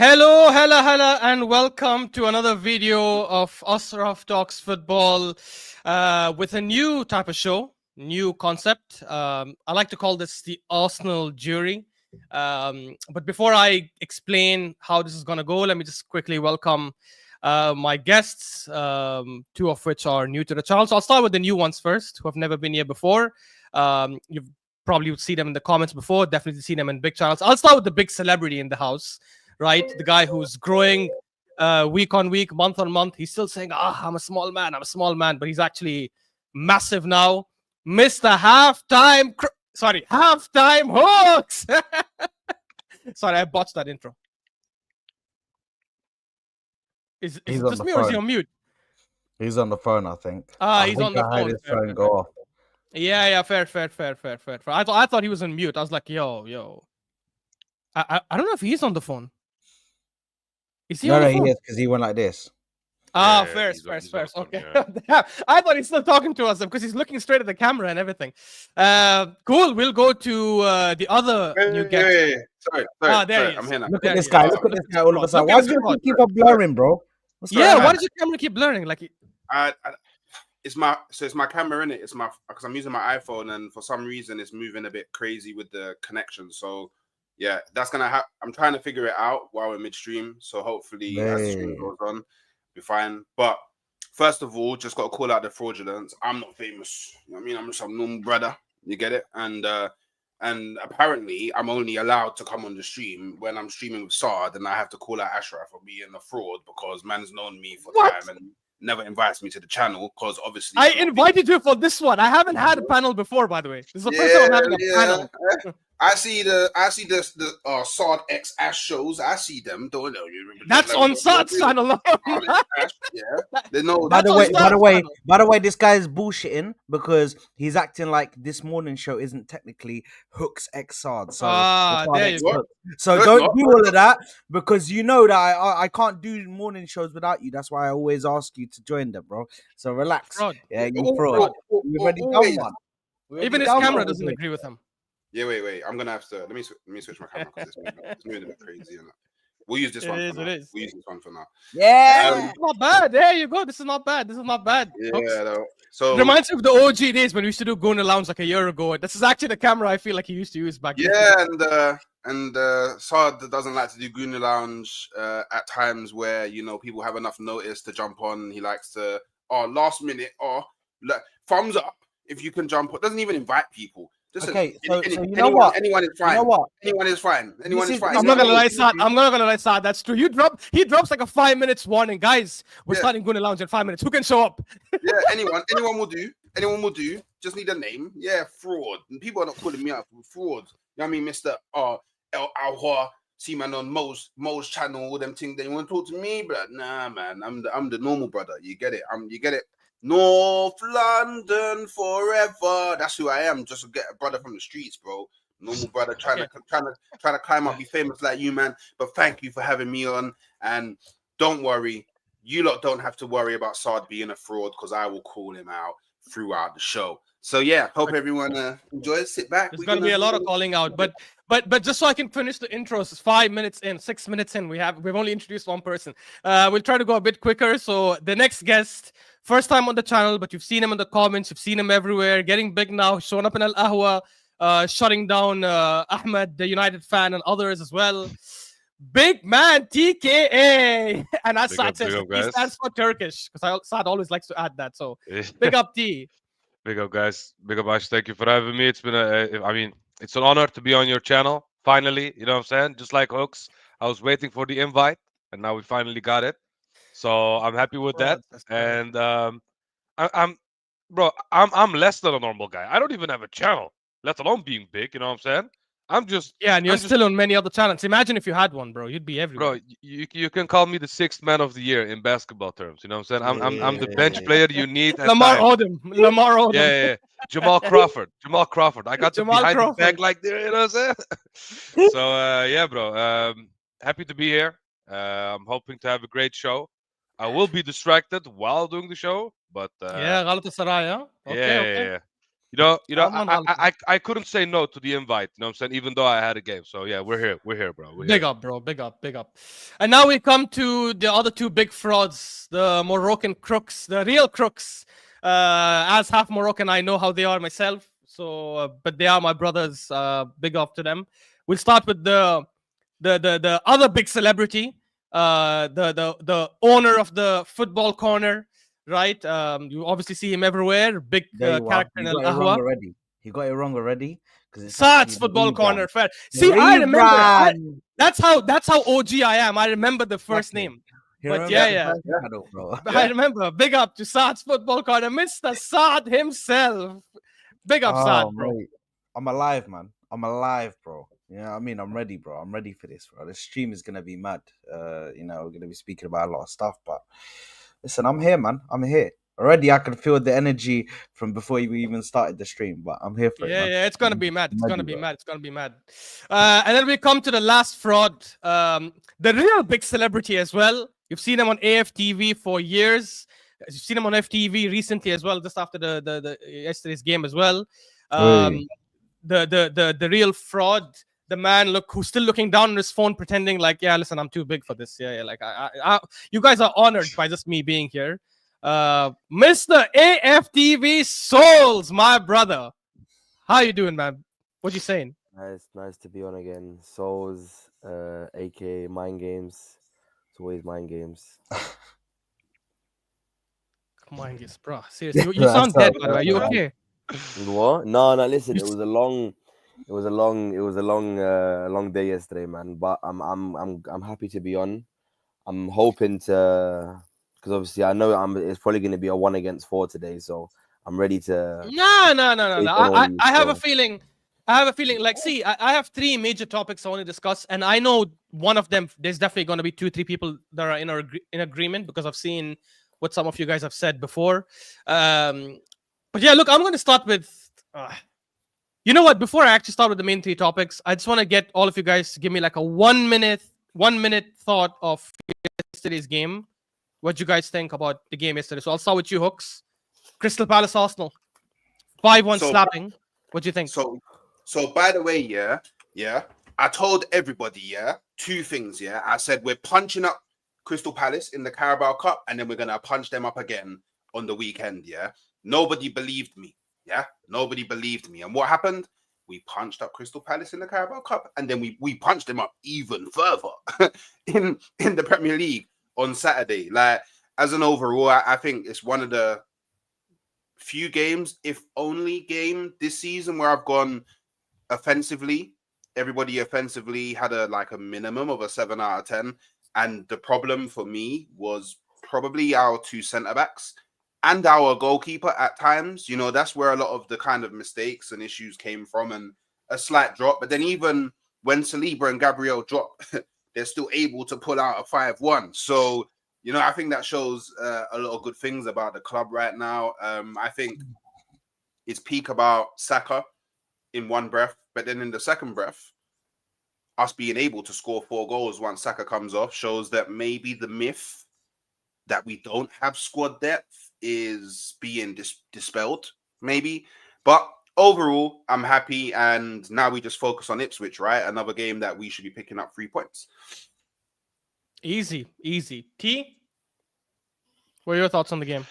Hello, and welcome to another video of Asraf Talks Football with a new type of show, new concept. I like to call this the Arsenal Jury. But before I explain how this is going to go, let me just quickly welcome my guests, two of which are new to the channel. So I'll start with the new ones first, who have never been here before. You've probably seen them in the comments before, definitely seen them in big channels. I'll start with the big celebrity in the house. Right, the guy who's growing week on week, month on month. He's still saying, I'm a small man, but he's actually massive now. Mr. Halftime Hooks. Sorry, I botched that intro. Is it just me or is he on mute? He's on the phone, I think. He's on the phone. I heard his phone go off. Yeah, fair. I thought he was on mute. I was like, yo. I don't know if he's on the phone. Is he no, he is, because he went like this. Fair. Okay. Yeah. I thought he's still talking to us because he's looking straight at the camera and everything. Cool. We'll go to the other new guest. Sorry. There he is. I'm here now. Look at this guy. Look at this guy all of a sudden. Why does your keep on blurring, bro? Why does your camera keep blurring? Like, it's my camera, innit? It's because I'm using my iPhone, and for some reason it's moving a bit crazy with the connection. So yeah, that's gonna happen. I'm trying to figure it out while we're midstream. So hopefully as the stream goes on, be fine. But first of all, just got to call out the fraudulence. I'm not famous. You know what I mean? I'm just some normal brother. You get it? And apparently I'm only allowed to come on the stream when I'm streaming with Saad, and I have to call out Ashraf for being a fraud because man's known me for time and never invites me to the channel because obviously I invited you for this one. I haven't had a panel before, by the way. This is the first time I'm having a panel. I see the Saad X Ash shows. I see them. Don't know you. That's on Saad's channel. Yeah. By the way, this guy is bullshitting because he's acting like this morning show isn't technically Hooks X Saad. So there you go. So don't do all of that because you know that I can't do morning shows without you. That's why I always ask you to join them, bro. So relax. Fraud. Yeah, you fraud. We've already done one. Even his camera doesn't agree with him. Yeah, wait. I'm gonna have to let me switch my camera because it's moving a bit crazy. We'll use this one. We'll use this one for now. Yeah, not bad. There you go. This is not bad. Yeah, so it reminds me of the OG days when we used to do Gona Lounge like a year ago. This is actually the camera I feel like he used to use back then. Yeah, and Saad doesn't like to do Guna Lounge at times where people have enough notice to jump on. He likes to last minute thumbs up if you can jump on. Doesn't even invite people. Okay, so you know what? Anyone is fine. You know what? Anyone is fine. Anyone is fine. I'm not gonna lie, Saad. That's true. He drops like a 5 minutes warning, guys. We're starting Guna Lounge in 5 minutes. Who can show up? Yeah, anyone will do. Anyone will do. Just need a name. Yeah, fraud. And people are not calling me out for fraud. You know what I mean, Mr. El Alhua, see man on Mo's channel, all them things. They want to talk to me, but nah, man. I'm the normal brother. You get it? You get it. North London forever. That's who I am. Just get a brother from the streets, bro. Normal brother trying to climb up, be famous like you, man. But thank you for having me on. And don't worry, you lot don't have to worry about Saad being a fraud because I will call him out throughout the show. So yeah, hope everyone enjoys. Sit back. There's gonna be a lot of calling out, but just so I can finish the intros, 5 minutes in, 6 minutes in, we've only introduced one person. We'll try to go a bit quicker. So the next guest, first time on the channel, but you've seen him in the comments, you've seen him everywhere, getting big now, showing up in Al Ahwa, shutting down Ahmed, the United fan, and others as well. Big man TKA, and as Saad says, he stands for Turkish because Saad always likes to add that. So big up T. Big up, guys. Big up, Ash. Thank you for having me. It's been it's an honor to be on your channel. Finally, you know what I'm saying? Just like Hooks, I was waiting for the invite, and now we finally got it. So I'm happy with that. And I'm less than a normal guy. I don't even have a channel, let alone being big. You know what I'm saying? And you're still on many other channels. Imagine if you had one, bro. You'd be everywhere. Bro, you can call me the 6th man of the year in basketball terms. You know what I'm saying? I'm the bench player you need. Lamar Odom. Yeah. Jamal Crawford. I got to behind the back like there. You know what I'm saying? So yeah, bro. Happy to be here. I'm hoping to have a great show. I will be distracted while doing the show, but Galatasaray. Okay. I'm on holiday. I couldn't say no to the invite. You know what I'm saying? Even though I had a game. So yeah, we're here, bro. We're Big here. up, bro. Big up, big up. And now we come to the other two big frauds, the Moroccan crooks, the real crooks. As half Moroccan, I know how they are myself. So, but they are my brothers. Big up to them. We'll start with the other big celebrity, the owner of the football corner, right? You obviously see him everywhere. Big There you are. character in You Al got it wrong Ahwa. already. You got it wrong already because it's Saad's actually the football rebrand. corner. Fair. The See, I remember. rebrand. That's how OG I am. I remember the first Exactly. name. You But remember yeah, the yeah. first title, bro. I remember. Big up to Saad's football corner, Mr. Saad himself. Big up, Saad, Oh, bro. mate. I'm alive, man. I'm alive, bro. You know what I mean? I'm ready, bro. I'm ready for this, bro. The stream is gonna be mad. We're gonna be speaking about a lot of stuff, but listen, I'm here, man. I'm here. Already I can feel the energy from before we even started the stream, but I'm here for it, man. Yeah, it's gonna be mad. It's I'm gonna ready, be bro. mad. It's gonna be mad. And then we come to the last fraud, the real big celebrity as well. You've seen him on AFTV for years. You've seen him on FTV recently as well, just after the yesterday's game as well. The real fraud, the man who's still looking down on his phone, pretending like, yeah, listen, I'm too big for this. Yeah, like you guys are honored by just me being here. Mr. AFTV Souls, my brother. How you doing, man? What you saying? Nice to be on again. Souls, aka Mind Games. It's always Mind Games. Mind games, bro. Seriously, you sound dead, by the way. Are you okay? What? No. Listen, it was a long long day yesterday, man. But I'm happy to be on. I'm hoping to, because obviously I know it's probably going to be a 1 against 4 today, so I'm ready to. No. I have a feeling. Like, see, I have 3 major topics I want to discuss, and I know one of them. There's definitely going to be 2-3 people that are in agreement because I've seen what some of you guys have said before. But yeah, look, I'm going to start with. You know what? Before I actually start with the main 3 topics, I just want to get all of you guys to give me like a 1 minute thought of yesterday's game. What you guys think about the game yesterday? So I'll start with you, Hooks. Crystal Palace Arsenal 5-1 slapping. What do you think? So by the way, yeah, I told everybody, 2 things, I said we're punching up Crystal Palace in the Carabao Cup, and then we're gonna punch them up again on the weekend, Nobody believed me, Nobody believed me, and what happened? We punched up Crystal Palace in the Carabao Cup, and then we punched them up even further in the Premier League on Saturday. Like, as an overall, I think it's one of the few games, if only game this season, where I've gone offensively. Everybody offensively had a minimum of a 7 out of 10. And the problem for me was probably our 2 centre-backs and our goalkeeper at times. You know, that's where a lot of the kind of mistakes and issues came from, and a slight drop. But then even when Saliba and Gabriel drop, they're still able to pull out a 5-1. So, you know, I think that shows a lot of good things about the club right now. I think it's peak about Saka in one breath, but then in the second breath, us being able to score 4 goals once Saka comes off shows that maybe the myth that we don't have squad depth is being dispelled, maybe. But overall, I'm happy, and now we just focus on Ipswich, right? Another game that we should be picking up 3 points. Easy. T, what are your thoughts on the game?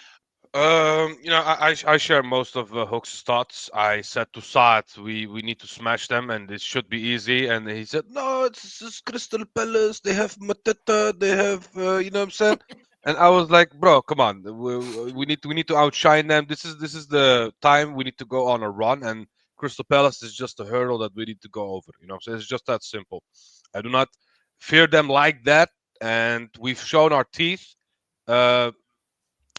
I share most of Hook's thoughts. I said to Saad, we need to smash them, and it should be easy. And he said, no, it's just Crystal Palace. They have Mateta. They have, you know what I'm saying? And I was like, bro, come on. We need to outshine them. This is the time we need to go on a run, and Crystal Palace is just a hurdle that we need to go over. You know what I'm saying? It's just that simple. I do not fear them like that, and we've shown our teeth.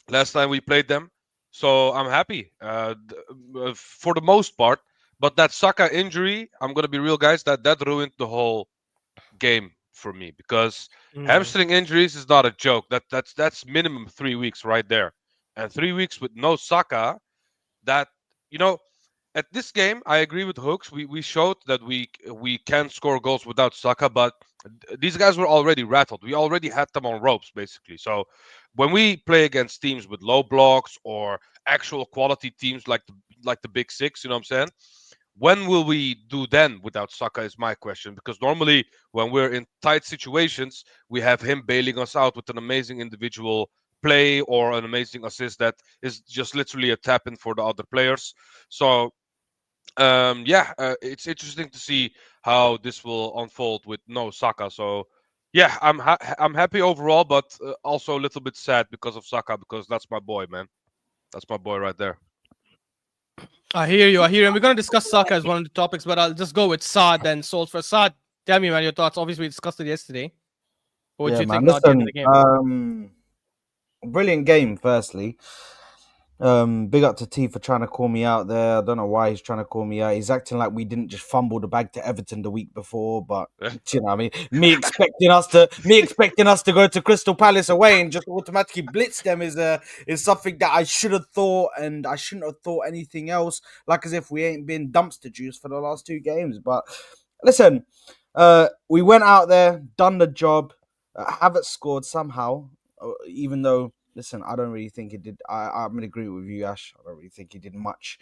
Last time we played them, so I'm happy for the most part. But that Saka injury, I'm gonna be real, guys. That ruined the whole game for me, because hamstring injuries is not a joke. That's minimum 3 weeks right there, and 3 weeks with no Saka. That, you know, at this game, I agree with Hooks. We showed that we can score goals without Saka, but these guys were already rattled. We already had them on ropes, basically. So when we play against teams with low blocks or actual quality teams like like the big six. You know what I'm saying? When will we do then without Saka is my question, because normally when we're in tight situations, we have him bailing us out with an amazing individual play or an amazing assist that is just literally a tap in for the other players. So it's interesting to see how this will unfold with no Saka. So yeah, I'm happy overall, but also a little bit sad because of Saka, because that's my boy, man. That's my boy right there. I hear you. I hear you. And we're going to discuss Saka as one of the topics, but I'll just go with Saad then. Souls for Saad. Tell me, man, your thoughts. Obviously, we discussed it yesterday. What would Yeah, you man. think now at the end of Listen, the game? brilliant game. Firstly, big up to T for trying to call me out there. I don't know why he's trying to call me out. He's acting like we didn't just fumble the bag to Everton the week before, but you know, what I mean, me expecting us to go to Crystal Palace away and just automatically blitz them is something that I should have thought, and I shouldn't have thought anything else. Like as if we ain't been dumpster juice for the last 2 games. But listen, we went out there, done the job. Havertz scored somehow, even though. Listen, I don't really think he did. I'm going to agree with you, Ash. I don't really think he did much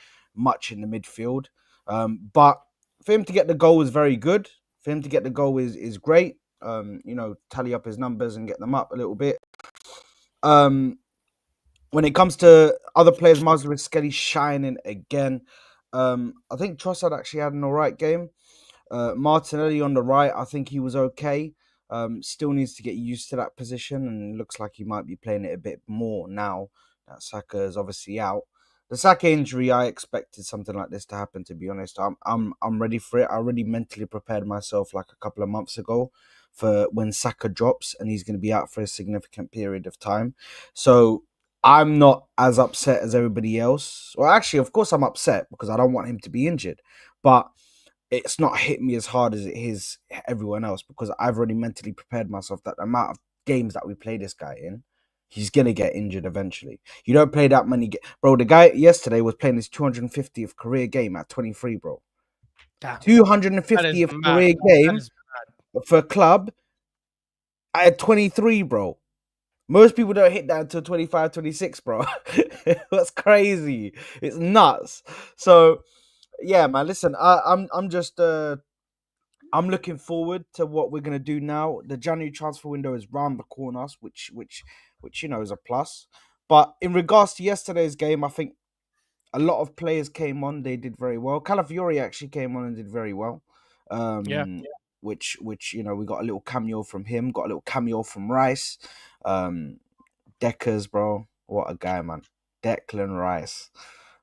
in the midfield. But for him to get the goal is very good. For him to get the goal is great. Tally up his numbers and get them up a little bit. When it comes to other players, Mazraoui Skelly shining again. I think Trossard actually had an alright game. Martinelli on the right, I think he was okay. Still needs to get used to that position, and looks like he might be playing it a bit more now that Saka is obviously out. The Saka injury, I expected something like this to happen. To be honest, I'm ready for it. I already mentally prepared myself like a couple of months ago for when Saka drops and he's going to be out for a significant period of time. So I'm not as upset as everybody else. Well, actually, of course, I'm upset because I don't want him to be injured, but it's not hit me as hard as it is everyone else because I've already mentally prepared myself that the amount of games that we play this guy in, he's going to get injured eventually. You don't play that many bro, the guy yesterday was playing his 250th career game at 23, bro. Damn. 250th mad. career That game is for a club at 23, bro. Most people don't hit that until 25, 26, bro. That's crazy. It's nuts. So, yeah, man, listen, I'm just I'm looking forward to what we're gonna do now. The January transfer window is round the corner, which is a plus. But in regards to yesterday's game, I think a lot of players came on. They did very well. Calafiori actually came on and did very well. Yeah. Which we got a little cameo from him. Got a little cameo from Rice. Deckers, bro, what a guy, man. Declan Rice.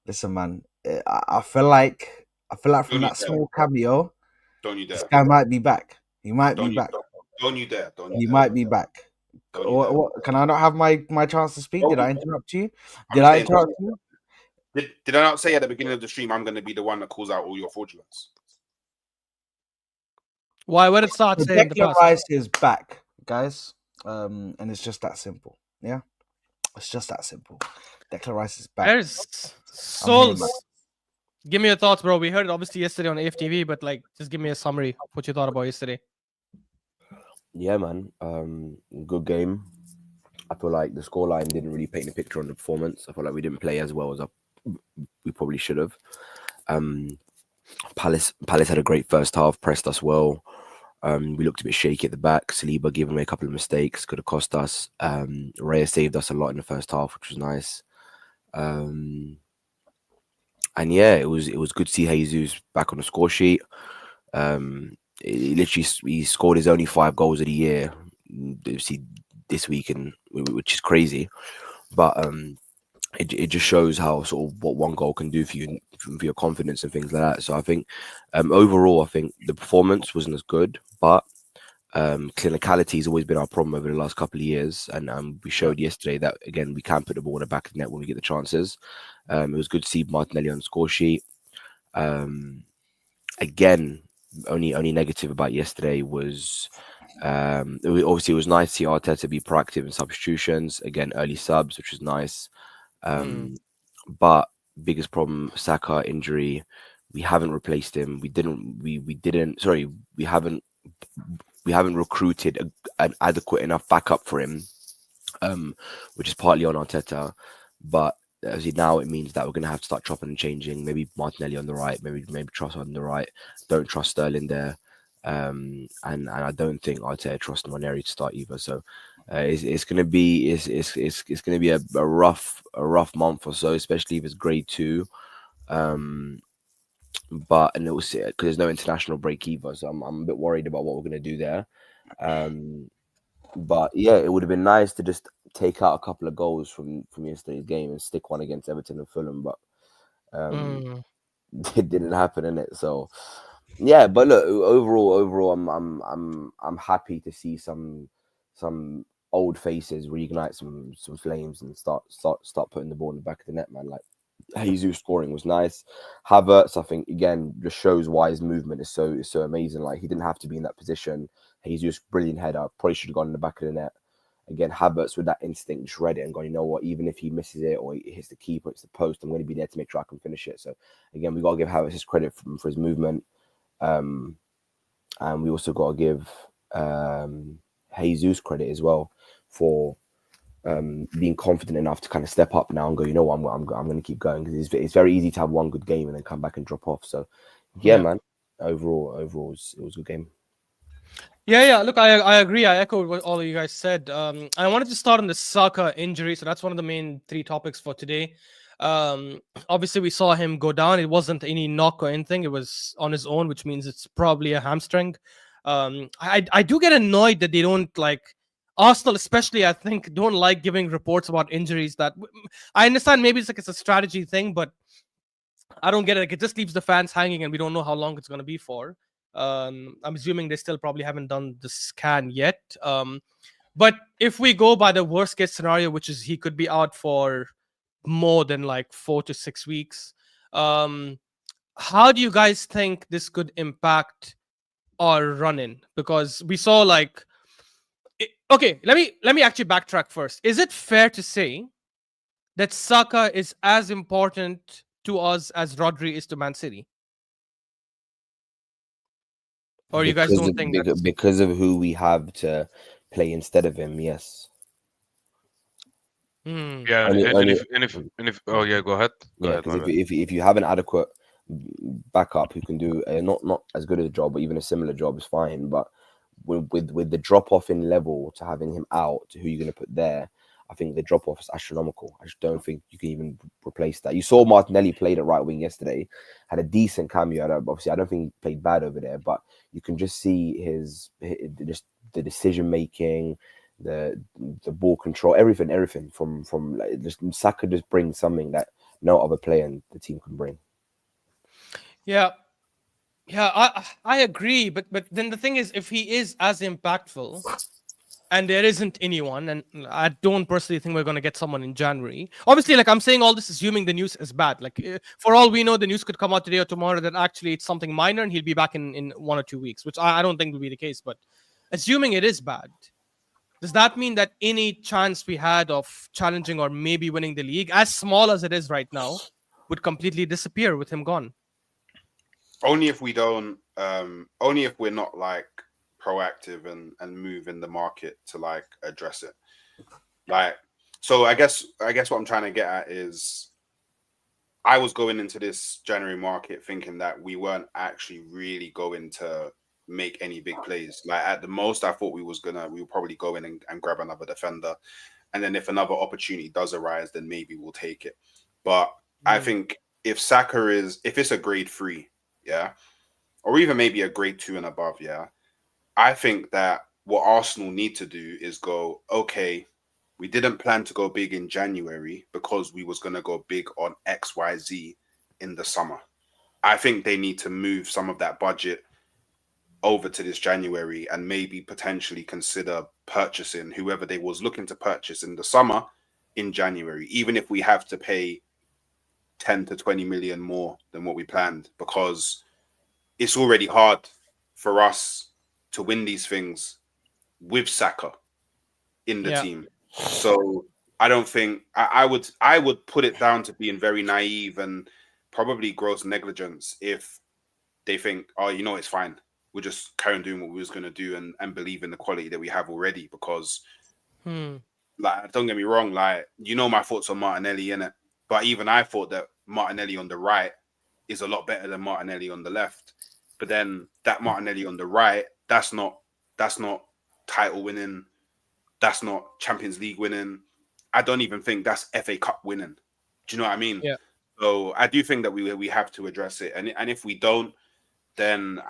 Listen, man, I feel like from that small cameo. Don't you This dare. guy might be back. He might Don't be you back. Don't you dare. Don't you He dare. might be back. Don't you dare. What, can I not have my chance to speak? Did I interrupt you? Did I'm I saying, interrupt you? Did I not say at the beginning of the stream I'm going to be the one that calls out all your fraudulence? Why? What did Saad So say in the Declan past? Rice is back, guys. And it's just that simple. Yeah, it's just that simple. Declan Rice is back. There's I'm here, Souls. man. Give me your thoughts, bro. We heard it obviously yesterday on AFTV, but just give me a summary of what you thought about yesterday. Yeah, man. Good game. I feel like the scoreline didn't really paint the picture on the performance. I feel like we didn't play as well as we probably should have. Palace had a great first half, pressed us well. We looked a bit shaky at the back. Saliba giving away a couple of mistakes, could have cost us. Raya saved us a lot in the first half, which was nice. And yeah, it was good to see Jesus back on the score sheet. He scored his only 5 goals of the year. See this week, which is crazy. But it just shows how sort of what one goal can do for you, for your confidence and things like that. So I think overall, I think the performance wasn't as good, but clinicality has always been our problem over the last couple of years, and we showed yesterday that again we can put the ball in the back of the net when we get the chances. It was good to see Martinelli on the score sheet. Again, only negative about yesterday was obviously it was nice to see Arteta be proactive in substitutions. Again, early subs, which was nice. But biggest problem, Saka injury. We haven't replaced him. We haven't recruited an adequate enough backup for him, which is partly on Arteta. But Obviously now it means that we're going to have to start chopping and changing. Maybe Martinelli on the right, maybe Trossard on the right. Don't trust Sterling there, and I don't think Arteta trusts Moneri to start either. So it's going to be it's going to be a rough month or so, especially if it's grade 2. But and it was because there's no international break either, so I'm a bit worried about what we're going to do there. But yeah, it would have been nice to just take out a couple of goals from yesterday's game and stick one against Everton and Fulham, but it didn't happen in it. So yeah, but look, overall, I'm happy to see some old faces reignite some flames and start putting the ball in the back of the net, man. Like Jesus scoring was nice. Havertz, I think, again, just shows why his movement is so amazing. Like, he didn't have to be in that position. Jesus, brilliant header. Probably should have gone in the back of the net. Again, Havertz with that instinct, just read it and gone, you know what, even if he misses it or he hits the keeper, it's the post, I'm going to be there to make sure I can finish it. So, again, we got to give Havertz his credit for his movement. And we also got to give Jesus credit as well for being confident enough to kind of step up now and go, you know what, I'm going to keep going, because it's very easy to have one good game and then come back and drop off. So yeah. Man, overall it was a good game. Yeah. Look, I agree. I echo what all of you guys said. I wanted to start on the Saka injury, so that's one of the main 3 topics for today. Obviously we saw him go down. It wasn't any knock or anything. It was on his own, which means it's probably a hamstring. I do get annoyed that they don't, like, Arsenal especially, I think, don't like giving reports about injuries. That I understand maybe it's a strategy thing, but I don't get it. Like, it just leaves the fans hanging and we don't know how long it's going to be for. I'm assuming they still probably haven't done the scan yet. But if we go by the worst case scenario, which is he could be out for more than like 4 to 6 weeks, how do you guys think this could impact our run-in? Because we saw, like, okay, let me actually backtrack first. Is it fair to say that Saka is as important to us as Rodri is to Man City? Or you guys don't think that? Because of who we have to play instead of him, yes. Yeah, and if oh yeah, go ahead. Yeah, because if you have an adequate backup who can do not as good a job, but even a similar job is fine. But with the drop off in level to having him out, to who you're going to put there, I think the drop off is astronomical. I just don't think you can even replace that. You saw Martinelli played at right wing yesterday, had a decent cameo. Obviously, I don't think he played bad over there, but you can just see his just the decision making, the ball control, everything from like, just Saka just brings something that no other player in the team can bring. Yeah, I agree, but then the thing is, if he is as impactful, and there isn't anyone, and I don't personally think we're going to get someone in January. Obviously, like, I'm saying all this assuming the news is bad. Like, for all we know, the news could come out today or tomorrow that actually it's something minor and he'll be back in 1 or 2 weeks, which I don't think will be the case. But assuming it is bad, does that mean that any chance we had of challenging or maybe winning the league, as small as it is right now, would completely disappear with him gone? Only if we don't, only if we're not like proactive and move in the market to like address it. Like, so I guess what I'm trying to get at is I was going into this January market thinking that we weren't actually really going to make any big plays. Like, at the most, I thought we would probably go in and grab another defender. And then if another opportunity does arise, then maybe we'll take it. But I think if it's a grade 3, yeah, or even maybe a grade 2 and above, yeah, I think that what Arsenal need to do is go, okay, we didn't plan to go big in January because we was going to go big on XYZ in the summer. I think they need to move some of that budget over to this January and maybe potentially consider purchasing whoever they was looking to purchase in the summer in January, even if we have to pay 10 to 20 million more than what we planned, because it's already hard for us to win these things with Saka in the team. So I don't think I would put it down to being very naive and probably gross negligence if they think, oh, you know, it's fine, we'll just carry on doing what we was going to do and believe in the quality that we have already. Because like, don't get me wrong, like, you know, my thoughts on Martinelli, innit? But even I thought that Martinelli on the right is a lot better than Martinelli on the left. But then that Martinelli on the right, that's not title winning. That's not Champions League winning. I don't even think that's FA Cup winning. Do you know what I mean? Yeah. So I do think that we have to address it. And if we don't, then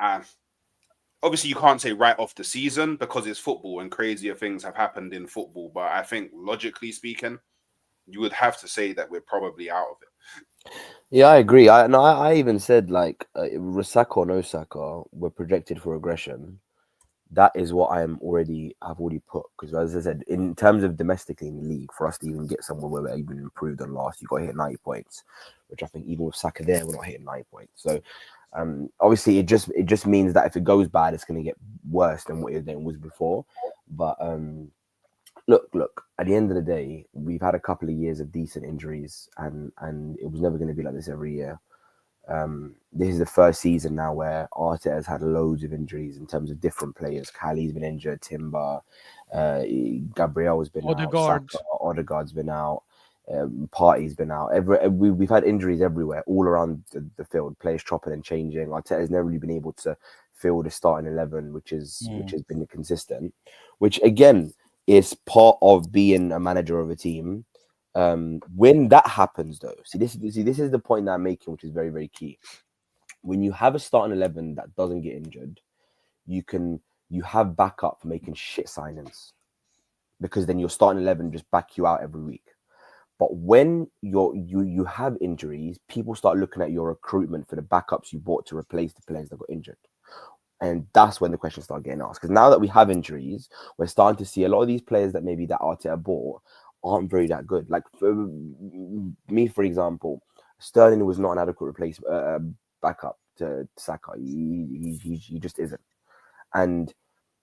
obviously you can't say right off the season because it's football and crazier things have happened in football. But I think logically speaking, you would have to say that we're probably out of it. Yeah, I agree. I even said like Saka or no Saka, we're projected for regression. That is what I've already put, because as I said, in terms of domestically in the league, for us to even get somewhere where we're even improved on last, you've got to hit 90 points, which I think even with Saka there, we're not hitting 90 points. So obviously it just means that if it goes bad, it's going to get worse than what it was before. But look, at the end of the day, we've had a couple of years of decent injuries, and it was never going to be like this every year. This is the first season now where Arteta has had loads of injuries in terms of different players. Cali's been injured, Timber, Gabriel has been Odegaard. out, Saka, Odegaard's been out, Partey's been out. We've had injuries everywhere, all around the field. Players chopping and changing. Arteta has never really been able to field a starting 11, which has been consistent. Which again is part of being a manager of a team. When that happens, though, this is the point that I'm making, which is very, very key. When you have a starting 11 that doesn't get injured, you have backup for making shit signings, because then your starting 11 just back you out every week. But when you have injuries, people start looking at your recruitment for the backups you bought to replace the players that got injured. And that's when the questions start getting asked. Because now that we have injuries, we're starting to see a lot of these players that maybe that Arteta bought aren't very that good. Like for me, for example, Sterling was not an adequate replacement backup to Saka. He just isn't. And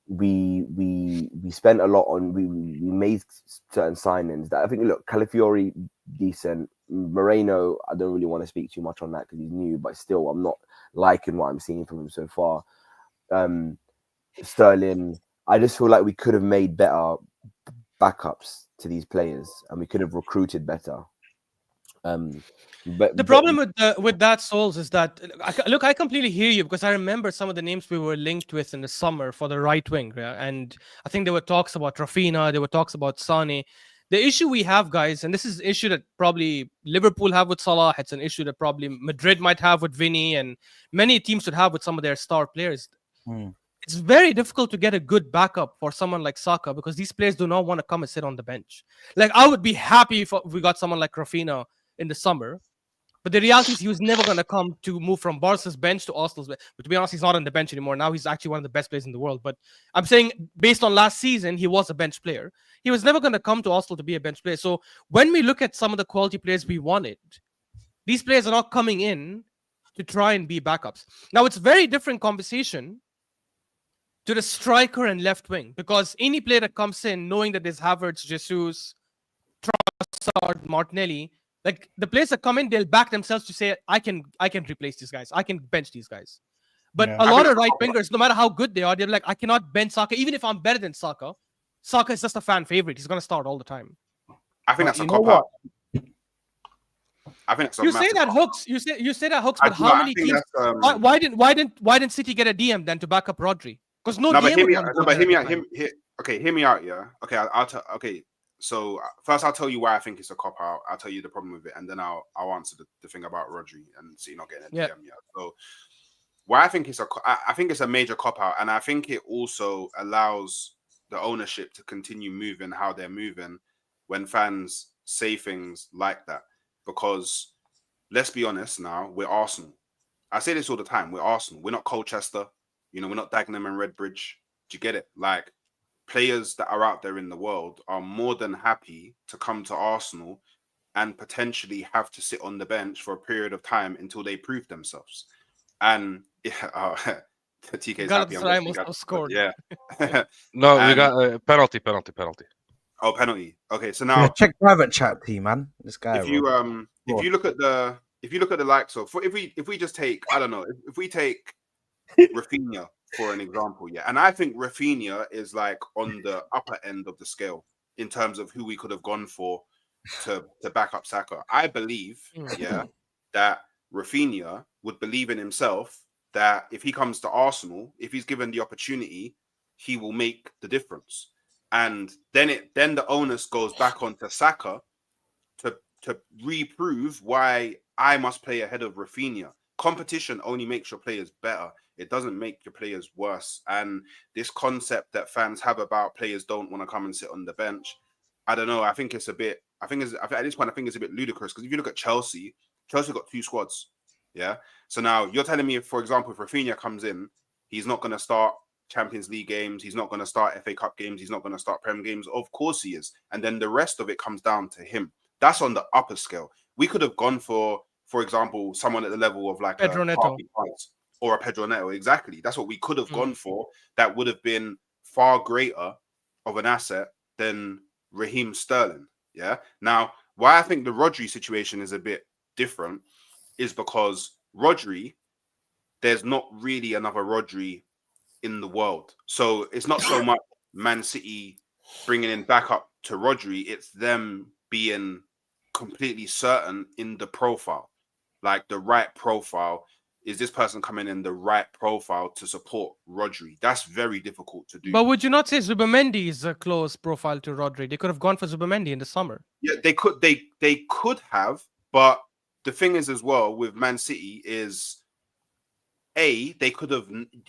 we spent a lot on we made certain signings that I think, look, Calafiori decent, Moreno I don't really want to speak too much on that because he's new, but still I'm not liking what I'm seeing from him so far. Sterling, I just feel like we could have made better backups to these players and we could have recruited better. But The problem with that, Souls, is that I completely hear you, because I remember some of the names we were linked with in the summer for the right wing, and I think there were talks about Rafinha, there were talks about Sane. The issue we have, guys, and this is an issue that probably Liverpool have with Salah, it's an issue that probably Madrid might have with Vinny, and many teams would have with some of their star players. It's very difficult to get a good backup for someone like Saka, because these players do not want to come and sit on the bench. Like, I would be happy if we got someone like Rafinha in the summer, but the reality is he was never going to come to move from Barca's bench to Arsenal's bench. But to be honest, he's not on the bench anymore. Now he's actually one of the best players in the world. But I'm saying, based on last season, he was a bench player. He was never going to come to Arsenal to be a bench player. So when we look at some of the quality players we wanted, these players are not coming in to try and be backups. Now, it's a very different conversation to the striker and left wing, because any player that comes in knowing that there's Havertz, Jesus, Trossard, Martinelli, like the players that come in, they'll back themselves to say, I can replace these guys. I can bench these guys. But a lot of right wingers, no matter how good they are, they're like, I cannot bench Saka. Even if I'm better than Saka, Saka is just a fan favorite. He's going to start all the time. I think that's a cop out. I think you say that hooks. You say that hooks. But how many teams? Why didn't City get a DM then to back up Rodri? Because no, but hear me out. Hear me out. Yeah. Okay. Okay. So first, I'll tell you why I think it's a cop out. I'll tell you the problem with it, and then I'll answer the thing about Rodri and City not getting a DM yet. So why I think it's a major cop out, and I think it also allows the ownership to continue moving how they're moving when fans say things like that. Because let's be honest, now we're Arsenal. I say this all the time. We're Arsenal. We're not Colchester. You know, we're not Dagenham and Redbridge. Do you get it? Like, players that are out there in the world are more than happy to come to Arsenal and potentially have to sit on the bench for a period of time until they prove themselves. And TK's happy. Scored. Yeah. No, we got a penalty. Oh, penalty. Okay, so now check private chat team, man. This guy. If you look at the likes of, if we just take, I don't know, if we take Rafinha for an example, yeah, and I think Rafinha is like on the upper end of the scale in terms of who we could have gone for to back up Saka. I believe, that Rafinha would believe in himself that if he comes to Arsenal, if he's given the opportunity, he will make the difference. And then the onus goes back onto Saka to reprove why I must play ahead of Rafinha. Competition only makes your players better. It doesn't make your players worse. And this concept that fans have about players don't want to come and sit on the bench, I don't know. I think it's at this point, I think it's a bit ludicrous, because if you look at Chelsea got 2 squads. Yeah. So now you're telling me, for example, if Rafinha comes in, he's not going to start Champions League games. He's not going to start FA Cup games. He's not going to start Prem games. Of course he is. And then the rest of it comes down to him. That's on the upper scale. We could have gone for example, someone at the level of like Pedro a Neto or a Pedro Neto. Exactly. That's what we could have gone for. That would have been far greater of an asset than Raheem Sterling. Yeah. Now, why I think the Rodri situation is a bit different is because Rodri, there's not really another Rodri in the world. So it's not so much Man City bringing in backup to Rodri, it's them being completely certain in the profile, like the right profile. Is this person coming in the right profile to support Rodri? That's very difficult to do. But would you not say Zubamendi is a close profile to Rodri? They could have gone for Zubamendi in the summer. Yeah, they could have, but the thing is as well with Man City is they could have.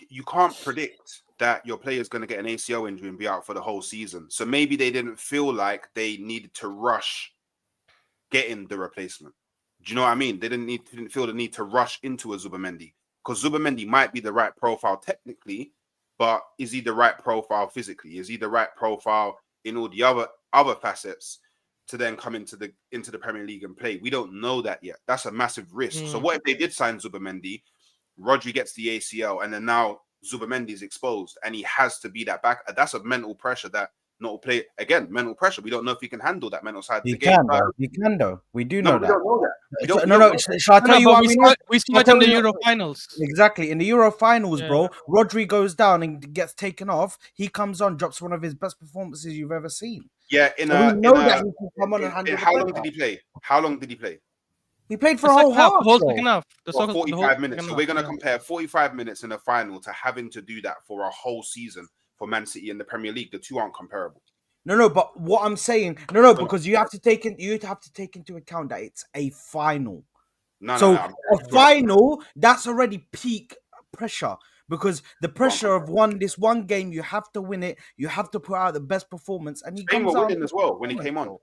You can't predict that your player is going to get an ACL injury and be out for the whole season. So maybe they didn't feel like they needed to rush getting the replacement. Do you know what I mean? They didn't feel the need to rush into a Zubamendi, because Zubamendi might be the right profile technically, but is he the right profile physically? Is he the right profile in all the other facets to then come into the Premier League and play? We don't know that yet. That's a massive risk. So what if they did sign Zubamendi, Rodri gets the ACL, and then now Zubamendi is exposed and he has to be that back? That's a mental pressure that not will play again. Mental pressure. We don't know if he can handle that mental side of the game. He can though. We do know We that. don't know that. No. Shall I tell you what we saw it in the Euro finals. Exactly. In the Euro finals, bro, Rodri goes down and gets taken off. He comes on, drops one of his best performances you've ever seen. Yeah, how long did he play? How long did he play? He played for a whole half. The whole second half. 45 minutes. So we're going to compare 45 minutes in a final to having to do that for a whole season for Man City in the Premier League. The two aren't comparable. No, but what I'm saying, because you have to take into account that it's a final. A final, that's already peak pressure, because the pressure of this one game, you have to win it, you have to put out the best performance, and Spain were winning as well when he came on.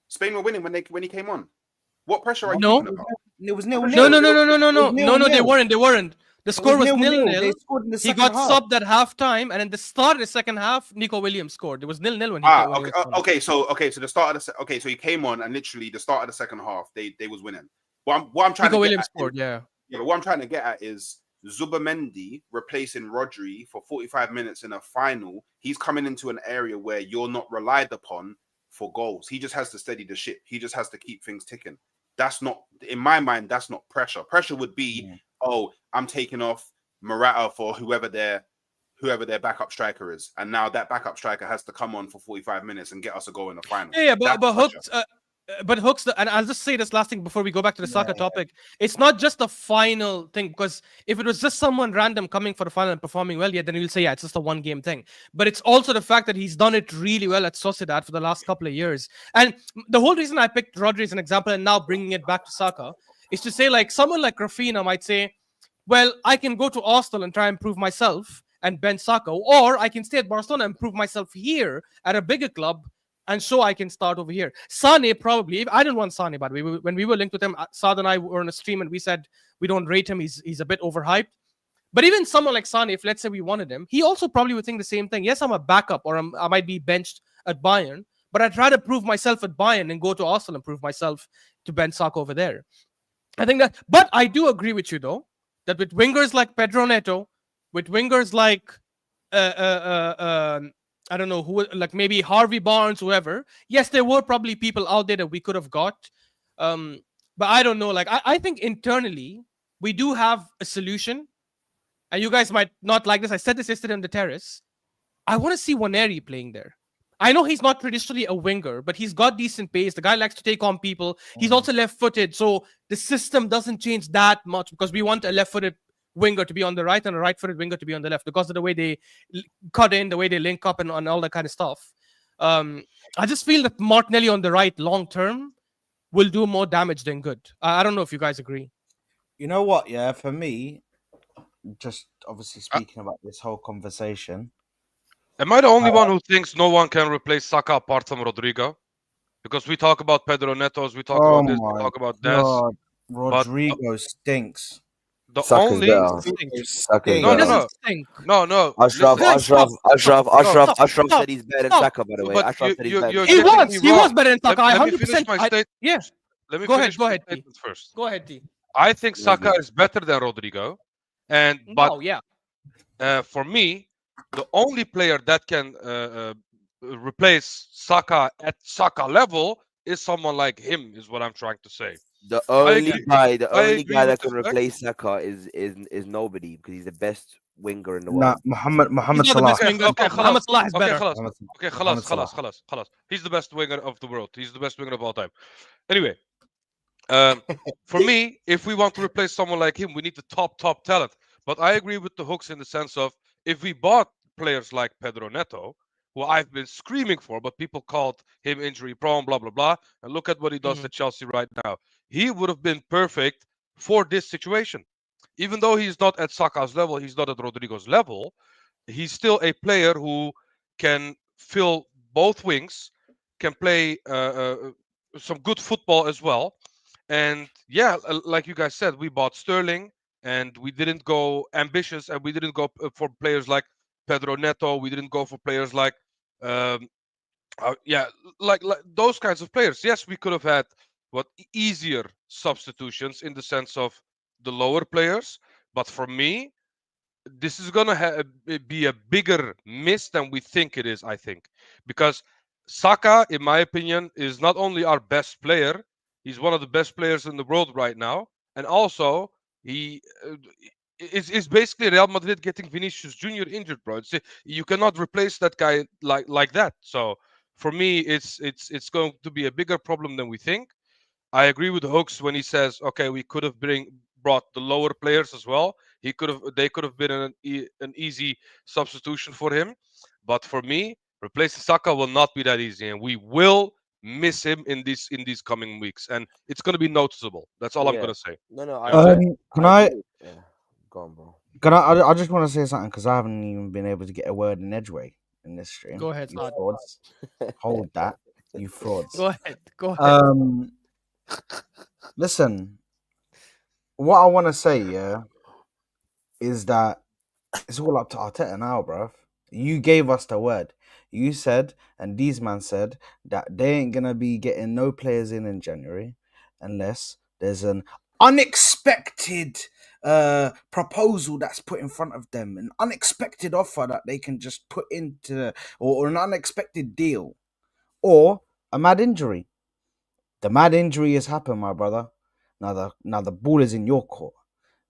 Spain were winning when he came on. What pressure are you talking about? It was 0-0. No, they weren't. The score was 0-0. He got subbed at halftime, and in the start of the second half, Nico Williams scored. It was 0-0 when he So the start of so he came on, and literally the start of the second half, they was winning. What I'm trying Nico to Williams scored, but what I'm trying to get at is Zubamendi replacing Rodri for 45 minutes in a final. He's coming into an area where you're not relied upon for goals. He just has to steady the ship. He just has to keep things ticking. That's not, in my mind, that's not pressure. Pressure would be, I'm taking off Morata for whoever their backup striker is, and now that backup striker has to come on for 45 minutes and get us a goal in the final. But Hooks, and I'll just say this last thing before we go back to the Saka topic. It's not just a final thing, because if it was just someone random coming for the final and performing well, then you'll say, it's just a one-game thing. But it's also the fact that he's done it really well at Sociedad for the last couple of years. And the whole reason I picked Rodri as an example and now bringing it back to Saka is to say, like, someone like Rafinha might say, well, I can go to Arsenal and try and prove myself and bench Saka, or I can stay at Barcelona and prove myself here at a bigger club, and so I can start over here. Sane probably. I didn't want Sane, by the way. When we were linked with him, Saad and I were on a stream and we said we don't rate him. He's a bit overhyped. But even someone like Sane, if let's say we wanted him, he also probably would think the same thing. Yes, I'm a backup, or I might be benched at Bayern, but I'd rather prove myself at Bayern and go to Arsenal and prove myself to bench Saka over there. I think that. But I do agree with you, though, that with wingers like Pedro Neto, with wingers like I don't know who, like maybe Harvey Barnes, whoever. Yes, there were probably people out there that we could have got. But I don't know. Like, I think internally, we do have a solution. And you guys might not like this. I said this yesterday on the terrace. I want to see Waneri playing there. I know he's not traditionally a winger, but he's got decent pace. The guy likes to take on people. He's Mm. also left-footed, so the system doesn't change that much because we want a left-footed winger to be on the right and a right-footed winger to be on the left because of the way they cut in, the way they link up, and all that kind of stuff. I just feel that Martinelli on the right long term will do more damage than good. I don't know if you guys agree. You know what? Yeah, for me, just obviously speaking about this whole conversation. Am I the only one who thinks no one can replace Saka apart from Rodrygo? Because we talk about Pedro Netos, we talk about this, we talk about this. God, Rodrygo stinks. The Saka's only better. Rodrygo Saka's stinks. No, he better. doesn't stink. no. Ashraf listen, said he's better than stop. Saka, by the way. But Ashraf said he's better. you're He getting was. me He was wrong. better than Saka. I Let me finish 100%. my statement. Yeah. Let me Go finish ahead, go my ahead, T. statement first. Go ahead, T. I think Saka Lovely. is better than Rodrygo, but No, yeah. for me, the only player that can replace Saka at Saka level is someone like him. Is what I'm trying to say. The I only agree. guy, the I only agree guy with that can this fact. replace Saka is nobody because he's the best winger in the Nah, world. Mohammed He's not the Salah. best winger. Okay, Mohamed Salah is Okay, better. خلاص. Mohammed- Okay, Mohamed خلاص. He's the best winger of the world. He's the best winger of all time. Anyway, for me, if we want to replace someone like him, we need the top talent. But I agree with the hooks in the sense of if we bought players like Pedro Neto, who I've been screaming for, but people called him injury prone, blah blah blah, and look at what he does Mhm. at Chelsea right now. He would have been perfect for this situation. Even though he's not at Saka's level, he's not at Rodrygo's level, he's still a player who can fill both wings, can play some good football as well. And yeah, like you guys said, we bought Sterling and we didn't go ambitious and we didn't go for players like Pedro Neto. We didn't go for players like, um, yeah, like those kinds of players. Yes, we could have had easier substitutions in the sense of the lower players. But for me, this is gonna be a bigger miss than we think it is. I think because Saka, in my opinion, is not only our best player, he's one of the best players in the world right now, and also he is basically Real Madrid getting Vinicius Junior injured, bro. You cannot replace that guy like that. So for me, it's going to be a bigger problem than we think. I agree with Hooks when he says, okay, we could have brought the lower players as well. They could have been an easy substitution for him. But for me, replacing Saka will not be that easy, and we will miss him in these coming weeks, and it's going to be noticeable. That's all I'm Yeah. going to say. No, You know I. what I'm saying? Can I? agree. Yeah. Go on, bro. I just want to say something because I haven't even been able to get a word in Edgeway in this stream. Go ahead, you Saad. frauds. Hold that, you frauds. Go ahead. Go ahead. Listen, what I want to say, yeah, is that it's all up to Arteta now, bruv. You gave us the word. You said, and these man said, that they ain't gonna be getting no players in January unless there's an unexpected proposal that's put in front of them, an unexpected offer that they can just put into, or an unexpected deal, or a mad injury. The mad injury has happened, my brother. Now the ball is in your court.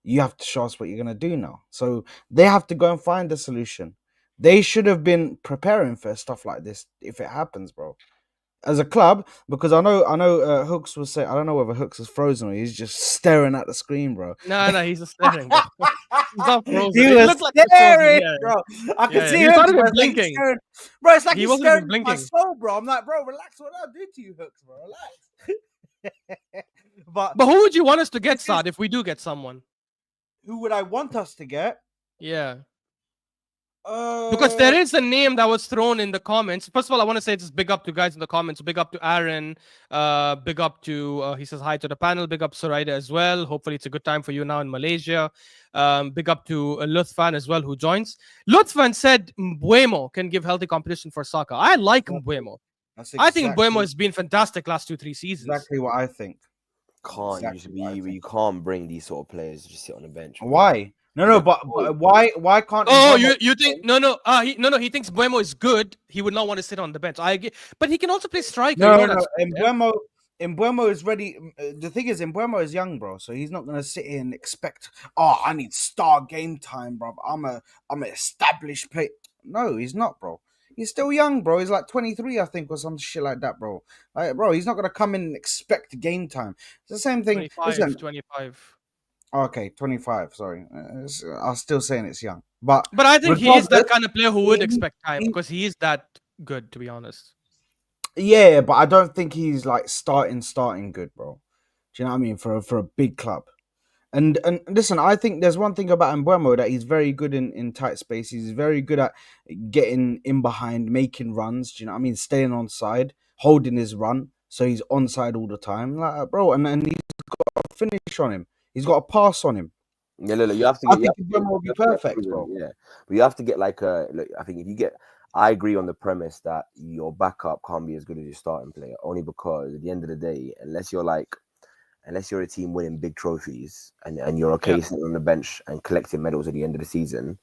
You have to show us what you're gonna do now. So they have to go and find a solution. They should have been preparing for stuff like this if it happens, bro. As a club, because I know Hooks was saying, I don't know whether Hooks is frozen or he's just staring at the screen, bro. No, he's just staring. Bro. He's not frozen. He It was looked like he was staring, frozen, yeah. bro. I can Yeah, see he was not Hooks, even bro. It's like he's blinking. staring. Bro, it's like He he's wasn't staring even at my blinking. soul, bro. I'm like, bro, relax. What did I do to you, Hooks, bro? Relax. But But who would you want us to get, Saad, if we do get someone? who would I want us to get? Yeah. Because there is a name that was thrown in the comments. First of all, I want to say just big up to guys in the comments. Big up to Aaron. Big up to, he says hi to the panel. Big up to Zoraida as well. Hopefully it's a good time for you now in Malaysia. Big up to Luthfan as well who joins. Luthfan said Mbuemo can give healthy competition for Saka. I like Mbuemo. I think Mbuemo has been fantastic last 2-3 seasons. exactly what I think. Can't Exactly what I you think. can't bring these sort of players to just sit on the bench. bro. Why? No, but why can't? Oh, Mbuemo- you think he thinks Mbuemo is good. He would not want to sit on the bench. I agree, but he can also play striker. No, you know that. Mbuemo is ready. The thing is, Mbuemo is young, bro. So he's not gonna sit here and expect. Oh, I need star game time, bro. I'm an established player. No, he's not, bro. He's still young, bro. He's like 23, I think, or some shit like that, bro. Like, bro, he's not gonna come in and expect game time. It's the same thing. 25, Listen, 25. okay, 25. Sorry, I'm still saying it's young, but But I think he is that regardless, kind of player who would he- expect time he- because he is that good, to be honest. yeah, but I don't think he's like starting good, bro. Do you know what I mean? For a big club. And listen, I think there's one thing about Mbeumo that he's very good in tight spaces. He's very good at getting in behind, making runs. Do you know what I mean? Staying on side, holding his run, so he's on side all the time, like, bro. And he's got a finish on him. He's got a pass on him. Yeah, look, you have to I get. think Mbeumo will be perfect, bro. Yeah, but you have to get like a. Look, I think if you get, I agree on the premise that your backup can't be as good as your starting player, only because at the end of the day, unless you're a team winning big trophies and you're okay sitting on the bench and collecting medals at the end of the season,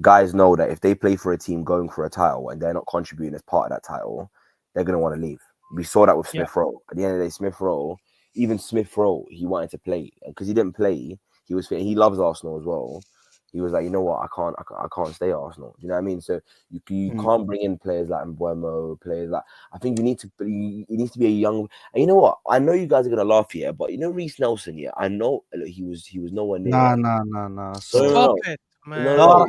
guys know that if they play for a team going for a title and they're not contributing as part of that title, they're going to want to leave. We saw that with Smith Rowe. At the end of the day, Smith Rowe, he wanted to play because he didn't play. He loves Arsenal as well. He was like, you know what, I can't stay at Arsenal. Do you know what I mean? So you can't bring in players like Mbeumo, players like, I think you need to be a young. And you know what? I know you guys are gonna laugh here, but you know Reece Nelson, yeah, I know look, he was nowhere near. Nah. Stop it, man. No.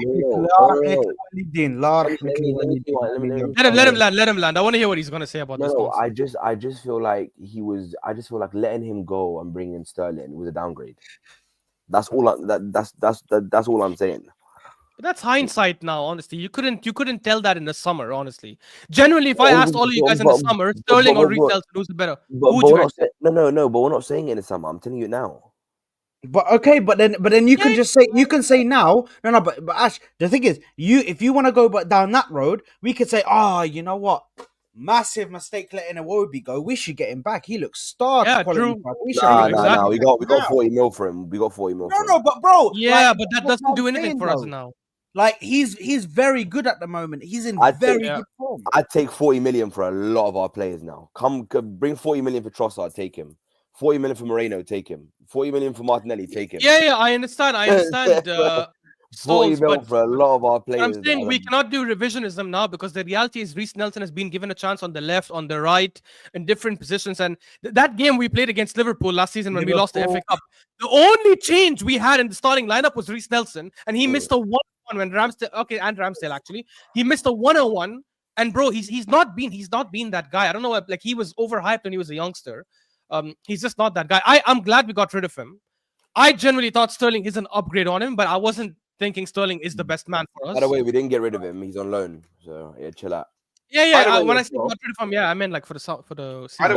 Let him land. I want to hear what he's gonna say about this. No, I just feel like letting him go and bringing in Sterling was a downgrade. That's all. That's all I'm saying. But that's hindsight now. Honestly, you couldn't tell that in the summer. Honestly, generally, if I asked all of you guys in the summer, Sterling or Reece Nelson, who's the better? But we're not saying it in the summer. I'm telling you now. But okay, but then you can just say now. No, but Ash, the thing is, if you want to go down that road, we could say, you know what? Massive mistake letting Iwobi go. We should get him back. He looks star. Yeah, quality. true. We should Nah. We got 40 mil for him. We got 40 mil. No, but bro. Yeah, like, but that doesn't do anything for us now. Like he's very good at the moment. He's in very good form. I'd take 40 million for a lot of our players now. Bring 40 million for Trossard, take him. 40 million for Moreno, take him. 40 million for Martinelli, take him. Yeah, I understand. 40 million for a lot of our players. I'm saying we cannot do revisionism now because the reality is Reece Nelson has been given a chance on the left, on the right, in different positions. And that game we played against Liverpool last season when we lost the FA Cup, the only change we had in the starting lineup was Reece Nelson, and he missed a 1-1 when Ramsdale actually he missed a 1-1. And bro, he's not been that guy. I don't know, like he was overhyped when he was a youngster. He's just not that guy. I'm glad we got rid of him. I generally thought Sterling is an upgrade on him, but I wasn't thinking Sterling is the best man for us. By the way, we didn't get rid of him. He's on loan, so yeah, chill out. Yeah. When I said got rid of him, I meant like for the season. By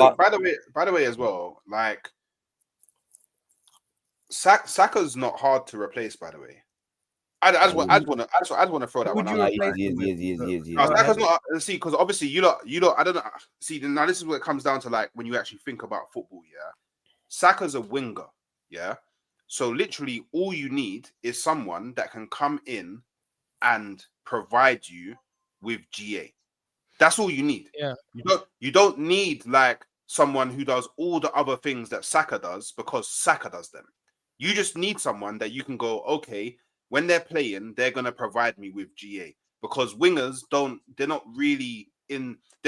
the way, as well, like Saka's not hard to replace. By the way, I just want to throw that one out. Saka's not. See, because obviously you lot. I don't know. See, now this is what it comes down to. Like when you actually think about football, yeah, Saka's a winger, yeah. So literally, all you need is someone that can come in and provide you with GA. That's all you need. Yeah. You don't need like someone who does all the other things that Saka does because Saka does them. You just need someone that you can go, okay, when they're playing, they're gonna provide me with GA. Because wingers they're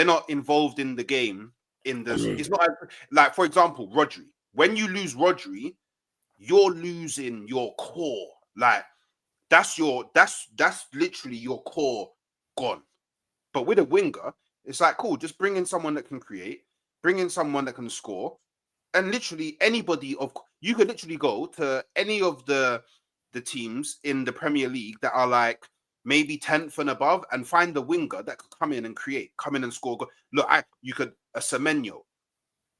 not involved in the game in this. It's not like, for example, Rodri. When you lose Rodri, you're losing your core. Like that's literally your core gone. But with a winger, it's like cool, just bring in someone that can create, bring in someone that can score, and literally you could literally go to any of the teams in the Premier League that are like maybe 10th and above and find the winger that could come in and create, come in and score. Look, you could a Semenyo.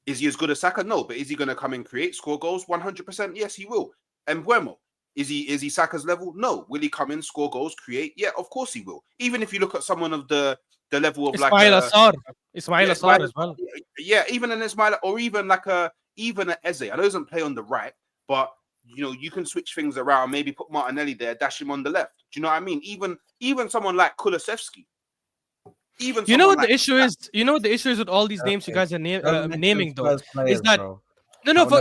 Is he as good as Saka? No, but is he going to come and create, score goals? 100%, yes, he will. And Mbeumo, is he Saka's level? No. Will he come in, score goals, create? Yeah, of course he will. Even if you look at someone of the level of Ismail Assar as well. Yeah, even an Ismail, or even even an Eze. I know he doesn't play on the right, but you can switch things around. Maybe put Martinelli there, dash him on the left. Do you know what I mean? Even someone like Kulusevski. The issue is with all these names you guys are naming though is that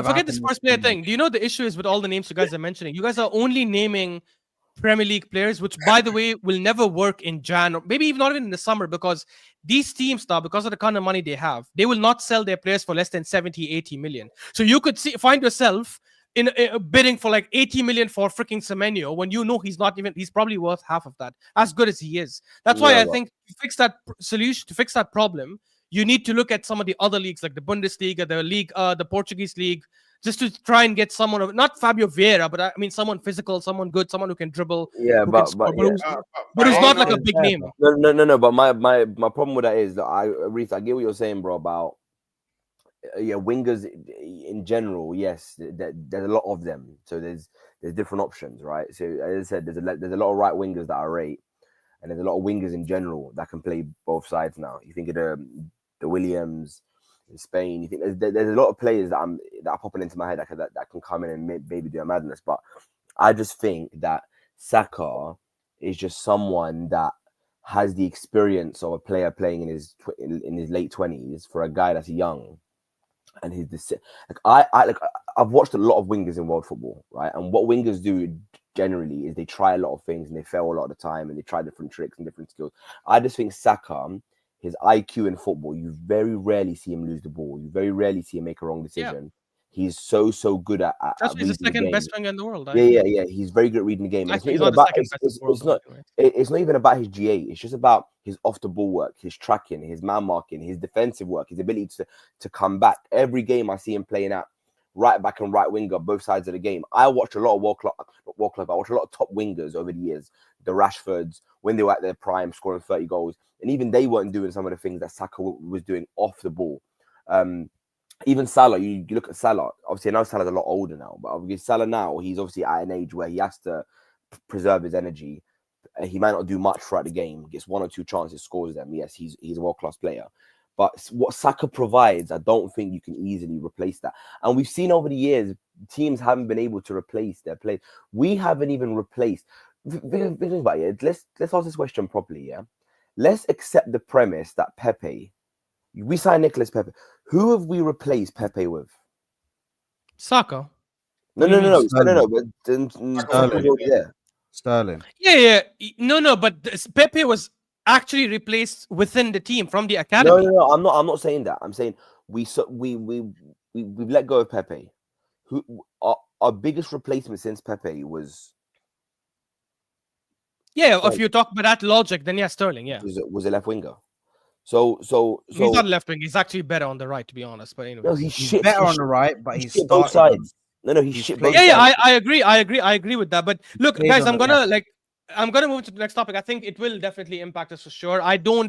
forget this first player thing. Do you know the issue is with all the names you guys are mentioning? You guys are only naming Premier League players, which by the way will never work in Jan or maybe even not even in the summer, because these teams now, because of the kind of money they have, they will not sell their players for less than 70, 80 million. So you could find yourself in bidding for like 80 million for freaking Semenyo when you know he's probably worth half of that, as good as he is. That's why Yeah, I think to fix that to fix that problem, you need to look at some of the other leagues like the Bundesliga, the Portuguese league, just to try and get someone not Fabio Vieira, but I mean someone physical, someone good, someone who can dribble, yeah, who can score, yeah. but who's not like no, a big name. No. But my problem with that is that Reece, I get what you're saying, bro. About wingers in general. Yes, there's a lot of them, so there's different options, right? So as I said, there's a lot of right wingers that I rate, and there's a lot of wingers in general that can play both sides now. You think of the Williams in Spain. You think there's a lot of players that are popping into my head that can come in and maybe do a madness. But I just think that Saka is just someone that has the experience of a player playing in his late 20s for a guy that's young. And I've watched a lot of wingers in world football, right? And what wingers do generally is they try a lot of things and they fail a lot of the time and they try different tricks and different skills. I just think Saka, his IQ in football, you very rarely see him lose the ball. You very rarely see him make a wrong decision. Yeah. He's so good at that's why he's the second the best winger in the world. Yeah. He's very good at reading the game. And he's not the second best in the world. It's not even about his GA. It's just about his off the ball work, his tracking, his man marking, his defensive work, his ability to come back. Every game I see him playing out right back and right winger, both sides of the game. I watch a lot of world club. I watch a lot of top wingers over the years. The Rashfords, when they were at their prime, scoring 30 goals, and even they weren't doing some of the things that Saka was doing off the ball. Even Salah, you look at Salah. Obviously, I know Salah's a lot older now, but obviously Salah now, he's obviously at an age where he has to preserve his energy. He might not do much throughout the game. Gets one or two chances, scores them. Yes, he's a world-class player. But what Saka provides, I don't think you can easily replace that. And we've seen over the years, teams haven't been able to replace their players. We haven't even replaced. Think about it. Let's ask this question properly. Yeah, let's accept the premise that Pepe. We signed Nicolas Pepe. Who have we replaced Pepe with? Saka. No. Sterling. Yeah. No. But Pepe was actually replaced within the team from the academy. No. I'm not saying that. I'm saying we've let go of Pepe. Who our biggest replacement since Pepe was? Yeah, if you talk about that logic, then yeah, Sterling. Yeah, was a left winger. So he's not left wing. He's actually better on the right, to be honest. But anyway, no, he's better on the right, but he's both sides. No, he's shit. Yeah, I agree with that. But look, guys, I'm gonna move to the next topic. I think it will definitely impact us for sure. I do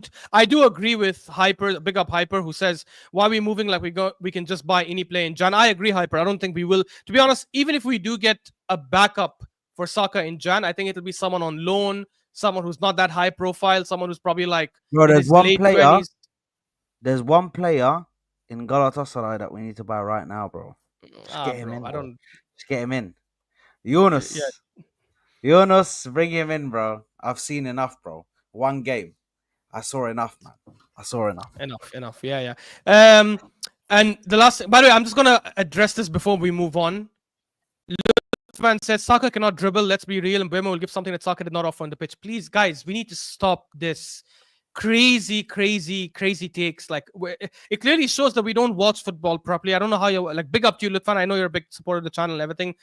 agree with Hyper, big up Hyper, who says, why are we moving like we can just buy any play in Jan? I agree, Hyper. I don't think we will. To be honest, even if we do get a backup for Saka in Jan, I think it'll be someone on loan, someone who's not that high profile, someone who's probably like there's one player 20s. There's one player in Galatasaray that we need to buy right now, bro. Just get him in. Just get him in. Yunus, bring him in, bro. I've seen enough, bro. One game. I saw enough, man. Enough. Yeah. And the last, by the way, I'm just gonna address this before we move on. Man says Saka cannot dribble. Let's be real, and Mbeumo will give something that Saka did not offer on the pitch. Please, guys, we need to stop this crazy takes. Like, it clearly shows that we don't watch football properly. I don't know how you like. Big up to you, Lutfan. I know you're a big supporter of the channel and everything.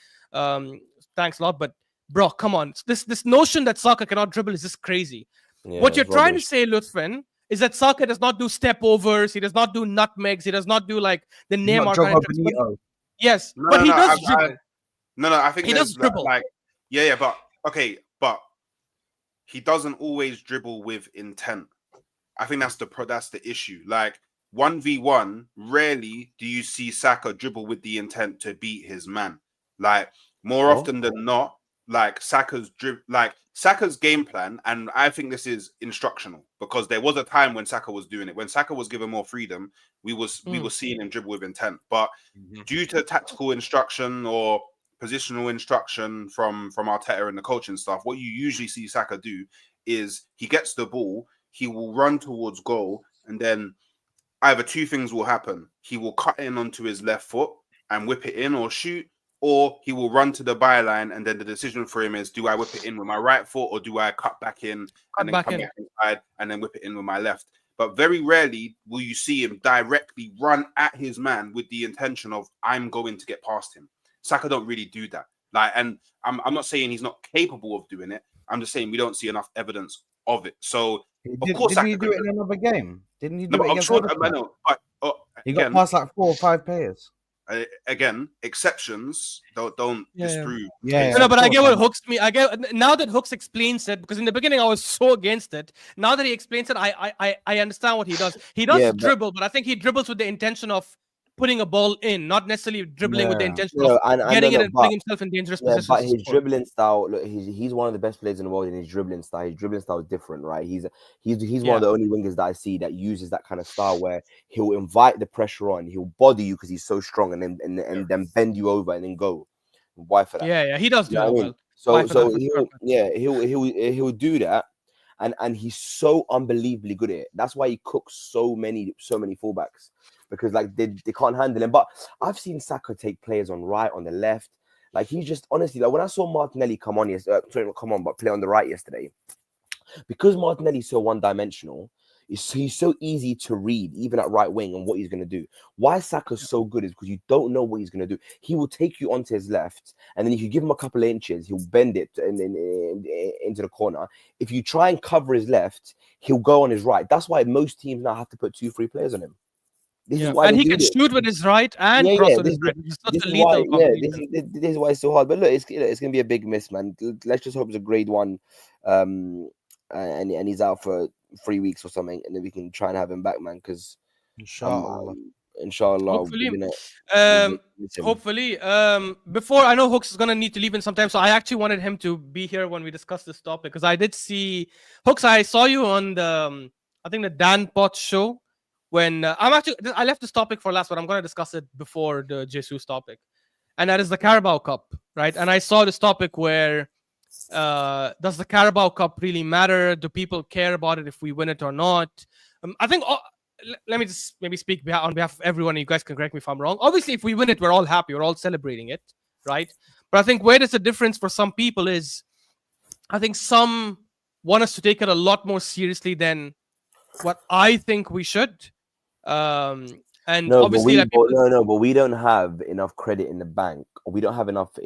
Thanks a lot, but bro, come on. This notion that Saka cannot dribble is just crazy. Yeah, what you're trying to say, Lutfan, is that Saka does not do step overs. He does not do nutmegs. He does not do like the Neymar kind of tricks. Yes, but he does dribble. No, I think he does dribble. But he doesn't always dribble with intent. I think that's the issue. Like 1v1, rarely do you see Saka dribble with the intent to beat his man. Like more often than not, like Saka's game plan, and I think this is instructional because there was a time when Saka was doing it. When Saka was given more freedom, we were seeing him dribble with intent. But due to tactical instruction or positional instruction from Arteta and the coaching staff, what you usually see Saka do is he gets the ball, he will run towards goal, and then either two things will happen. He will cut in onto his left foot and whip it in or shoot, or he will run to the byline, and then the decision for him is: do I whip it in with my right foot, or do I cut back in and then come back inside and then whip it in with my left? But very rarely will you see him directly run at his man with the intention of I'm going to get past him. Saka don't really do that. Like, and I'm not saying he's not capable of doing it. I'm just saying we don't see enough evidence of it. So of course, didn't he do it in another game? Didn't he do it I'm against sure. Liverpool? I know, but He got again, past like 4 or 5 players. Again, exceptions don't disprove. Yeah, No, of but I course, get what man. Hooks me. I get now that Hooks explains it, because in the beginning I was so against it. Now that he explains it, I understand what he does. He does Yeah, but- dribble, but I think he dribbles with the intention of putting a ball in, not necessarily dribbling with the Yeah. intention No, of I getting know it that, and but- putting himself in dangerous Yeah, positions. but to his score. dribbling style, look, he's one of the best players in the world in his dribbling style. His dribbling style is different, right? He's one of the only wingers that I see that uses that kind of style where he'll invite the pressure on, he'll body you because he's so strong, and then bend you over and then go. Why for that? Yeah, he does do You know that what I mean? well. So he'll do that, and he's so unbelievably good at it. That's why he cooks so many fullbacks, because like they can't handle him. But I've seen Saka take players on right, on the left. Like he's just honestly, like when I saw Martinelli come on but play on the right yesterday, because Martinelli's so one-dimensional, he's so easy to read, even at right wing, and what he's going to do. Why Saka's so good is because you don't know what he's going to do. He will take you onto his left, and then if you give him a couple of inches, he'll bend it into the corner. If you try and cover his left, he'll go on his right. That's why most teams now have to put 2-3 players on him. This is why and they he do can this. shoot with his right and cross with his right. It's such a lethal combination. This is why it's so hard. But look, it's going to be a big miss, man. Let's just hope it's a grade 1, and he's out for 3 weeks or something, and then we can try and have him back, man. Because Inshallah. Hopefully. we're gonna miss him. Hopefully, before I know Hooks is gonna need to leave in some time, so I actually wanted him to be here when we discuss this topic, because I did see Hooks. I saw you on the I think the Dan Potts show when I left this topic for last, but I'm gonna discuss it before the Jesus topic, and that is the Carabao Cup, right? And I saw this topic where does the Carabao Cup really matter? Do people care about it if we win it or not? I think. Let me just maybe speak on behalf of everyone, and you guys can correct me if I'm wrong. Obviously, if we win it, we're all happy. We're all celebrating it, right? But I think where there's a difference for some people is, I think some want us to take it a lot more seriously than what I think we should. And obviously, but we don't have enough credit in the bank. We don't have enough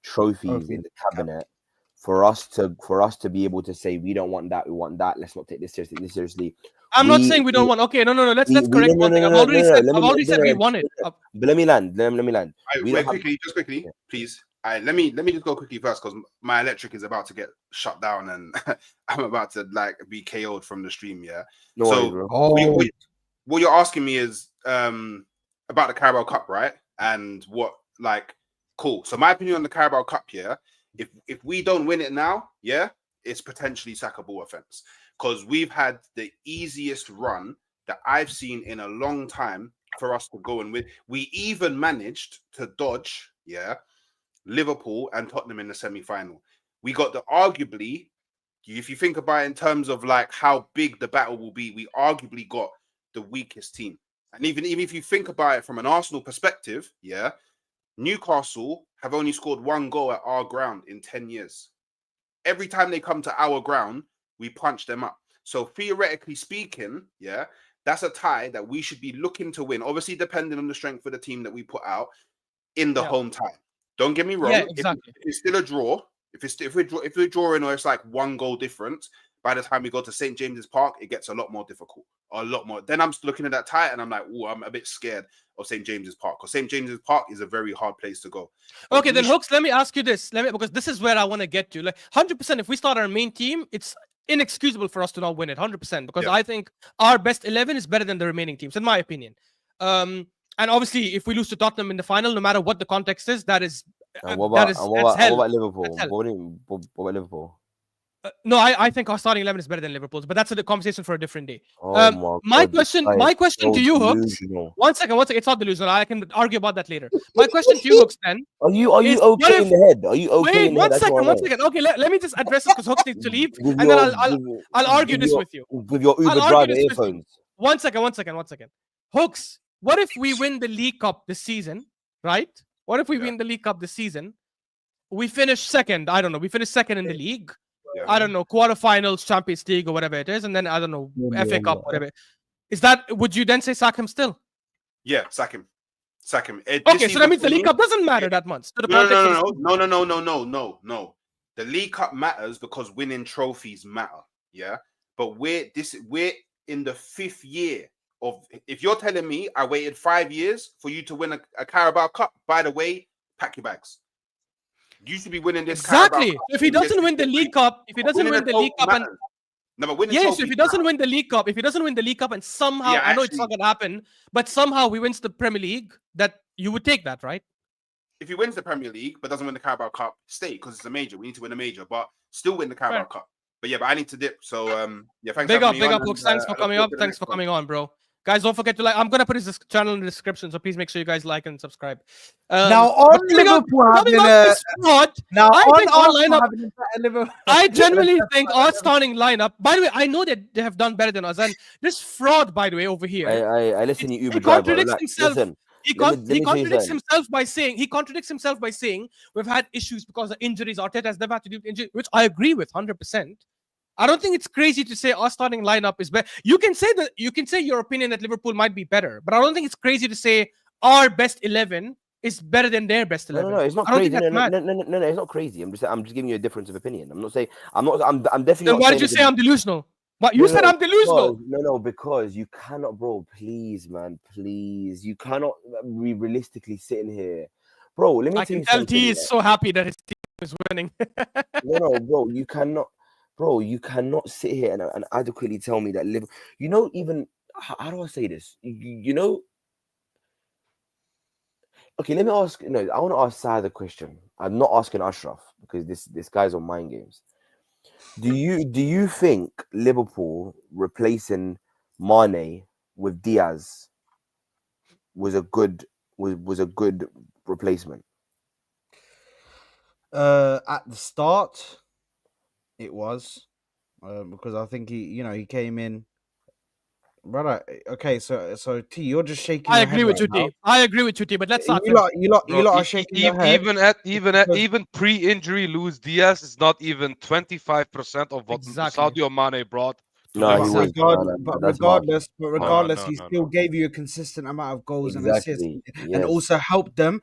trophies in the cabinet for us to be able to say we don't want that, we want that. Let's not take this seriously. I'm not saying we don't want. Okay, no. Let's correct one thing. I've already said we want it. But let me land. Wait, quickly, please. Let me just go quickly first, because my electric is about to get shut down and I'm about to be KO'd from the stream. Yeah. No so worries, what you're asking me is about the Carabao Cup, right? And what cool. So my opinion on the Carabao Cup, yeah. If we don't win it now, yeah, it's potentially sackable offense, because we've had the easiest run that I've seen in a long time for us to go and win. We even managed to dodge, yeah, Liverpool and Tottenham in the semi-final. We got arguably, if you think about it in terms of how big the battle will be, we arguably got the weakest team. And even if you think about it from an Arsenal perspective, yeah, Newcastle have only scored 1 goal at our ground in 10 years. Every time they come to our ground, we punch them up. So theoretically speaking, yeah, that's a tie that we should be looking to win. Obviously, depending on the strength of the team that we put out in the home tie. Don't get me wrong. Yeah, exactly. If it's still a draw, if we're drawing or it's 1 goal difference, by the time we go to St. James's Park, it gets a lot more difficult. A lot more. Then I'm looking at that tie and I'm like, oh, I'm a bit scared of St. James's Park, because St. James's Park is a very hard place to go. But okay, then Hooks, let me ask you this. Because this is where I want to get to. 100%, if we start our main team, it's inexcusable for us to not win it. 100%, because I think our best 11 is better than the remaining teams, in my opinion. And obviously, if we lose to Tottenham in the final, no matter what the context is, that is. What about Liverpool? That's hell. What about Liverpool? No, I think our starting 11 is better than Liverpool's, but that's a conversation for a different day. My question to you, Hooks. One second. It's not delusional. I can argue about that later. My question to you, Hooks, then. Are you okay in the head? Are you okay? Wait, one second. Okay, let me just address it, because Hooks needs to leave, and then I'll argue this with you. With your Uber driver earphones. One second. Hooks, what if we win the League Cup this season, right? What if we Yeah. win the League Cup this season? We finish second. I don't know. We finish second in the league. Yeah. I don't know, quarterfinals, Champions League, or whatever it is, and then I don't know, FA Cup, whatever. Is that? Would you then say sack him still? Yeah, sack him. Sack him. This Okay, so season that means for the League me- Cup doesn't matter that much. To the No, context of the no, season. no, no, no, no, no, no, no. The League Cup matters because winning trophies matter. Yeah, but we're in the 5th year of. If you're telling me I waited 5 years for you to win a Carabao Cup, by the way, pack your bags. You should be winning this. Exactly. Carabao Cup. If he doesn't win the League Cup, if he doesn't Winning win a the League trophy Cup, and matters. No, but winning yes, trophies if he doesn't matter. win the League Cup, if he doesn't win the League Cup, and somehow Yeah, I know it's not actually- gonna happen, but somehow he wins the Premier League, that you would take that, right? If he wins the Premier League but doesn't win the Carabao Cup, stay because it's a major. We need to win a major, but still win the Carabao Fair. Cup. But yeah, but I need to dip. So yeah, thanks. Big for up, having big me up, on, Hooks. and, Thanks I for look coming forward up. to the Thanks next for one. coming on, bro. Guys, don't forget to like. I'm gonna put his channel in the description, so please make sure you guys like and subscribe. Now but on coming up- Liverpool coming having up a this squad, now I on think our Arsenal lineup- having a better Liverpool. I genuinely think our starting lineup. By the way, I know that they have done better than us, and this fraud, by the way, over here, I listen to you, he Uber driver. contradicts Relax. himself. Listen, he let me tell you contradicts something. himself by saying we've had issues because of injuries. Arteta has never had to do with injury, which I agree with 100%. I don't think it's crazy to say our starting lineup is better. You can say your opinion that Liverpool might be better, but I don't think it's crazy to say our best 11 is better than their best 11. No, it's not I don't crazy. think that's mad. No, it's not crazy. I'm just giving you a difference of opinion. I'm definitely Then not why saying did you that say I'm delusional? What you said I'm delusional. because you cannot, bro. Please, man, please. You cannot be realistically sitting here, bro. Let me I tell can you tell something. T is so happy that his team is winning. No, bro. You cannot, bro. You cannot sit here and adequately tell me that Liverpool. You know, even how do I say this? You know. Okay, let me ask. No, I want to ask Saad a question. I'm not asking Ashraf because this guy's on mind games. Do you think Liverpool replacing Mane with Diaz was a good replacement? At the start, it was because I think he came in. Brother, okay, so T, you're just shaking. I your agree head with right you, now. T. I agree with you, T. But let's start. You lot Bro, are shaking your head. because- even pre-injury, Luis Diaz is not even 25% of what Exactly. Sadio Mane brought. To No, he Liverpool. was. But That's regardless, no, he no, still no. gave you a consistent amount of goals and Exactly. assists, Yes. and also helped them.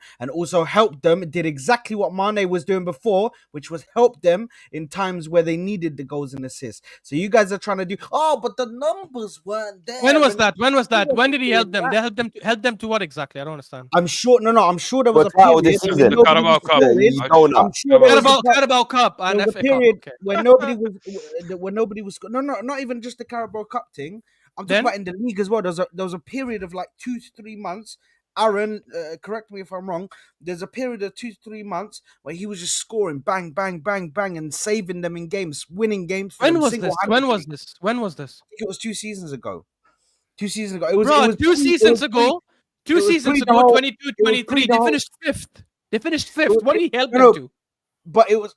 Did exactly what Mane was doing before, which was help them in times where they needed the goals and assists. So you guys are trying to do. Oh, but the numbers weren't there. When was and- that? When was that? Who When was did he doing help them? that? They helped them to what exactly? I don't understand. I'm sure. No. I'm sure there was a What title period this when season? nobody Carabao was Cup. scoring. You don't know. I'm sure there was a Carabao Cup and there was a FA Cup. period Okay. when nobody was no, not even just the Carabao Cup thing. I'm talking Then? about in the league as well. There was a period of like 2 to 3 months. Aaron, correct me if I'm wrong. There's a period of 2 to 3 months where he was just scoring, bang, bang, bang, bang, and saving them in games, winning games. For When them was this? When single-handedly. was this? When was this? I think it was 2 seasons ago. 2 seasons ago. It was. Bro, it was two pre- seasons it was pre- ago. Two it was seasons pre the ago, whole- 22, it was 23. pre the They whole- finished fifth. They finished fifth. was- What did he help no, them to? But it was.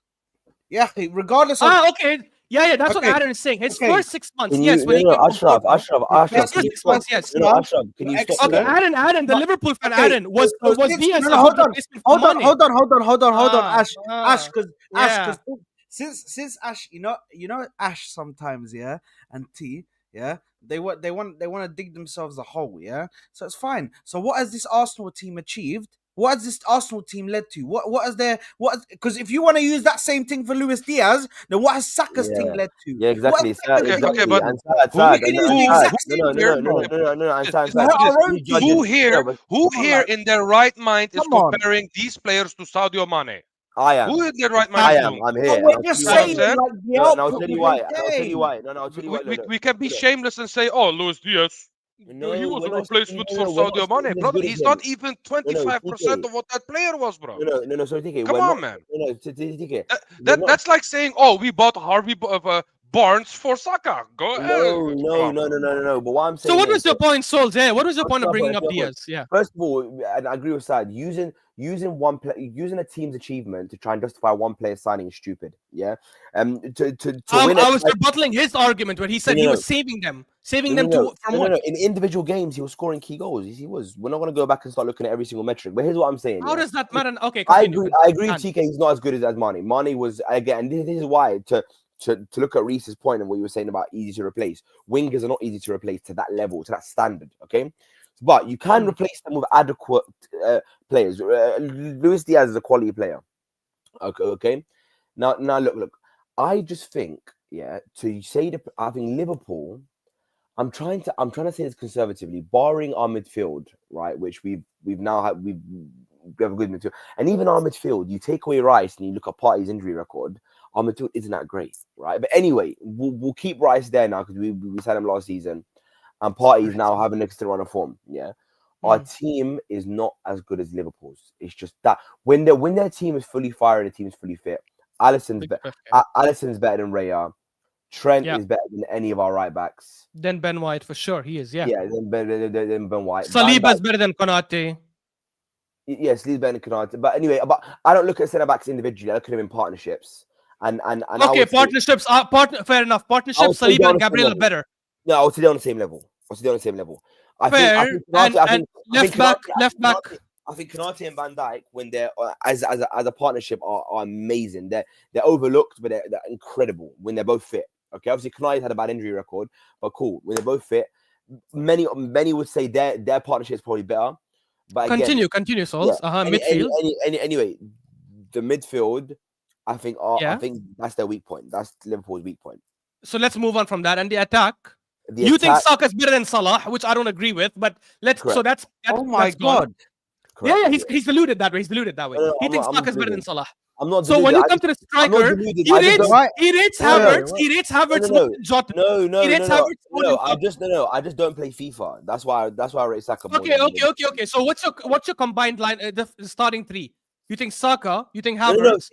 Yeah, regardless of. Okay. Yeah. That's Okay. what Aaron is saying. His Okay. first 6 months, Can yes. you, When he no, came on Ashraf, board, Ashraf, Yes, can you six stop? months, yes. No, Ashraf, can you stop? Excellent. Okay, that? Aaron, the But- Liverpool fan, okay, Aaron, was since- Diaz no, a hold good on. replacement for Hold on, Mane? hold on, Ah, Ash, because yeah. since Ash, you know Ash sometimes, yeah, and T, yeah, they want to dig themselves a hole, yeah. So it's fine. So what has this Arsenal team achieved? What has this Arsenal team led to? What has their Because if you want to use that same thing for Luis Diaz, then what has Saka's team led to? Yeah, exactly. What has Saka's Okay, team okay, led but to? And Saad, who- Saad, we can and use the Saad, exact same no, thing, bro. and Saad, It's our own you judge team. Who it. here? No, but Who Come on, here lad. in their right mind is Come on. comparing these players to Sadio Mane? I am. Who in their right mind I is am. doing I'm that? here. But and we're I'll just tell you you why. saying what I'm like the No, and I'll output tell you was why. And I'll tell okay. you why. No, I'll tell you why. We can be Look. shameless and say, "Oh, Luis Diaz, No, he was we're a not replacement saying- for no, we're not Sadio saying Mane, he's brother. good as He's him. not even 25% TK. of what that player was, bro. No. So TK, Come we're on, not, man. No, TK. That's like saying, "Oh, we bought Harvey Barnes for Saka. Go ahead. No. But what I'm saying So what is, was your point, Souls? Yeah, what was your point of my bringing point, up that's my point. Diaz? Yeah. First of all, and I agree with Saad, using a team's achievement to try and justify one player signing is stupid. Yeah. To win I was rebuttaling his argument when he said he was saving them from what? In individual games, he was scoring key goals. He was. We're not going to go back and start looking at every single metric. But here's what I'm saying. How does that matter? Okay, I continue. agree with TK. He's not as good as Mane. Mane was, again, this is why to look at Reese's point and what you were saying about easy to replace. Wingers are not easy to replace to that level, to that standard. Okay, but you can replace them with adequate players. Luis Diaz is a quality player. Okay. Now look. I just think, to say I think Liverpool. I'm trying to say this conservatively, barring our midfield, right? Which we have a good midfield, and even our midfield. You take away Rice and you look at Partey's injury record. Our midfield isn't that great, right? But anyway, we'll keep Rice there now because we signed him last season, and Partey's now having an extra run of form. Yeah, our team is not as good as Liverpool's. It's just that when their team is fully firing, the team is fully fit. Alisson's better than Raya. Trent is better than any of our right backs. Then Ben White for sure. He is. Yeah. Yeah. Then Ben White. Saliba's better than Konate. Yes, Saliba's better than Konate. But anyway, I don't look at centre backs individually. I look at them in partnerships. And okay, partnerships are fair enough. Partnerships, Saliba and Gabriel are better. No, I would say they're on the same level. Fair. And left back. I think Konate and Van Dijk, when they're as a partnership, are amazing. They're overlooked, but they're incredible when they're both fit. Okay, obviously Konate had a bad injury record, but cool when they're both fit. Many would say their partnership is probably better. But again, continue, Souls. Midfield. Anyway, the midfield, I think that's their weak point. That's Liverpool's weak point. So let's move on from that. And the attack. You think Saka is better than Salah, which I don't agree with, but let's. Correct. So that's oh my god. Yeah, he's alluded that way. He thinks Saka is better than Salah. I'm not. So when you come to the striker, he rates Havertz. He rates Havertz more than Jota. No. I just don't play FIFA. That's why I rate Saka. Okay. So what's your combined line? The starting three. You think Saka? You think Havertz?